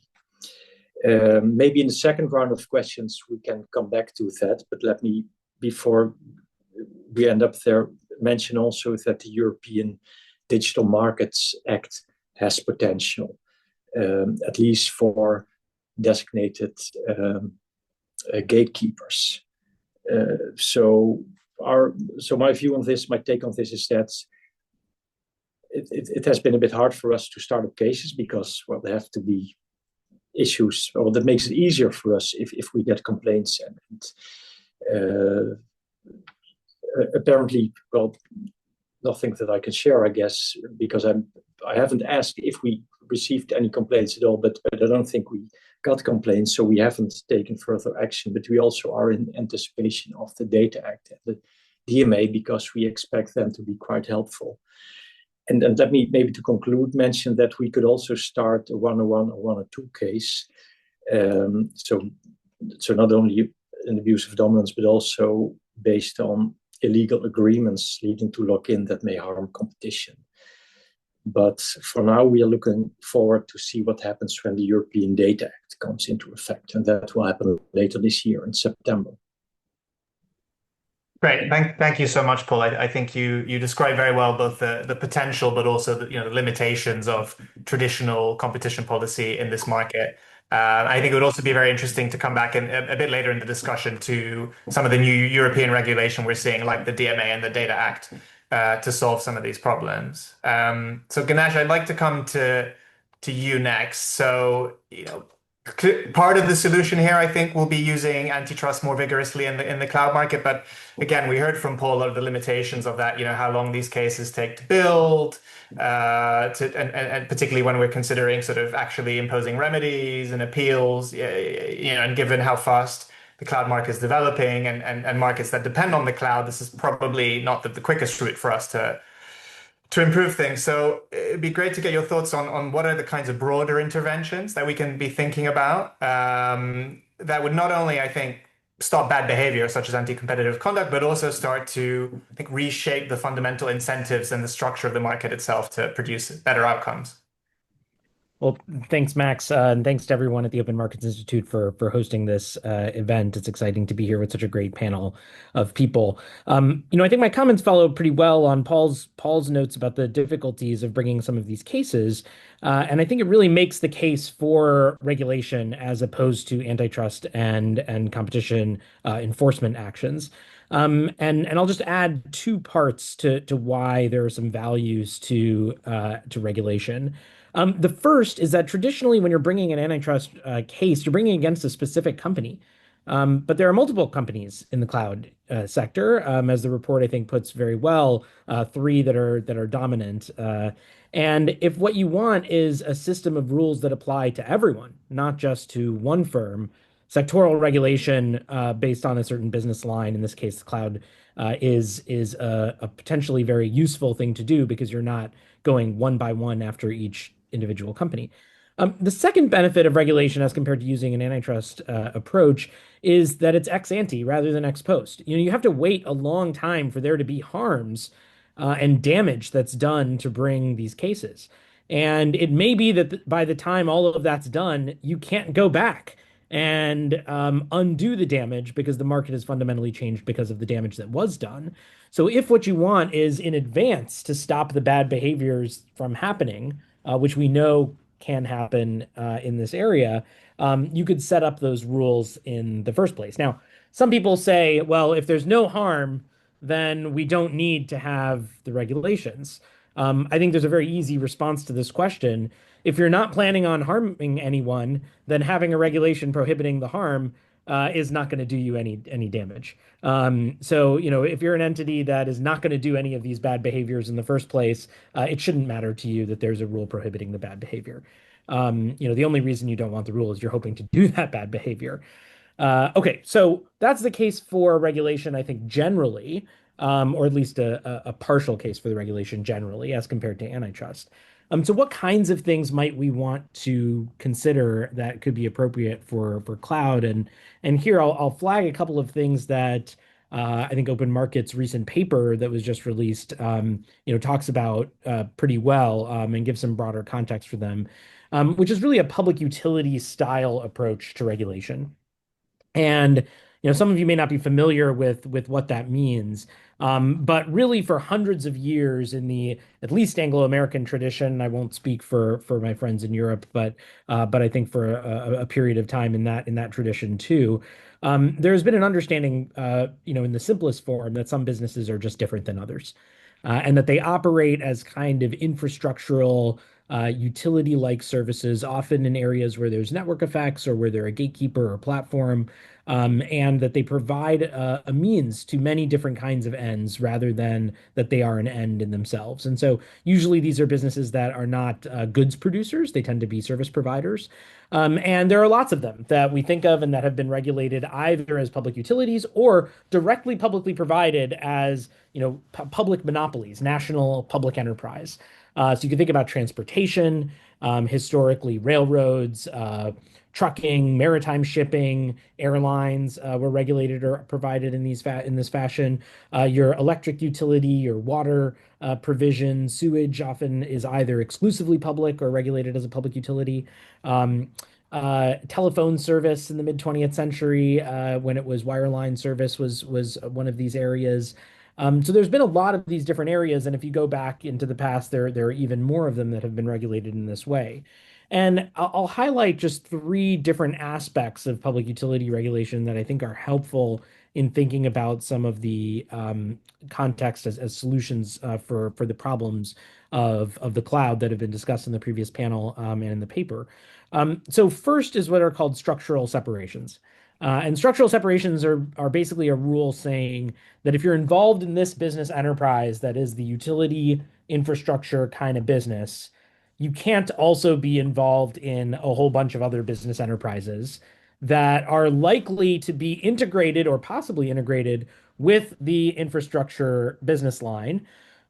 Maybe in the second round of questions, we can come back to that, but let me, before we end up there, mention also that the European Digital Markets Act has potential, at least for designated gatekeepers. So my view on this, my take on this is that it has been a bit hard for us to start up cases because, well, there have to be issues, or that makes it easier for us if we get complaints. And apparently, well, nothing that I can share, I guess, because I haven't asked if we received any complaints at all, but I don't think we got complaints, so we haven't taken further action. But we also are in anticipation of the Data Act and the DMA because we expect them to be quite helpful. And let me, maybe to conclude, mention that we could also start a 101 or 102 case. So not only an abuse of dominance, but also based on illegal agreements leading to lock-in that may harm competition. But for now, we are looking forward to see what happens when the European Data Act comes into effect, and that will happen later this year in September. Great, thank you so much, Paul. I think you described very well both the potential, but also the limitations of traditional competition policy in this market. I think it would also be very interesting to come back a bit later in the discussion to some of the new European regulation we're seeing, like the DMA and the Data Act, to solve some of these problems. So Ganesh, I'd like to come to you next. So, part of the solution here, I think, will be using antitrust more vigorously in the cloud market. But again, we heard from Paul of the limitations of that, how long these cases take to build, and particularly when we're considering sort of actually imposing remedies and appeals, and given how fast the cloud market is developing and markets that depend on the cloud, this is probably not the quickest route for us to improve things. So it'd be great to get your thoughts on what are the kinds of broader interventions that we can be thinking about that would not only, I think, stop bad behavior such as anti-competitive conduct, but also start to, I think, reshape the fundamental incentives and the structure of the market itself to produce better outcomes. Well, thanks, Max, and thanks to everyone at the Open Markets Institute for hosting this event. It's exciting to be here with such a great panel of people. I think my comments follow pretty well on Paul's notes about the difficulties of bringing some of these cases, and I think it really makes the case for regulation as opposed to antitrust and competition enforcement actions. And I'll just add two parts to why there are some values to regulation. The first is that traditionally, when you're bringing an antitrust case, you're bringing against a specific company. But there are multiple companies in the cloud sector, as the report, I think, puts very well, three that are dominant. And if what you want is a system of rules that apply to everyone, not just to one firm, sectoral regulation based on a certain business line, in this case, the cloud, is a potentially very useful thing to do because you're not going one by one after each individual company. The second benefit of regulation as compared to using an antitrust approach is that it's ex ante rather than ex post. You have to wait a long time for there to be harms and damage that's done to bring these cases. And it may be that by the time all of that's done, you can't go back and undo the damage because the market has fundamentally changed because of the damage that was done. So if what you want is in advance to stop the bad behaviors from happening, which we know can happen in this area, you could set up those rules in the first place. Now, some people say, well, if there's no harm, then we don't need to have the regulations. I think there's a very easy response to this question. If you're not planning on harming anyone, then having a regulation prohibiting the harm is not going to do you any damage. So, if you're an entity that is not going to do any of these bad behaviors in the first place, it shouldn't matter to you that there's a rule prohibiting the bad behavior. The only reason you don't want the rule is you're hoping to do that bad behavior. Okay, so that's the case for regulation, I think, generally, or at least a partial case for the regulation generally, as compared to antitrust. So what kinds of things might we want to consider that could be appropriate for cloud? And here I'll flag a couple of things that I think Open Market's recent paper that was just released, talks about pretty well, and gives some broader context for them, which is really a public utility style approach to regulation. And some of you may not be familiar with what that means. But really, for hundreds of years in the at least Anglo-American tradition, I won't speak for my friends in Europe, but I think for a period of time in that tradition too, there's been an understanding, in the simplest form, that some businesses are just different than others, and that they operate as kind of infrastructural utility-like services, often in areas where there's network effects or where they're a gatekeeper or platform, and that they provide a means to many different kinds of ends rather than that they are an end in themselves. And so usually these are businesses that are not goods producers. They tend to be service providers. And there are lots of them that we think of and that have been regulated either as public utilities or directly publicly provided as, public monopolies, national public enterprise. So you can think about transportation, historically railroads, trucking, maritime shipping, airlines were regulated or provided in this fashion. Your electric utility, your water provision, sewage often is either exclusively public or regulated as a public utility. Telephone service in the mid 20th century, when it was wireline service, was one of these areas. So there's been a lot of these different areas, and if you go back into the past, there are even more of them that have been regulated in this way. And I'll highlight just three different aspects of public utility regulation that I think are helpful in thinking about some of the context as solutions for the problems of the cloud that have been discussed in the previous panel and in the paper. So first is what are called structural separations. And structural separations are basically a rule saying that if you're involved in this business enterprise that is the utility infrastructure kind of business, you can't also be involved in a whole bunch of other business enterprises that are likely to be integrated or possibly integrated with the infrastructure business line.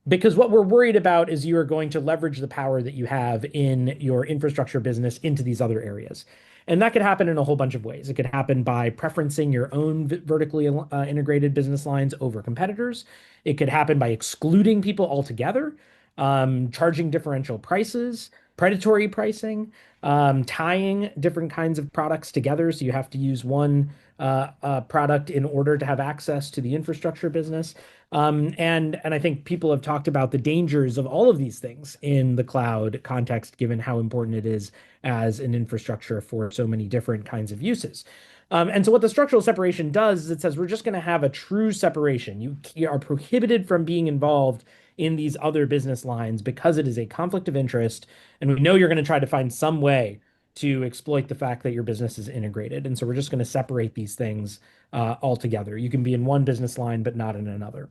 Because what we're worried about is you are going to leverage the power that you have in your infrastructure business into these other areas. And that could happen in a whole bunch of ways. It could happen by preferencing your own vertically integrated business lines over competitors. It could happen by excluding people altogether, charging differential prices, predatory pricing, tying different kinds of products together. So you have to use one product in order to have access to the infrastructure business. And I think people have talked about the dangers of all of these things in the cloud context, given how important it is as an infrastructure for so many different kinds of uses. And so what the structural separation does is it says we're just going to have a true separation. You are prohibited from being involved in these other business lines because it is a conflict of interest. And we know you're going to try to find some way to exploit the fact that your business is integrated. And so we're just going to separate these things altogether. You can be in one business line, but not in another.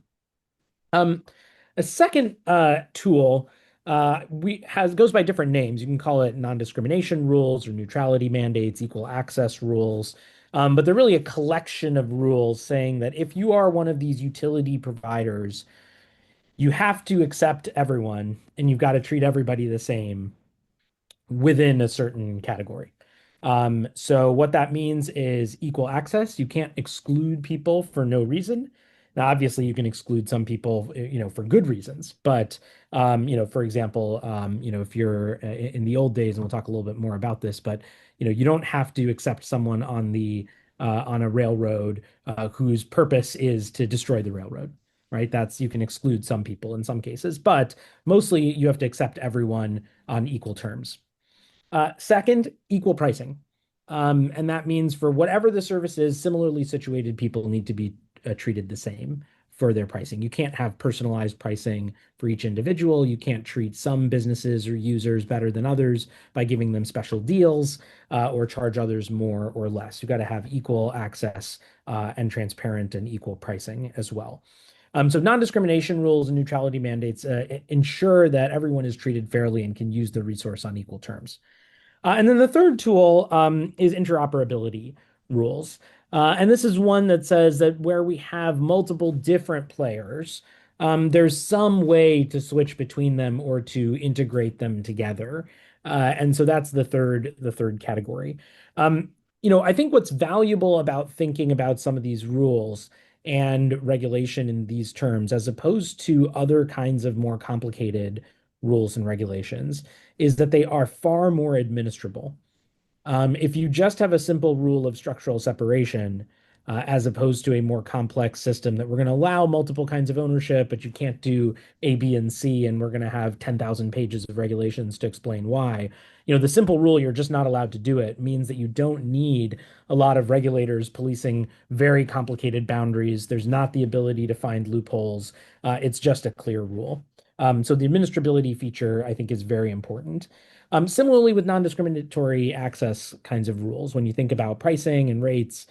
A second tool goes by different names. You can call it non-discrimination rules or neutrality mandates, equal access rules. But they're really a collection of rules saying that if you are one of these utility providers, you have to accept everyone and you've got to treat everybody the same within a certain category. So what that means is equal access. You can't exclude people for no reason. Now, obviously, you can exclude some people, for good reasons. But, for example, if you're in the old days, and we'll talk a little bit more about this, but, you don't have to accept someone on a railroad whose purpose is to destroy the railroad, right? You can exclude some people in some cases, but mostly you have to accept everyone on equal terms. Second, equal pricing. And that means for whatever the service is, similarly situated people need to be treated the same for their pricing. You can't have personalized pricing for each individual. You can't treat some businesses or users better than others by giving them special deals or charge others more or less. You've got to have equal access and transparent and equal pricing as well. So non-discrimination rules and neutrality mandates ensure that everyone is treated fairly and can use the resource on equal terms. And then the third tool is interoperability rules. And this is one that says that where we have multiple different players, there's some way to switch between them or to integrate them together. And so that's the third category. I think what's valuable about thinking about some of these rules and regulation in these terms, as opposed to other kinds of more complicated rules and regulations, is that they are far more administrable. If you just have a simple rule of structural separation, as opposed to a more complex system that we're going to allow multiple kinds of ownership, but you can't do A, B, and C, and we're going to have 10,000 pages of regulations to explain why. The simple rule you're just not allowed to do it means that you don't need a lot of regulators policing very complicated boundaries. There's not the ability to find loopholes. It's just a clear rule. So the administrability feature, I think, is very important. Similarly, with non-discriminatory access kinds of rules, when you think about pricing and rates,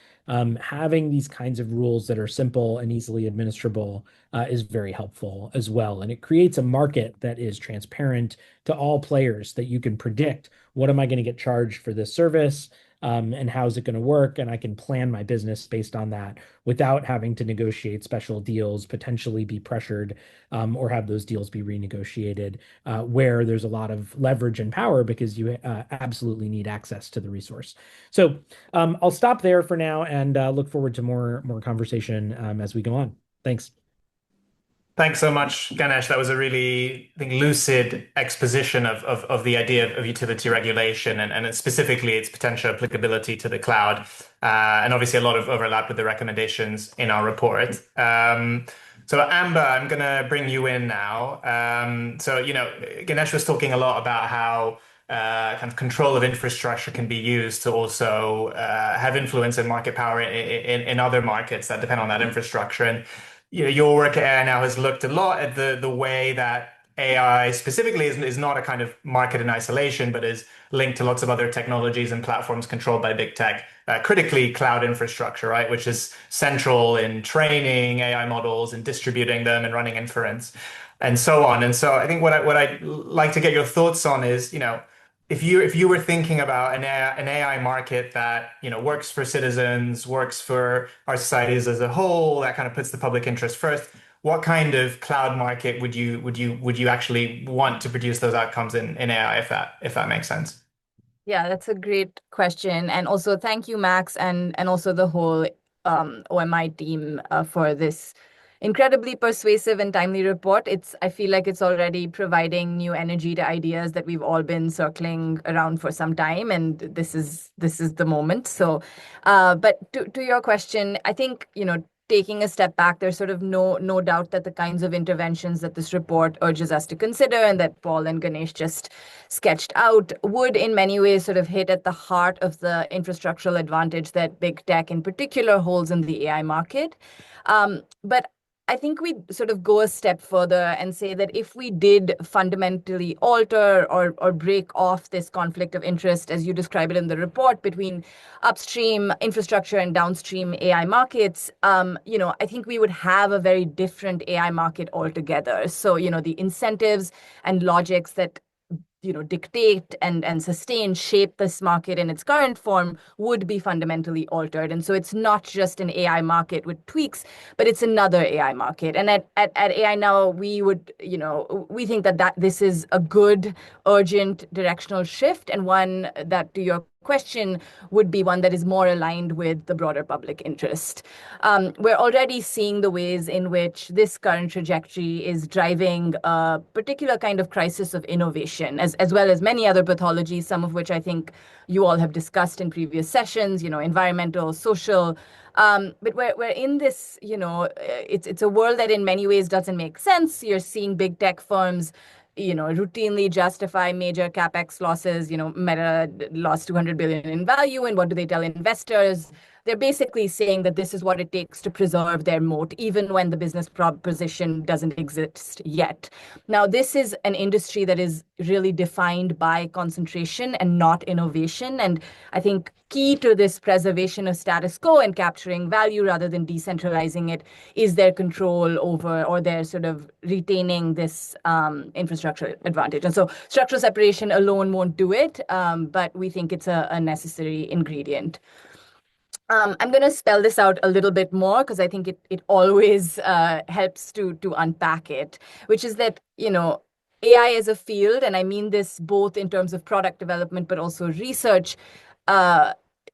having these kinds of rules that are simple and easily administrable is very helpful as well. And it creates a market that is transparent to all players, that you can predict, what am I going to get charged for this service? And how's it going to work? And I can plan my business based on that without having to negotiate special deals, potentially be pressured, or have those deals be renegotiated, where there's a lot of leverage and power because you absolutely need access to the resource. So I'll stop there for now and look forward to more conversation as we go on. Thanks. Thanks so much, Ganesh. That was a really, I think, lucid exposition of the idea of utility regulation and specifically its potential applicability to the cloud. And obviously a lot of overlap with the recommendations in our report. So Amber, I'm going to bring you in now. Ganesh was talking a lot about how kind of control of infrastructure can be used to also have influence and market power in other markets that depend on that infrastructure. And your work at AI now has looked a lot at the way that AI specifically is not a kind of market in isolation, but is linked to lots of other technologies and platforms controlled by big tech, critically cloud infrastructure, right, which is central in training AI models and distributing them and running inference and so on. And so I think what I'd like to get your thoughts on is, if you were thinking about an AI market that works for citizens, works for our societies as a whole, that kind of puts the public interest first, what kind of cloud market would you actually want to produce those outcomes in AI, if that makes sense? Yeah, that's a great question, and also thank you, Max, and also the whole OMI team for this incredibly persuasive and timely report. I feel like it's already providing new energy to ideas that we've all been circling around for some time, and this is the moment. So, but to your question, I think, taking a step back, there's sort of no doubt that the kinds of interventions that this report urges us to consider and that Paul and Ganesh just sketched out would in many ways sort of hit at the heart of the infrastructural advantage that big tech in particular holds in the AI market. But I think we sort of go a step further and say that if we did fundamentally alter or break off this conflict of interest, as you describe it in the report, between upstream infrastructure and downstream AI markets, I think we would have a very different AI market altogether. So, the incentives and logics that dictate and sustain, shape this market in its current form would be fundamentally altered. And so it's not just an AI market with tweaks, but it's another AI market. And at AI Now, we think that this is a good, urgent directional shift, and one that, to your question, would be one that is more aligned with the broader public interest. We're already seeing the ways in which this current trajectory is driving a particular kind of crisis of innovation, as well as many other pathologies, some of which I think you all have discussed in previous sessions, environmental, social. But we're in this, it's a world that in many ways doesn't make sense. You're seeing big tech firms routinely justify major capex losses. Meta lost 200 billion in value, and what do they tell investors? they're basically saying that this is what it takes to preserve their moat, even when the business proposition doesn't exist yet. Now, this is an industry that is really defined by concentration and not innovation. And I think key to this preservation of status quo and capturing value rather than decentralizing it is their control over, or their sort of retaining this infrastructure advantage. And so structural separation alone won't do it, but we think it's a necessary ingredient. I'm going to spell this out a little bit more because I think it always helps to unpack it, which is that, AI as a field, and I mean this both in terms of product development, but also research,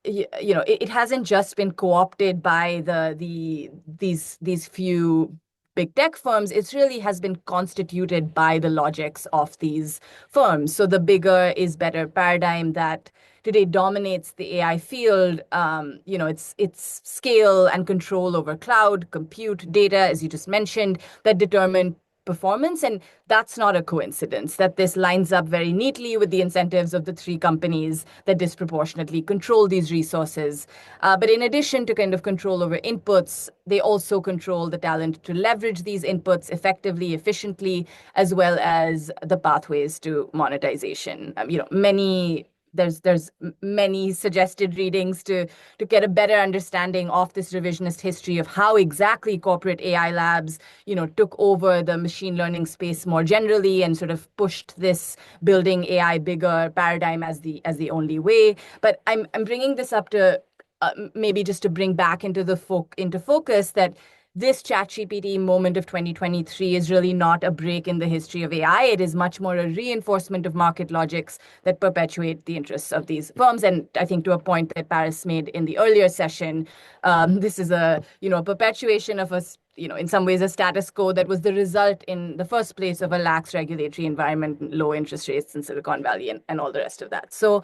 it hasn't just been co-opted by these few big tech firms. It really has been constituted by the logics of these firms. So the bigger is better paradigm that today dominates the AI field, it's scale and control over cloud, compute, data, as you just mentioned, that determine performance. And that's not a coincidence that this lines up very neatly with the incentives of the three companies that disproportionately control these resources. But in addition to kind of control over inputs, they also control the talent to leverage these inputs effectively, efficiently, as well as the pathways to monetization. There's many suggested readings to get a better understanding of this revisionist history of how exactly corporate AI labs, took over the machine learning space more generally and sort of pushed this building AI bigger paradigm as the only way. But I'm bringing this up to maybe just to bring back into focus that this ChatGPT moment of 2023 is really not a break in the history of AI. It is much more a reinforcement of market logics that perpetuate the interests of these firms. And I think to a point that Paris made in the earlier session, this is a perpetuation of in some ways a status quo that was the result in the first place of a lax regulatory environment, low interest rates in Silicon Valley, and all the rest of that. So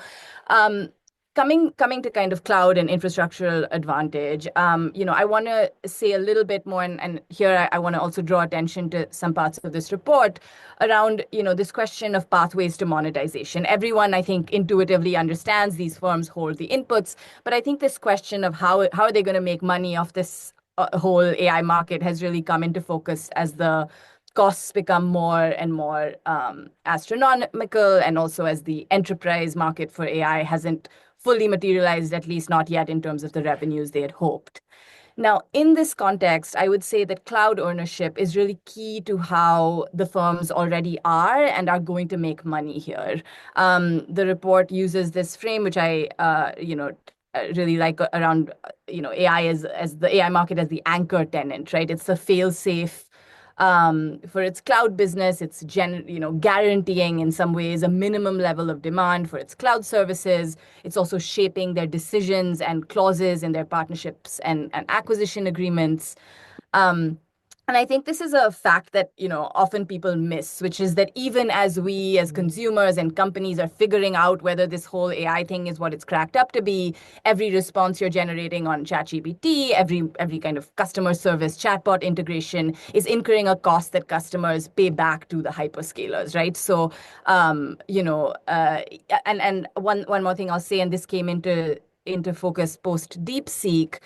Coming to kind of cloud and infrastructural advantage, I want to say a little bit more, and here I want to also draw attention to some parts of this report around, this question of pathways to monetization. Everyone, I think, intuitively understands these firms hold the inputs, but I think this question of how are they going to make money off this whole AI market has really come into focus as the costs become more and more astronomical, and also as the enterprise market for AI hasn't fully materialized, at least not yet in terms of the revenues they had hoped. Now, in this context, I would say that cloud ownership is really key to how the firms already are and are going to make money here. The report uses this frame, which I, really like around, AI as the AI market as the anchor tenant, right? It's the fail-safe for its cloud business. It's guaranteeing in some ways a minimum level of demand for its cloud services. It's also shaping their decisions and clauses in their partnerships and acquisition agreements. And I think this is a fact that, often people miss, which is that even as we as consumers and companies are figuring out whether this whole AI thing is what it's cracked up to be, every response you're generating on ChatGPT, every kind of customer service chatbot integration is incurring a cost that customers pay back to the hyperscalers, right? So, and one more thing I'll say, and this came into focus post DeepSeek,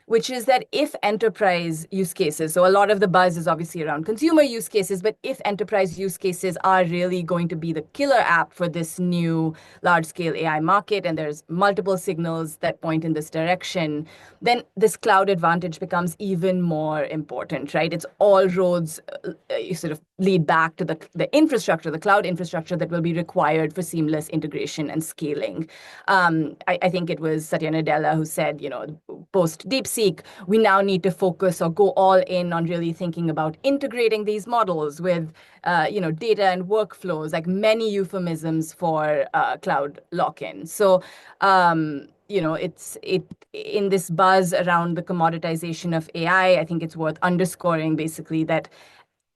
which is that if enterprise use cases, so a lot of the buzz is obviously around consumer use cases, but if enterprise use cases are really going to be the killer app for this new large-scale AI market, and there's multiple signals that point in this direction, then this cloud advantage becomes even more important, right? It's all roads sort of lead back to the infrastructure, the cloud infrastructure that will be required for seamless integration and scaling. I think it was Satya Nadella who said, post DeepSeek, we now need to focus or go all in on really thinking about integrating these models with, data and workflows, like many euphemisms for cloud lock-in. So, it's in this buzz around the commoditization of AI, I think it's worth underscoring basically that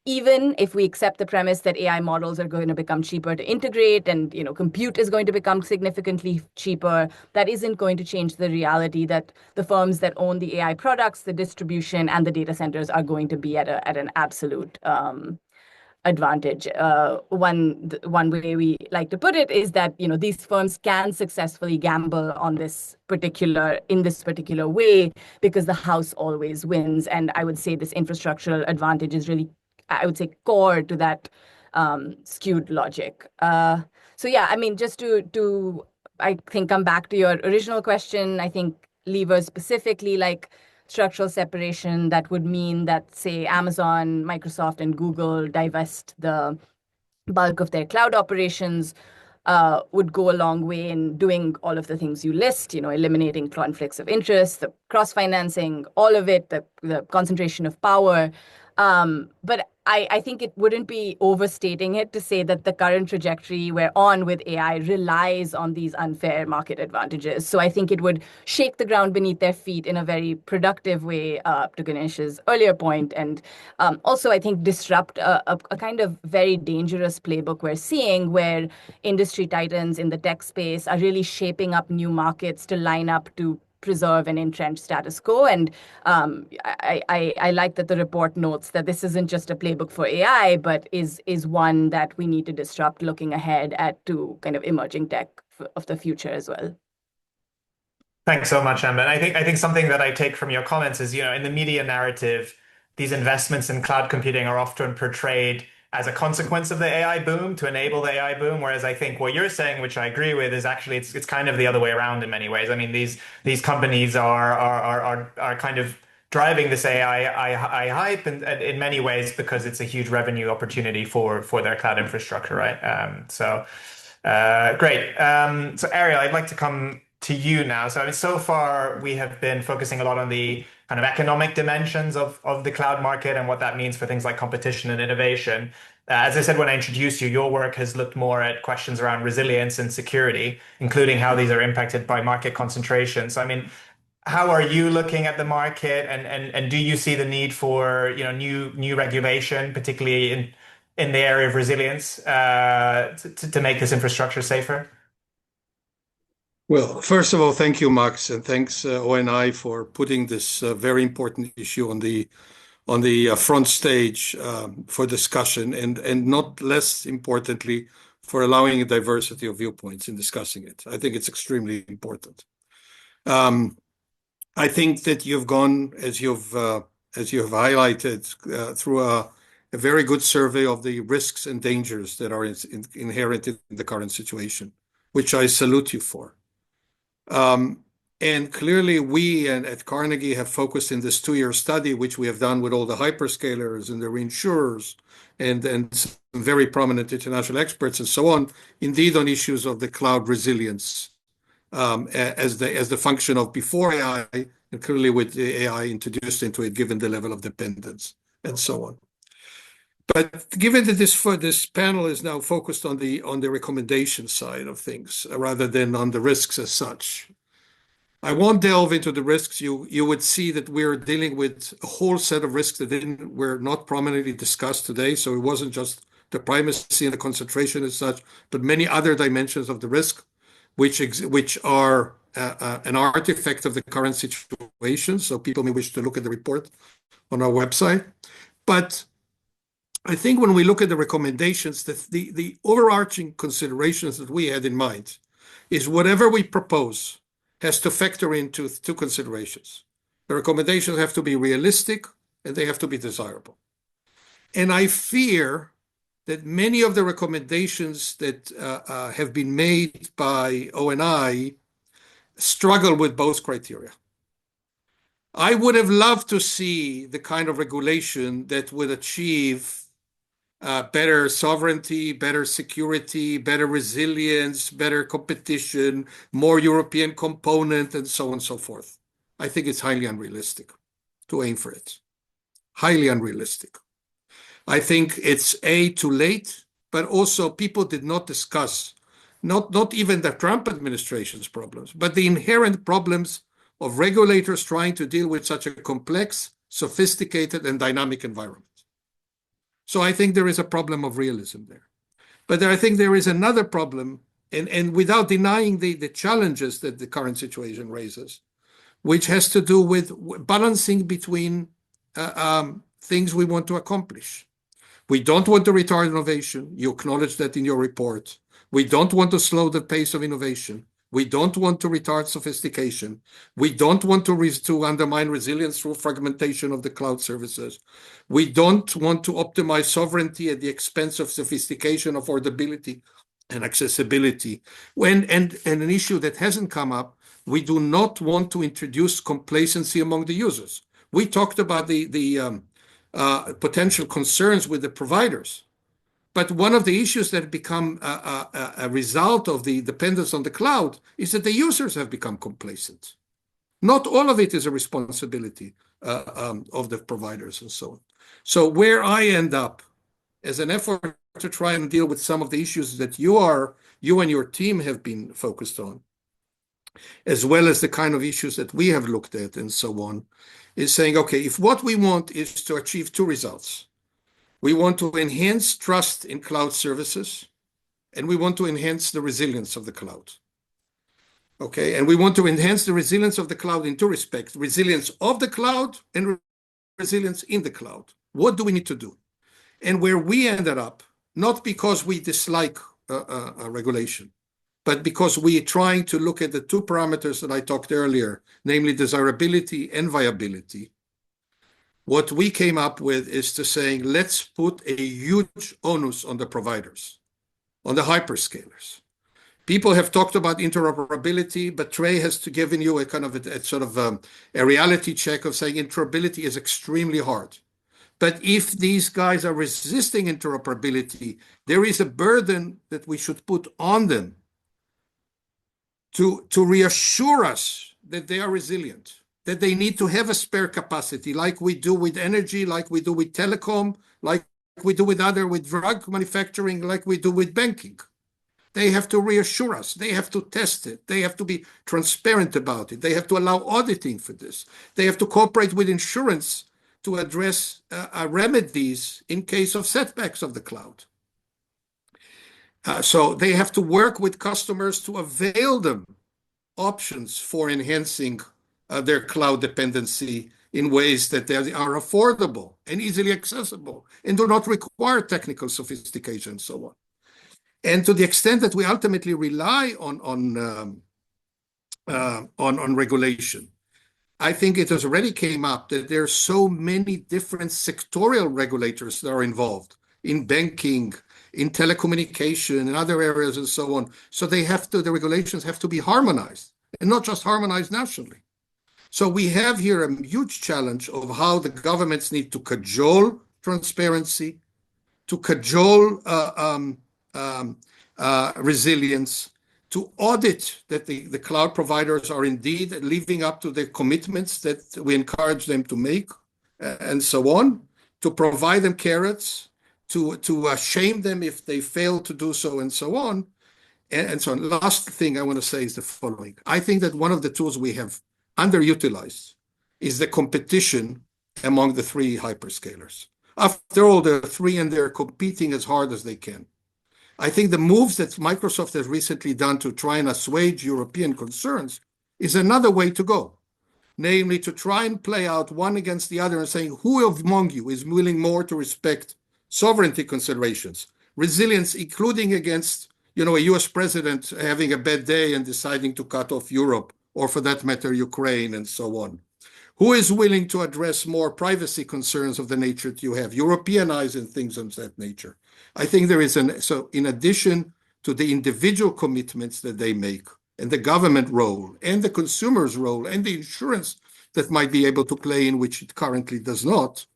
even if we accept the premise that AI models are going to become cheaper to integrate and compute is going to become significantly cheaper, that isn't going to change the reality that the firms that own the AI products, the distribution, and the data centers are going to be at an absolute advantage. One way we like to put it is that these firms can successfully gamble on in this particular way because the house always wins. And I would say this infrastructural advantage is really, I would say, core to that skewed logic. So yeah, I mean, just to I think come back to your original question, I think levers specifically like structural separation, that would mean that, say, Amazon, Microsoft, and Google divest the bulk of their cloud operations, would go a long way in doing all of the things you list, eliminating conflicts of interest, the cross-financing, all of it, the concentration of power. But I think it wouldn't be overstating it to say that the current trajectory we're on with AI relies on these unfair market advantages. So I think it would shake the ground beneath their feet in a very productive way, to Ganesh's earlier point, and also I think disrupt a kind of very dangerous playbook we're seeing, where industry titans in the tech space are really shaping up new markets to line up to preserve an entrenched status quo. And I like that the report notes that this isn't just a playbook for AI, but is one that we need to disrupt, looking ahead to kind of emerging tech of the future as well. Thanks so much, Amber. And I think something that I take from your comments is, in the media narrative, these investments in cloud computing are often portrayed as a consequence of the AI boom, to enable the AI boom. Whereas I think what you're saying, which I agree with, is actually it's kind of the other way around in many ways. I mean, these companies are kind of driving this AI hype, and in many ways because it's a huge revenue opportunity for their cloud infrastructure, right? Great. So Ariel, I'd like to come to you now. So I mean, so far we have been focusing a lot on the kind of economic dimensions of the cloud market and what that means for things like competition and innovation. As I said when I introduced you, your work has looked more at questions around resilience and security, including how these are impacted by market concentration. So I mean, how are you looking at the market, and do you see the need for new regulation, particularly in the area of resilience, to make this infrastructure safer? Well, first of all, thank you, Max, and thanks ONI for putting this very important issue on the front stage for discussion, and not less importantly, for allowing a diversity of viewpoints in discussing it. I think it's extremely important. I think that you've gone, as you have highlighted, through a very good survey of the risks and dangers that are inherent in the current situation, which I salute you for. And clearly we at Carnegie have focused in this 2-year study, which we have done with all the hyperscalers and the reinsurers and some very prominent international experts and so on, indeed on issues of the cloud resilience, as the function of before AI, and clearly with the AI introduced into it, given the level of dependence and so on. But given that this panel is now focused on the recommendation side of things rather than on the risks as such, I won't delve into the risks. You would see that we're dealing with a whole set of risks that were not prominently discussed today. So it wasn't just the primacy and the concentration as such, but many other dimensions of the risk, which are an artifact of the current situation. So people may wish to look at the report on our website. But I think when we look at the recommendations, the overarching considerations that we had in mind is whatever we propose has to factor into 2 considerations. The recommendations have to be realistic and they have to be desirable. And I fear that many of the recommendations that have been made by ONI struggle with both criteria. I would have loved to see the kind of regulation that would achieve better sovereignty, better security, better resilience, better competition, more European component, and so on and so forth. I think it's highly unrealistic to aim for it. Highly unrealistic. I think it's too late, but also people did not discuss, not even the Trump administration's problems, but the inherent problems of regulators trying to deal with such a complex, sophisticated, and dynamic environment. So I think there is a problem of realism there. But I think there is another problem, and without denying the challenges that the current situation raises, which has to do with balancing between things we want to accomplish. We don't want to retard innovation. You acknowledge that in your report. We don't want to slow the pace of innovation. We don't want to retard sophistication. We don't want to undermine resilience through fragmentation of the cloud services. We don't want to optimize sovereignty at the expense of sophistication, affordability, and accessibility. And an issue that hasn't come up, we do not want to introduce complacency among the users. We talked about the potential concerns with the providers. But one of the issues that become a result of the dependence on the cloud is that the users have become complacent. Not all of it is a responsibility of the providers and so on. So where I end up as an effort to try and deal with some of the issues that you and your team have been focused on, as well as the kind of issues that we have looked at and so on, is saying, okay, if what we want is to achieve two results, we want to enhance trust in cloud services, and we want to enhance the resilience of the cloud. Okay, and we want to enhance the resilience of the cloud in two respects, resilience of the cloud and resilience in the cloud. What do we need to do? And where we ended up, not because we dislike regulation, but because we are trying to look at the two parameters that I talked earlier, namely desirability and viability. What we came up with is to saying, let's put a huge onus on the providers, on the hyperscalers. People have talked about interoperability, but Trey has given you a kind of a reality check of saying interoperability is extremely hard. But if these guys are resisting interoperability, there is a burden that we should put on them to reassure us that they are resilient, that they need to have a spare capacity, like we do with energy, like we do with telecom, like we do with drug manufacturing, like we do with banking. They have to reassure us. They have to test it. They have to be transparent about it. They have to allow auditing for this. They have to cooperate with insurance to address remedies in case of setbacks of the cloud. So they have to work with customers to avail them options for enhancing their cloud dependency in ways that they are affordable and easily accessible and do not require technical sophistication and so on. And to the extent that we ultimately rely on regulation, I think it has already came up that there are so many different sectorial regulators that are involved in banking, in telecommunication, and other areas and so on. So the regulations have to be harmonized, and not just harmonized nationally. So we have here a huge challenge of how the governments need to cajole transparency, to cajole resilience, to audit that the cloud providers are indeed living up to the commitments that we encourage them to make, and so on, to provide them carrots, to shame them if they fail to do so, and so on, and so on. Last thing I want to say is the following. I think that one of the tools we have underutilized is the competition among the three hyperscalers. After all, there are three, and they're competing as hard as they can. I think the moves that Microsoft has recently done to try and assuage European concerns is another way to go, namely to try and play out one against the other and saying, who among you is willing more to respect sovereignty considerations, resilience, including against, a US president having a bad day and deciding to cut off Europe, or for that matter, Ukraine, and so on. Who is willing to address more privacy concerns of the nature that you have, Europeanize and things of that nature? I think there is so in addition to the individual commitments that they make, and the government role, and the consumer's role, and the insurance that might be able to play in which it currently does not,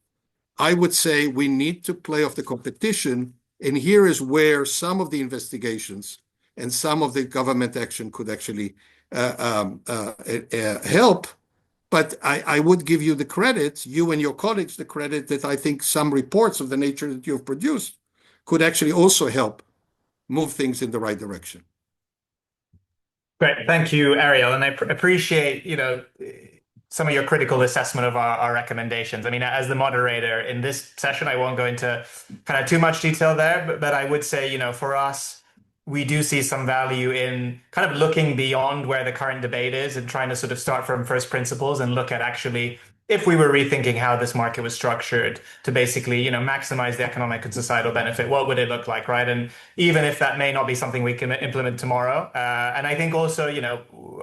I would say we need to play off the competition, and here is where some of the investigations and some of the government action could actually help. But I would give you the credit, you and your colleagues, the credit that I think some reports of the nature that you've produced could actually also help move things in the right direction. Great. Thank you, Ariel. And I appreciate, some of your critical assessment of our recommendations. I mean, as the moderator in this session, I won't go into kind of too much detail there, but I would say, for us, we do see some value in kind of looking beyond where the current debate is and trying to sort of start from first principles and look at actually if we were rethinking how this market was structured to basically, maximize the economic and societal benefit, what would it look like, right? And even if that may not be something we can implement tomorrow, and I think also,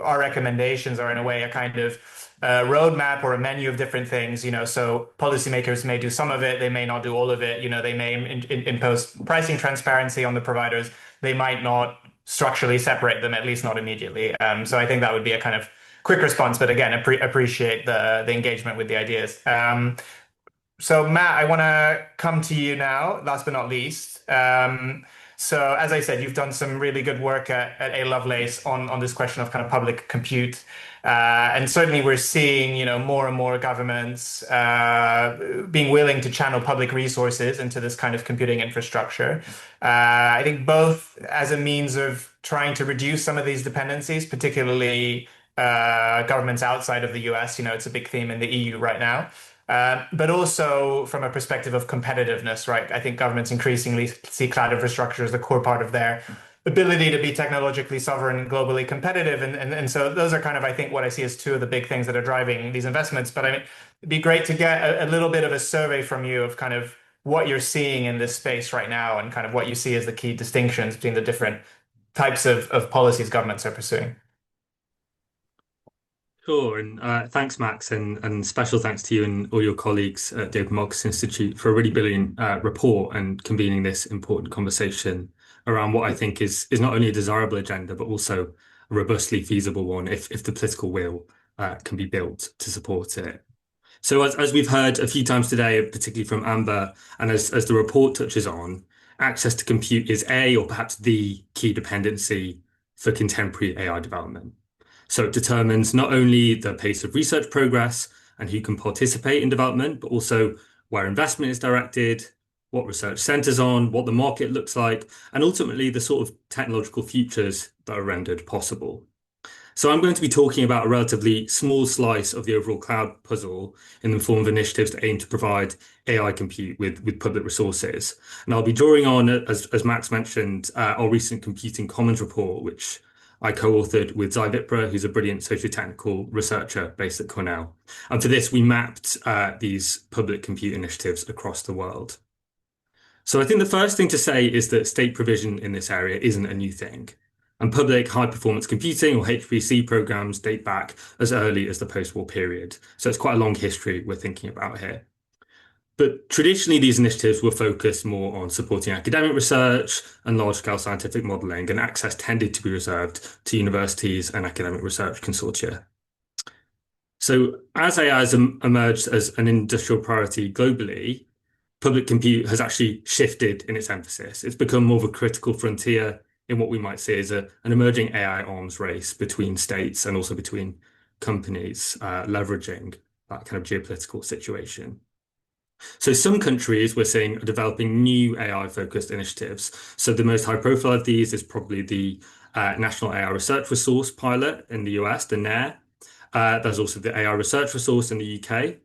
our recommendations are in a way a kind of roadmap or a menu of different things, so policymakers may do some of it, they may not do all of it, they may impose pricing transparency on the providers, they might not structurally separate them, at least not immediately. So I think that would be a kind of quick response, but again, appreciate the engagement with the ideas. So Matt, I want to come to you now, last but not least. So as I said, you've done some really good work at A Lovelace on this question of kind of public compute. And certainly we're seeing, more and more governments being willing to channel public resources into this kind of computing infrastructure. I think both as a means of trying to reduce some of these dependencies, particularly governments outside of the US, it's a big theme in the EU right now. But also from a perspective of competitiveness, right? I think governments increasingly see cloud infrastructure as the core part of their ability to be technologically sovereign and globally competitive. And so those are kind of, I think, what I see as two of the big things that are driving these investments. But I mean, it'd be great to get a little bit of a survey from you of kind of what you're seeing in this space right now and kind of what you see as the key distinctions between the different types of policies governments are pursuing. Sure, and thanks, Max, and special thanks to you and all your colleagues at the Open Markets Institute for a really brilliant report and convening this important conversation around what I think is not only a desirable agenda, but also a robustly feasible one if the political will can be built to support it. So as we've heard a few times today, particularly from Amber, and as the report touches on, access to compute is or perhaps the key dependency for contemporary AI development. So it determines not only the pace of research progress and who can participate in development, but also where investment is directed, what research centers on, what the market looks like, and ultimately the sort of technological futures that are rendered possible. So I'm going to be talking about a relatively small slice of the overall cloud puzzle in the form of initiatives that aim to provide AI compute with public resources. And I'll be drawing on, as Max mentioned, our recent Computing Commons report, which I co-authored with Zai Vipra, who's a brilliant socio-technical researcher based at Cornell. And for this, we mapped these public compute initiatives across the world. So I think the first thing to say is that state provision in this area isn't a new thing. And public high-performance computing, or HPC programs, date back as early as the post-war period. So it's quite a long history we're thinking about here. But traditionally, these initiatives were focused more on supporting academic research and large-scale scientific modeling, and access tended to be reserved to universities and academic research consortia. So as AI has emerged as an industrial priority globally, public compute has actually shifted in its emphasis. It's become more of a critical frontier in what we might see as an emerging AI arms race between states and also between companies leveraging that kind of geopolitical situation. So some countries we're seeing are developing new AI-focused initiatives. So the most high-profile of these is probably the National AI Research Resource pilot in the US, the NARE. There's also the AI Research Resource in the UK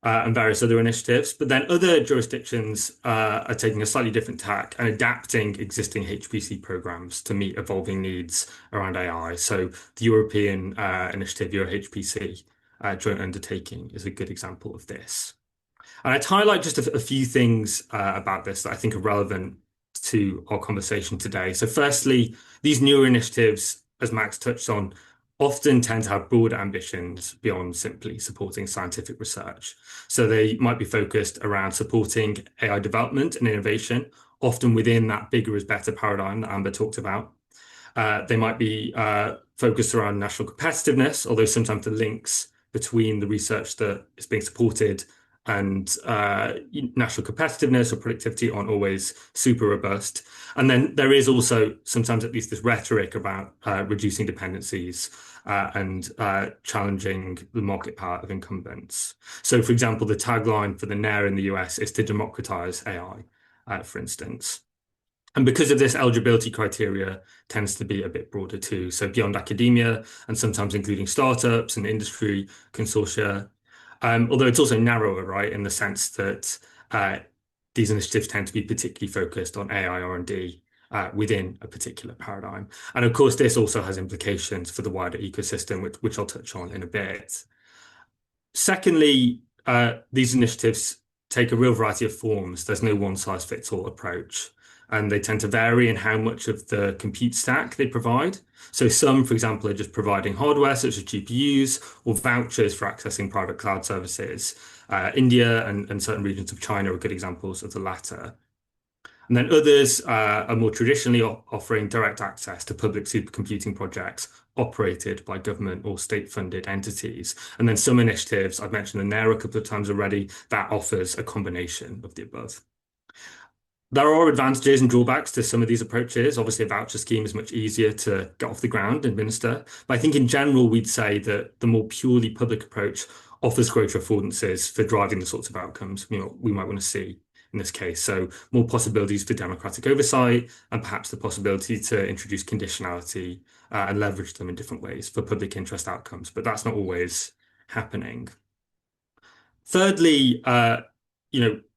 and various other initiatives. But then other jurisdictions are taking a slightly different tack and adapting existing HPC programs to meet evolving needs around AI. So the European initiative, EuroHPC joint undertaking, is a good example of this. And I'd highlight just a few things about this that I think are relevant to our conversation today. So firstly, these newer initiatives, as Max touched on, often tend to have broader ambitions beyond simply supporting scientific research. So they might be focused around supporting AI development and innovation, often within that bigger is better paradigm that Amber talked about. They might be focused around national competitiveness, although sometimes the links between the research that is being supported and national competitiveness or productivity aren't always super robust. And then there is also sometimes at least this rhetoric about reducing dependencies and challenging the market power of incumbents. So for example, the tagline for the NARE in the US is to democratize AI, for instance. And because of this, eligibility criteria tends to be a bit broader too. So beyond academia and sometimes including startups and industry consortia. Although it's also narrower, right, in the sense that these initiatives tend to be particularly focused on AI R&D within a particular paradigm. And of course, this also has implications for the wider ecosystem, which I'll touch on in a bit. Secondly, these initiatives take a real variety of forms. There's no one size fits all approach, and they tend to vary in how much of the compute stack they provide. So some, for example, are just providing hardware such as GPUs or vouchers for accessing private cloud services. India and certain regions of China are good examples of the latter. And then others are more traditionally offering direct access to public supercomputing projects operated by government or state-funded entities. And then some initiatives, I've mentioned the NARA a couple of times already, that offers a combination of the above. There are advantages and drawbacks to some of these approaches. Obviously, a voucher scheme is much easier to get off the ground and administer. But I think in general, we'd say that the more purely public approach offers greater affordances for driving the sorts of outcomes we might want to see in this case. So more possibilities for democratic oversight and perhaps the possibility to introduce conditionality and leverage them in different ways for public interest outcomes. But that's not always happening. Thirdly,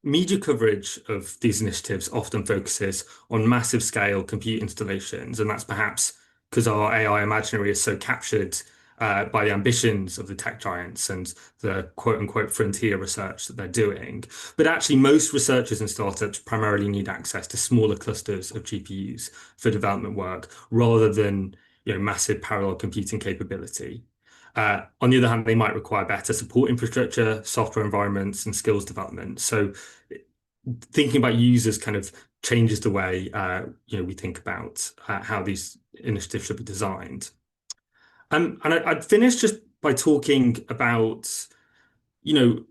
media coverage of these initiatives often focuses on massive scale compute installations, and that's perhaps because our AI imaginary is so captured by the ambitions of the tech giants and the quote unquote frontier research that they're doing. But actually, most researchers and startups primarily need access to smaller clusters of GPUs for development work rather than massive parallel computing capability. On the other hand, they might require better support infrastructure, software environments, and skills development. So thinking about users kind of changes the way we think about how these initiatives should be designed. And I'd finish just by talking about,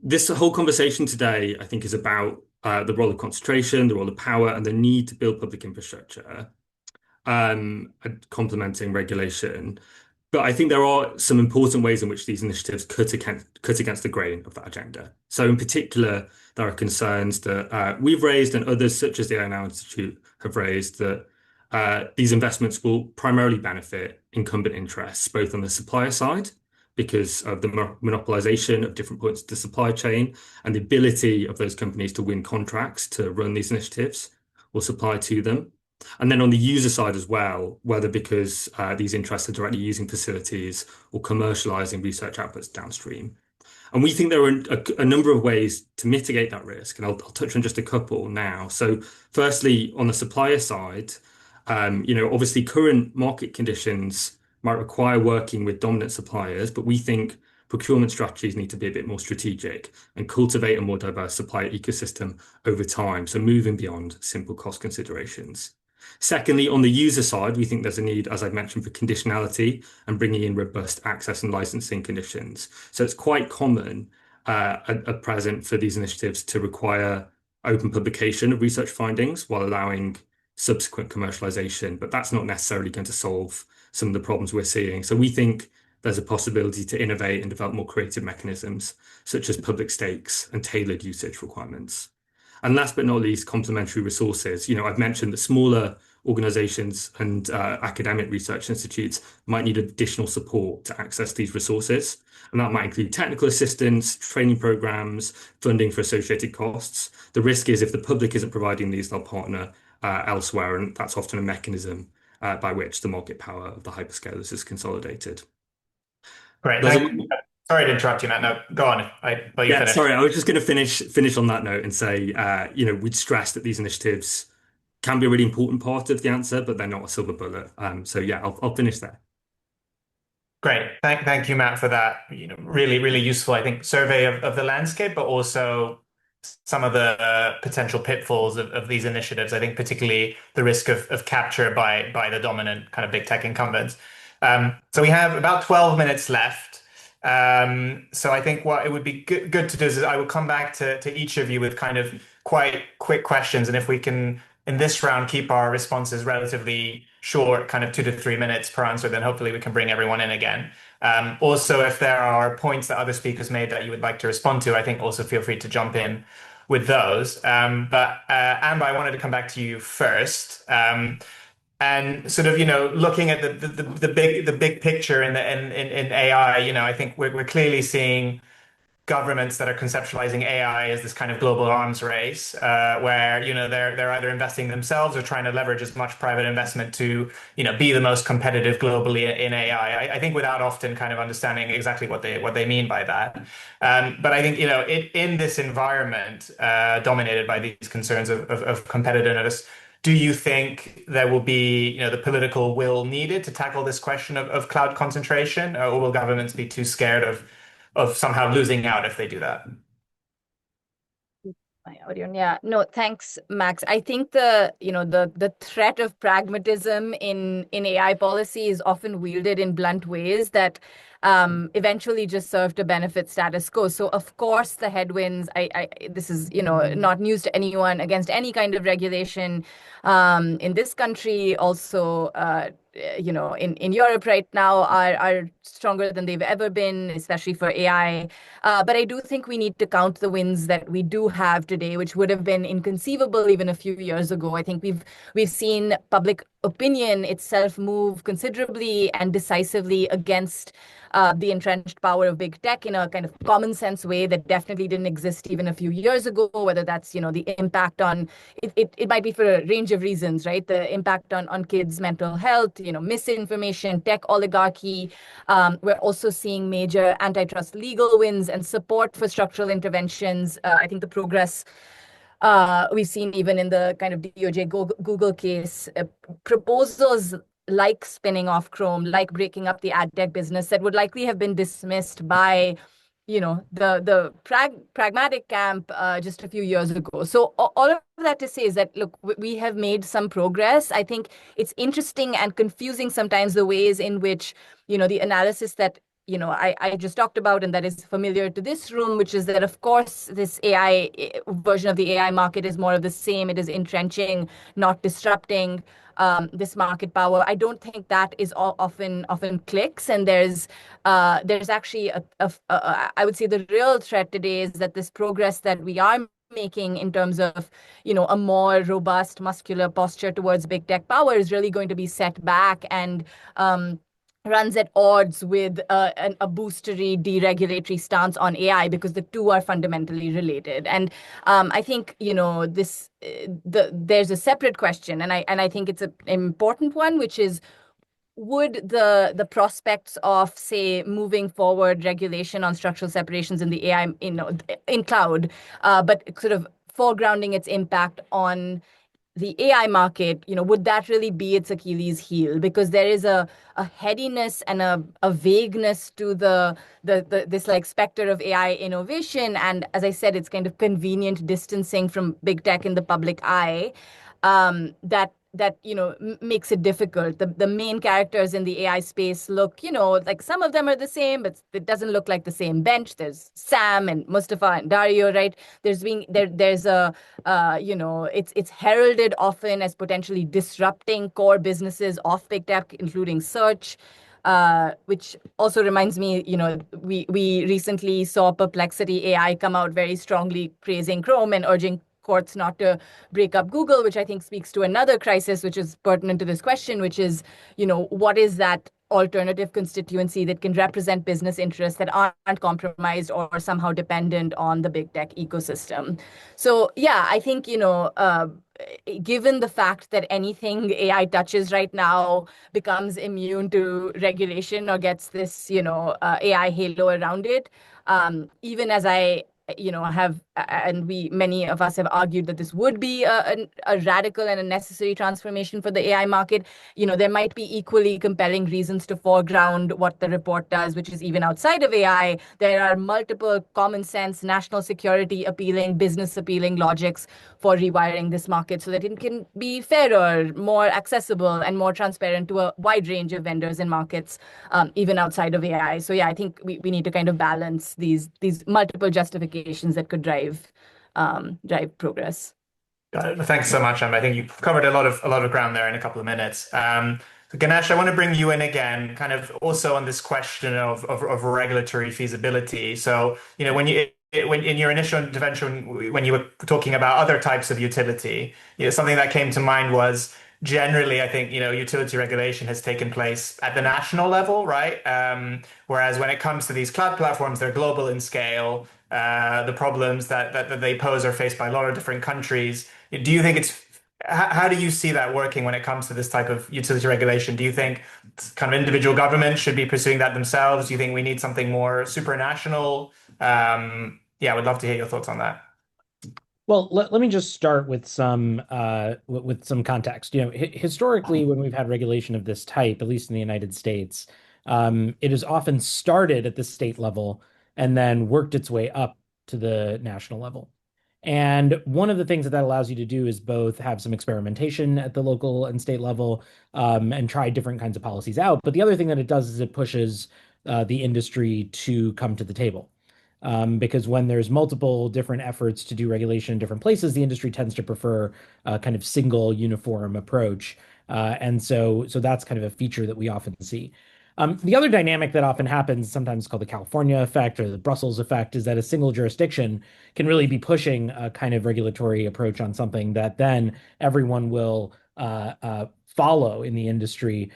this whole conversation today, I think, is about the role of concentration, the role of power, and the need to build public infrastructure, complementing regulation. But I think there are some important ways in which these initiatives cut against the grain of that agenda. So in particular, there are concerns that we've raised and others such as the AI Now Institute have raised that these investments will primarily benefit incumbent interests, both on the supplier side, because of the monopolization of different points of the supply chain and the ability of those companies to win contracts to run these initiatives or supply to them. And then on the user side as well, whether because these interests are directly using facilities or commercializing research outputs downstream. And we think there are a number of ways to mitigate that risk, and I'll touch on just a couple now. So firstly, on the supplier side, obviously current market conditions might require working with dominant suppliers, but we think procurement strategies need to be a bit more strategic and cultivate a more diverse supplier ecosystem over time, so moving beyond simple cost considerations. Secondly, on the user side, we think there's a need, as I've mentioned, for conditionality and bringing in robust access and licensing conditions. So it's quite common at present for these initiatives to require open publication of research findings while allowing subsequent commercialization, but that's not necessarily going to solve some of the problems we're seeing. So we think there's a possibility to innovate and develop more creative mechanisms, such as public stakes and tailored usage requirements. And last but not least, complementary resources. I've mentioned that smaller organizations and academic research institutes might need additional support to access these resources. And that might include technical assistance, training programs, funding for associated costs. The risk is if the public isn't providing these, they'll partner elsewhere. And that's often a mechanism by which the market power of the hyperscalers is consolidated. Great. Sorry to interrupt you, Matt. No, go on. Sorry, I was just going to finish on that note and say, we'd stress that these initiatives can be a really important part of the answer, but they're not a silver bullet. I'll finish there. Great. Thank you, Matt, for that. Really, really useful, I think, survey of the landscape, but also some of the potential pitfalls of these initiatives. I think particularly the risk of capture by the dominant kind of big tech incumbents. So we have about 12 minutes left. So I think what it would be good to do is I will come back to each of you with kind of quite quick questions. And if we can, in this round, keep our responses relatively short, kind of 2 to 3 minutes per answer, then hopefully we can bring everyone in again. Also, if there are points that other speakers made that you would like to respond to, I think also feel free to jump in with those. But Amber, I wanted to come back to you first. And sort of, looking at the big picture in AI, I think we're clearly seeing governments that are conceptualizing AI as this kind of global arms race, where they're either investing themselves or trying to leverage as much private investment to be the most competitive globally in AI. I think without often kind of understanding exactly what they mean by that. But I think in this environment dominated by these concerns of competitiveness, do you think there will be the political will needed to tackle this question of cloud concentration, or will governments be too scared of somehow losing out if they do that? Yeah, no, thanks, Max. I think the threat of pragmatism in AI policy is often wielded in blunt ways that eventually just serve to benefit status quo. So of course the headwinds, this is not news to anyone against any kind of regulation in this country. Also, in Europe right now are stronger than they've ever been, especially for AI. But I do think we need to count the wins that we do have today, which would have been inconceivable even a few years ago. I think we've seen public opinion itself move considerably and decisively against the entrenched power of big tech in a kind of common sense way that definitely didn't exist even a few years ago, whether that's, the impact on, it might be for a range of reasons, right? The impact on kids' mental health, misinformation, tech oligarchy. We're also seeing major antitrust legal wins and support for structural interventions. I think the progress we've seen even in the kind of DOJ Google case, proposals like spinning off Chrome, like breaking up the ad tech business that would likely have been dismissed by, the pragmatic camp just a few years ago. So all of that to say is that, look, we have made some progress. I think it's interesting and confusing sometimes the ways in which, the analysis that I just talked about and that is familiar to this room, which is that, of course, this AI version of the AI market is more of the same. It is entrenching, not disrupting this market power. I don't think that is often clicks. And there's actually I would say the real threat today is that this progress that we are making in terms of a more robust muscular posture towards big tech power is really going to be set back and runs at odds with a boostery deregulatory stance on AI, because the two are fundamentally related. And I think there's a separate question, and I think it's an important one, which is, would the prospects of, say, moving forward regulation on structural separations in the AI in cloud, but sort of foregrounding its impact on the AI market, would that really be its Achilles heel? Because there is a headiness and a vagueness to this like specter of AI innovation. And as I said, it's kind of convenient distancing from big tech in the public eye that makes it difficult. The main characters in the AI space look, like some of them are the same, but it doesn't look like the same bench. There's Sam and Mustafa and Dario, right? There's a it's heralded often as potentially disrupting core businesses of big tech, including search. Which also reminds me, we recently saw Perplexity AI come out very strongly praising Chrome and urging courts not to break up Google, which I think speaks to another crisis, which is pertinent to this question, which is, what is that alternative constituency that can represent business interests that aren't compromised or somehow dependent on the big tech ecosystem? So, yeah, I think, given the fact that anything AI touches right now becomes immune to regulation or gets this, AI halo around it, even as I have, and many of us have argued that this would be a radical and a necessary transformation for the AI market. There might be equally compelling reasons to foreground what the report does, which is even outside of AI. There are multiple common sense, national security appealing, business appealing logics for rewiring this market so that it can be fairer, more accessible, and more transparent to a wide range of vendors and markets, even outside of AI. So yeah, I think we need to kind of balance these multiple justifications that could drive progress. Got it. Thanks so much, Emma. I think you've covered a lot of ground there in a couple of minutes. So Ganesh, I want to bring you in again, kind of also on this question of regulatory feasibility. So, when in your initial intervention, when you were talking about other types of utility, something that came to mind was generally, I think, utility regulation has taken place at the national level, right? Whereas when it comes to these cloud platforms, they're global in scale. The problems that they pose are faced by a lot of different countries. Do you think how do you see that working when it comes to this type of utility regulation? Do you think kind of individual governments should be pursuing that themselves? Do you think we need something more supranational? Yeah, I would love to hear your thoughts on that. Well, let me just start with some context. Historically, when we've had regulation of this type, at least in the United States, it has often started at the state level and then worked its way up to the national level. And one of the things that allows you to do is both have some experimentation at the local and state level, and try different kinds of policies out. But the other thing that it does is it pushes the industry to come to the table. Because when there's multiple different efforts to do regulation in different places, the industry tends to prefer a kind of single uniform approach. And so that's kind of a feature that we often see. The other dynamic that often happens, sometimes called the California effect or the Brussels effect, is that a single jurisdiction can really be pushing a kind of regulatory approach on something that then everyone will follow in the industry,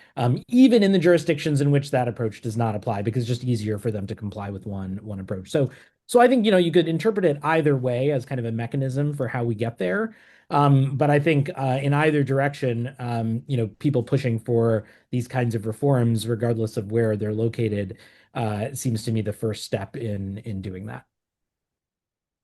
even in the jurisdictions in which that approach does not apply, because it's just easier for them to comply with one approach. So I think, you could interpret it either way as kind of a mechanism for how we get there. But I think in either direction, people pushing for these kinds of reforms, regardless of where they're located, seems to me the first step in doing that.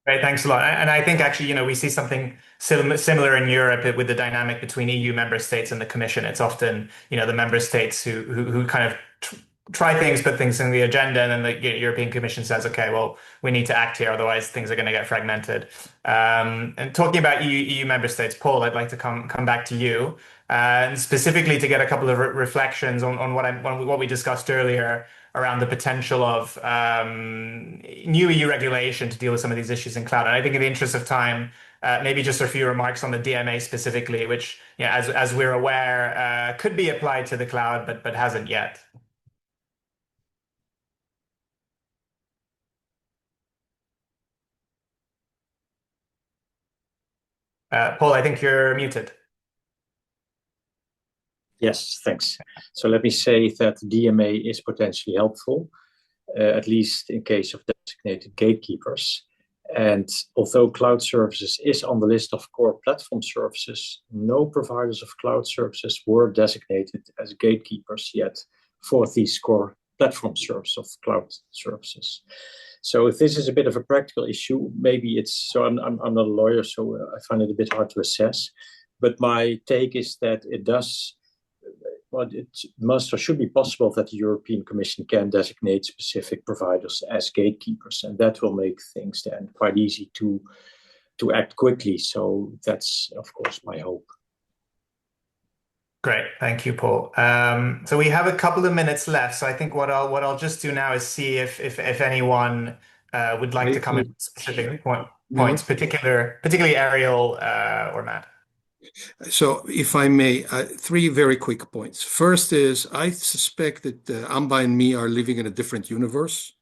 Great, thanks a lot. And I think actually, we see something similar in Europe with the dynamic between EU member states and the Commission. It's often, the member states who kind of try things, put things in the agenda, and then the European Commission says, okay, well, we need to act here, otherwise things are going to get fragmented. And talking about EU member states, Paul, I'd like to come back to you, and specifically to get a couple of reflections on what we discussed earlier around the potential of new EU regulation to deal with some of these issues in cloud. And I think in the interest of time, maybe just a few remarks on the DMA specifically, which, as we're aware, could be applied to the cloud, but hasn't yet. Paul, I think you're muted. Yes, thanks. So let me say that DMA is potentially helpful, at least in case of designated gatekeepers. And although cloud services is on the list of core platform services, no providers of cloud services were designated as gatekeepers yet for these core platform services of cloud services. So if this is a bit of a practical issue, maybe I'm not a lawyer, so I find it a bit hard to assess. But my take is that it must or should be possible that the European Commission can designate specific providers as gatekeepers, and that will make things then quite easy to act quickly. So that's, of course, my hope. Great, thank you, Paul. So we have a couple of minutes left. So I think what I'll just do now is see if anyone would like to comment on specific points, particularly Ariel or Matt. So if I may, three very quick points. First is, I suspect that Amba and me are living in a different universe,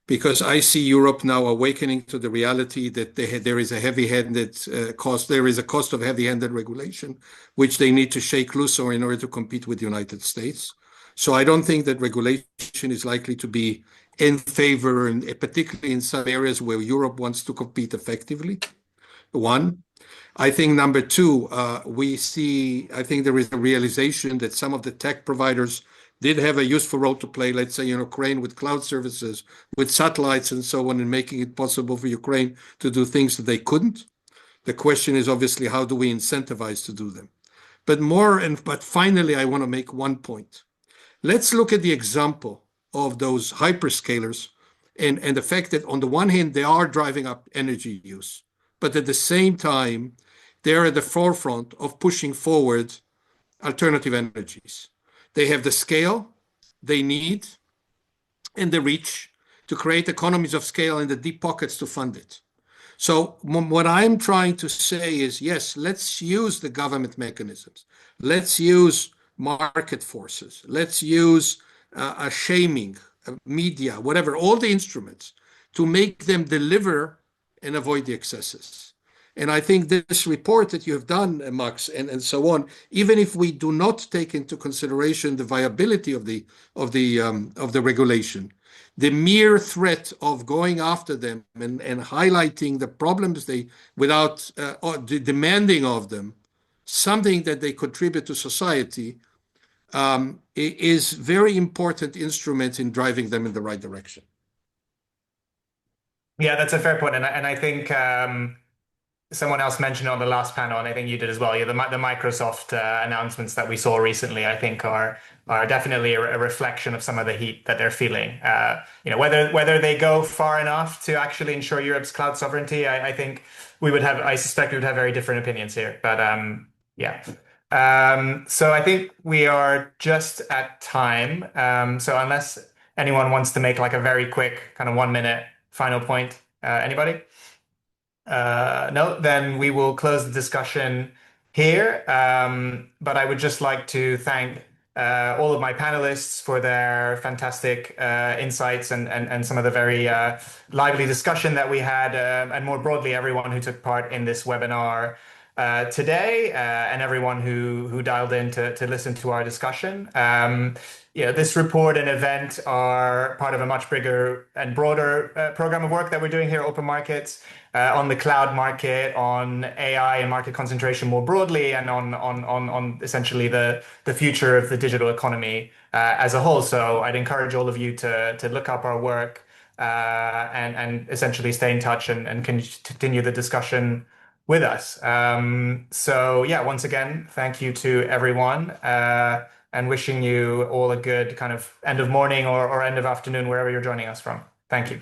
because I see Europe now awakening to the reality that there is a heavy-handed cost. There is a cost of heavy-handed regulation, which they need to shake loose in order to compete with the United States. So I don't think that regulation is likely to be in favor, and particularly in some areas where Europe wants to compete effectively. One. I think number two, I think there is a realization that some of the tech providers did have a useful role to play, let's say in Ukraine with cloud services, with satellites and so on, and making it possible for Ukraine to do things that they couldn't. The question is obviously, how do we incentivize to do them? But finally, I want to make one point. Let's look at the example of those hyperscalers and the fact that on the one hand, they are driving up energy use, but at the same time, they're at the forefront of pushing forward alternative energies. They have the scale they need and the reach to create economies of scale and the deep pockets to fund it. So what I'm trying to say is, yes, let's use the government mechanisms. Let's use market forces. Let's use shaming, media, whatever, all the instruments to make them deliver and avoid the excesses. And I think this report that you have done, Max, and so on, even if we do not take into consideration the viability of the regulation, the mere threat of going after them and highlighting the problems without demanding of them something that they contribute to society, is very important instrument in driving them in the right direction. Yeah, that's a fair point, and I think someone else mentioned on the last panel, and I think you did as well. Yeah, the Microsoft announcements that we saw recently, I think, are definitely a reflection of some of the heat that they're feeling. Whether they go far enough to actually ensure Europe's cloud sovereignty, I think I suspect we would have very different opinions here. But yeah. So I think we are just at time. So unless anyone wants to make like a very quick kind of 1 minute final point, anybody? No, then we will close the discussion here. But I would just like to thank all of my panelists for their fantastic insights and some of the very lively discussion that we had, and more broadly, everyone who took part in this webinar today, and everyone who dialed in to listen to our discussion. This report and event are part of a much bigger and broader program of work that we're doing here at Open Markets, on the cloud market, on AI and market concentration more broadly, and on essentially the future of the digital economy as a whole. So I'd encourage all of you to look up our work and essentially stay in touch and continue the discussion with us. So yeah, once again, thank you to everyone, and wishing you all a good kind of end of morning or end of afternoon, wherever you're joining us from. Thank you.